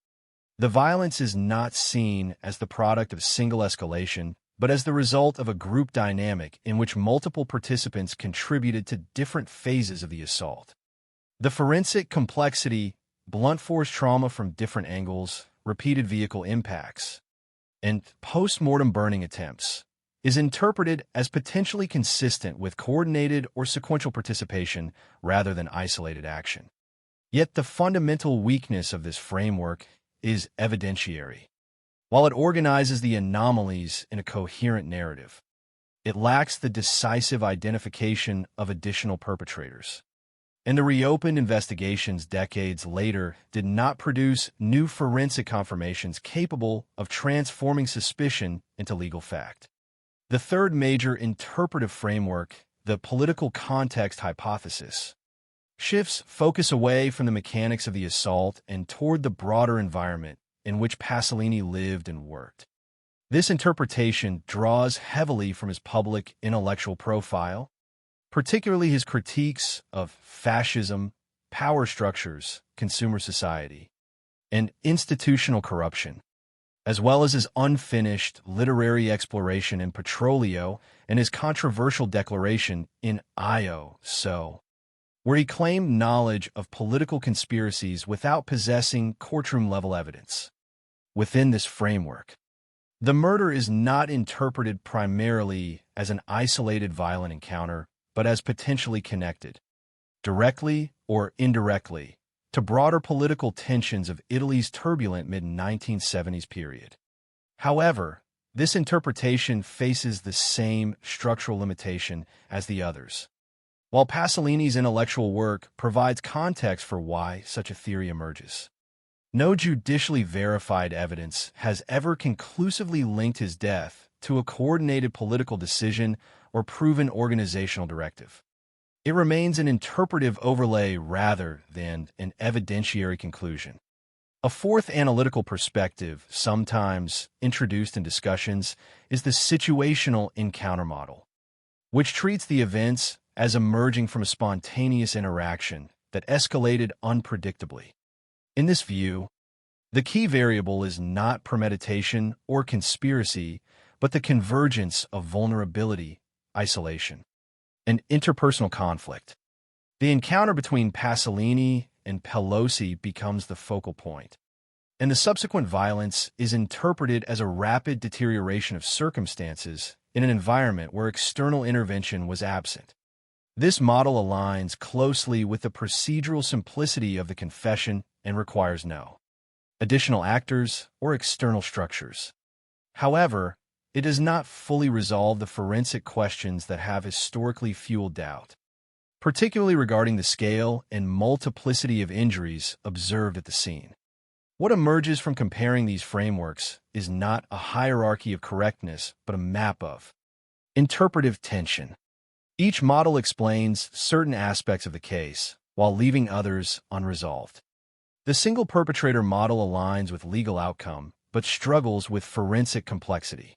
the violence is not seen as the product of single escalation, but as the result of a group dynamic in which multiple participants contributed to different phases of the assault. The forensic complexity, blunt force trauma from different angles, repeated vehicle impacts, and post-mortem burning attempts is interpreted as potentially consistent with coordinated or sequential participation rather than isolated action. Yet the fundamental weakness of this framework is evidentiary. While it organizes the anomalies in a coherent narrative, it lacks the decisive identification of additional perpetrators. And the reopened investigations decades later did not produce new forensic confirmations capable of transforming suspicion into legal fact. The third major interpretive framework, the political context hypothesis, shifts focus away from the mechanics of the assault and toward the broader environment in which Pasolini lived and worked. This interpretation draws heavily from his public intellectual profile, particularly his critiques of fascism, power structures, consumer society, and institutional corruption, as well as his unfinished literary exploration in Petrolio and his controversial declaration in Io So, where he claimed knowledge of political conspiracies without possessing courtroom-level evidence. Within this framework, the murder is not interpreted primarily as an isolated violent encounter, but as potentially connected, directly or indirectly, to broader political tensions of Italy's turbulent mid-1970s period. However, this interpretation faces the same structural limitation as the others. while Pasolini's intellectual work provides context for why such a theory emerges. No judicially verified evidence has ever conclusively linked his death to a coordinated political decision or proven organizational directive. It remains an interpretive overlay rather than an evidentiary conclusion. A fourth analytical perspective, sometimes introduced in discussions, is the situational encounter model, which treats the events as emerging from a spontaneous interaction that escalated unpredictably. In this view, the key variable is not premeditation or conspiracy, but the convergence of vulnerability, isolation, and interpersonal conflict. The encounter between Pasolini and Pelosi becomes the focal point, and the subsequent violence is interpreted as a rapid deterioration of circumstances in an environment where external intervention was absent. This model aligns closely with the procedural simplicity of the confession and requires no additional actors or external structures. However, it does not fully resolve the forensic questions that have historically fueled doubt, particularly regarding the scale and multiplicity of injuries observed at the scene. What emerges from comparing these frameworks is not a hierarchy of correctness, but a map of interpretive tension. Each model explains certain aspects of the case, while leaving others unresolved. The single perpetrator model aligns with legal outcome, but struggles with forensic complexity.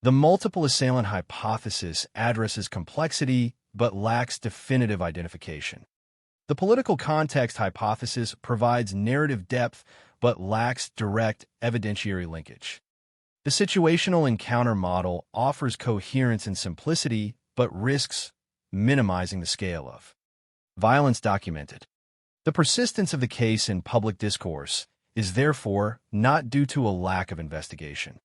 The multiple assailant hypothesis addresses complexity, but lacks definitive identification. The political context hypothesis provides narrative depth, but lacks direct evidentiary linkage. The situational encounter model offers coherence and simplicity, but risks minimizing the scale of violence documented. The persistence of the case in public discourse is therefore not due to a lack of investigation,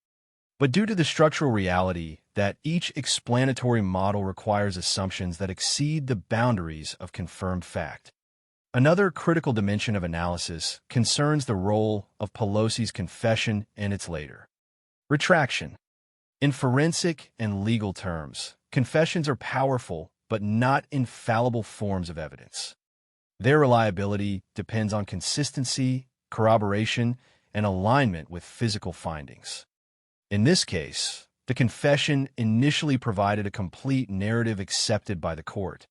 but due to the structural reality that each explanatory model requires assumptions that exceed the boundaries of confirmed fact. Another critical dimension of analysis concerns the role of Pelosi's confession and its later retraction. In forensic and legal terms, confessions are powerful but not infallible forms of evidence. Their reliability depends on consistency, corroboration, and alignment with physical findings. In this case, the confession initially provided a complete narrative accepted by the court.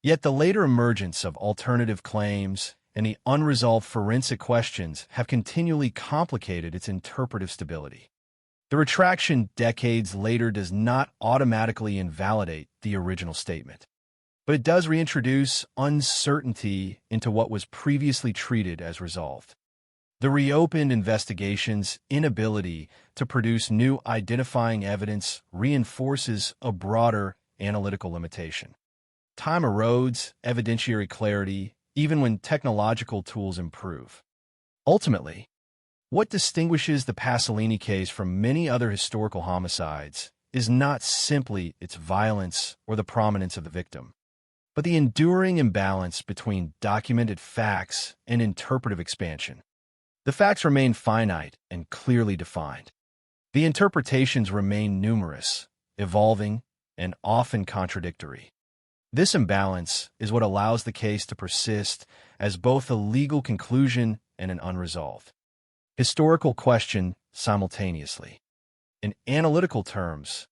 Yet the later emergence of alternative claims and the unresolved forensic questions have continually complicated its interpretive stability. The retraction decades later does not automatically invalidate the original statement, but it does reintroduce uncertainty into what was previously treated as resolved. The reopened investigation's inability to produce new identifying evidence reinforces a broader analytical limitation. Time erodes evidentiary clarity even when technological tools improve. Ultimately, what distinguishes the Pasolini case from many other historical homicides is not simply its violence or the prominence of the victim, but the enduring imbalance between documented facts and interpretive expansion. The facts remain finite and clearly defined. The interpretations remain numerous, evolving, and often contradictory. This imbalance is what allows the case to persist as both a legal conclusion and an unresolved historical question simultaneously. In analytical terms,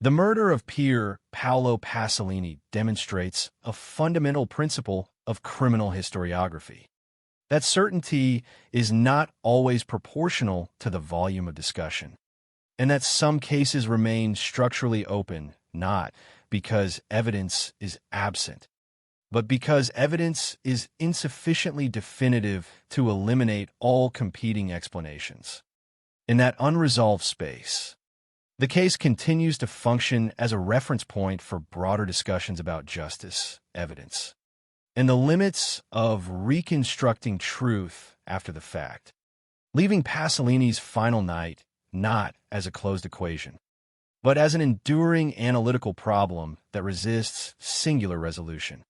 the murder of Pier Paolo Pasolini demonstrates a fundamental principle of criminal historiography: that certainty is not always proportional to the volume of discussion, and that some cases remain structurally open, not because evidence is absent, but because evidence is insufficiently definitive to eliminate all competing explanations. In that unresolved space, the case continues to function as a reference point for broader discussions about justice, evidence, and the limits of reconstructing truth after the fact, leaving Pasolini's final night not as a closed equation, but as an enduring analytical problem that resists singular resolution.